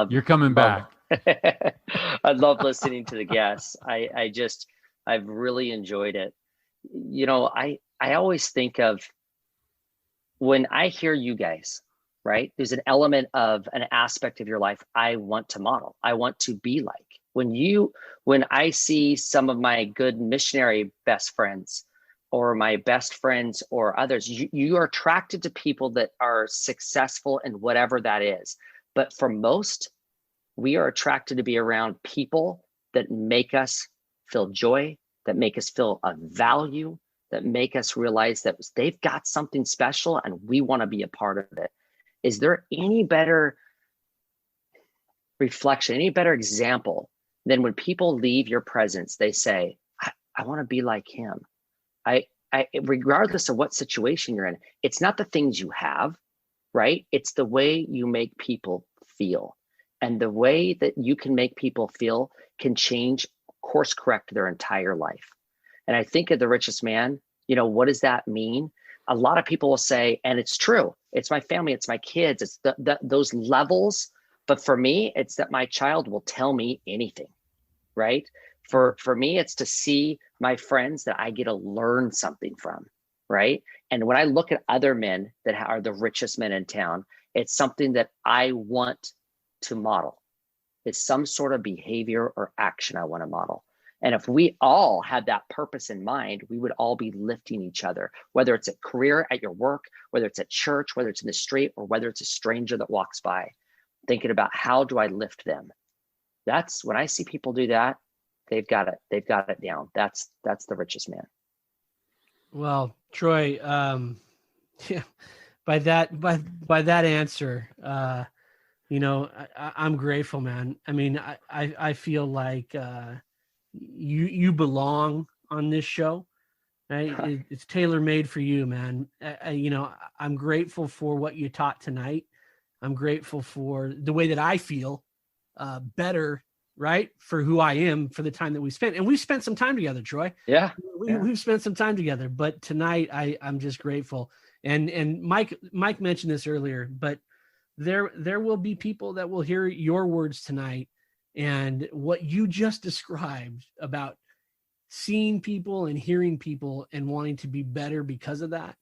You're coming back. I love listening to the guests. I've really enjoyed it. You know, I always think of, when I hear you guys, right? There's an element of an aspect of your life I want to model. I want to be like. When I see some of my good missionary best friends, or my best friends, or others, you are attracted to people that are successful in whatever that is. But for most, we are attracted to be around people that make us feel joy, that make us feel a value, that make us realize that they've got something special and we want to be a part of it. Is there any better reflection, any better example than when people leave your presence, they say, I want to be like him. Regardless of what situation you're in, it's not the things you have, right? It's the way you make people feel. And the way that you can make people feel can course correct their entire life. And I think of the richest man, what does that mean? A lot of people will say, and it's true, it's my family, it's my kids, it's those levels. But for me, it's that my child will tell me anything, right? For me, it's to see my friends that I get to learn something from, right? And when I look at other men that are the richest men in town, it's something that I want to model. It's some sort of behavior or action I want to model. And if we all had that purpose in mind, we would all be lifting each other, whether it's a career at your work, whether it's at church, whether it's in the street, or whether it's a stranger that walks by, thinking about how do I lift them? That's when I see people do that, they've got it down. That's the richest man. Well, Troy, yeah, by that answer, I'm grateful, man. I mean, I feel like you belong on this show, right? It's tailor-made for you, man. I'm grateful for what you taught tonight. I'm grateful for the way that I feel better, right? For who I am, for the time that we spent. And we've spent some time together, Troy. Yeah. We've spent some time together, but tonight I'm just grateful. And Mike mentioned this earlier, but there will be people that will hear your words tonight and what you just described about seeing people and hearing people and wanting to be better because of that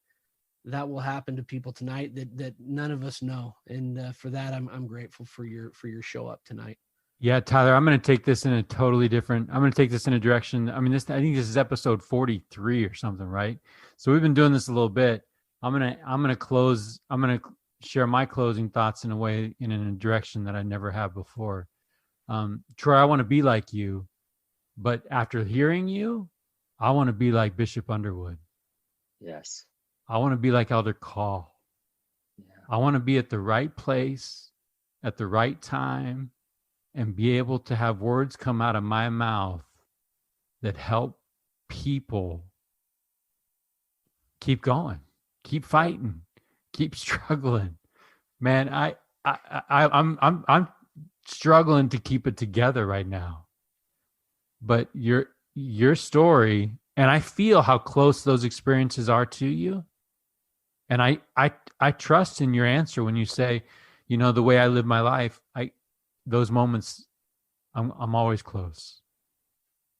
will happen to people tonight that none of us know. And for that, I'm grateful for your show up tonight. Yeah, Tyler, I'm going to take this in a direction. I mean, I think this is episode 43 or something, right? So we've been doing this a little bit. I'm going to share my closing thoughts in a direction that I never have before. Troy, I want to be like you, but after hearing you, I want to be like Bishop Underwood. Yes. I want to be like Elder Call. Yeah. I want to be at the right place at the right time and be able to have words come out of my mouth that help people keep going, keep fighting, keep struggling. Man, I'm struggling to keep it together right now. But your story, and I feel how close those experiences are to you. And I trust in your answer when you say, you know, the way I live my life, those moments, I'm always close.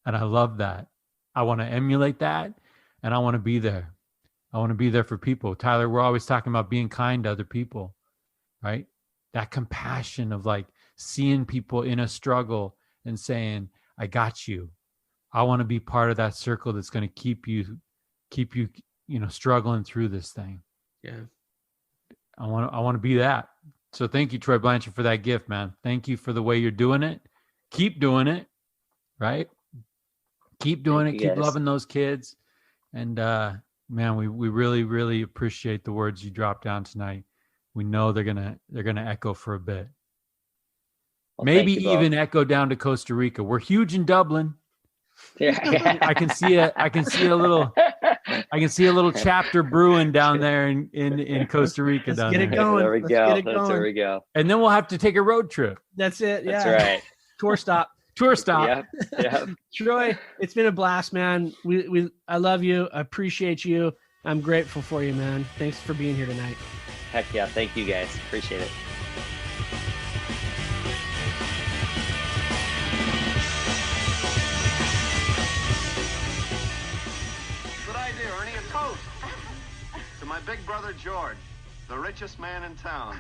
And I love that. I want to emulate that, and I want to be there. I want to be there for people. Tyler, we're always talking about being kind to other people, right? That compassion of like seeing people in a struggle and saying, I got you. I want to be part of that circle that's going to keep you, you know, struggling through this thing. Yeah. I want to be that. So thank you, Troy Blanchard, for that gift, man. Thank you for the way you're doing it. Keep doing it, right? Keep doing it. Keep loving those kids. And man, we really, really appreciate the words you dropped down tonight. We know they're gonna echo for a bit. Well, maybe even echo down to Costa Rica. We're huge in Dublin. Yeah. I can see a little chapter brewing down there in Costa Rica. Let's get it going. There we go. There we go. And then we'll have to take a road trip. That's it. Yeah. That's right. Tour stop. Yeah. Troy, it's been a blast, man. I love you. I appreciate you. I'm grateful for you, man. Thanks for being here tonight. Heck yeah. Thank you guys. Appreciate it. Good idea, Ernie. A toast to my big brother George, the richest man in town.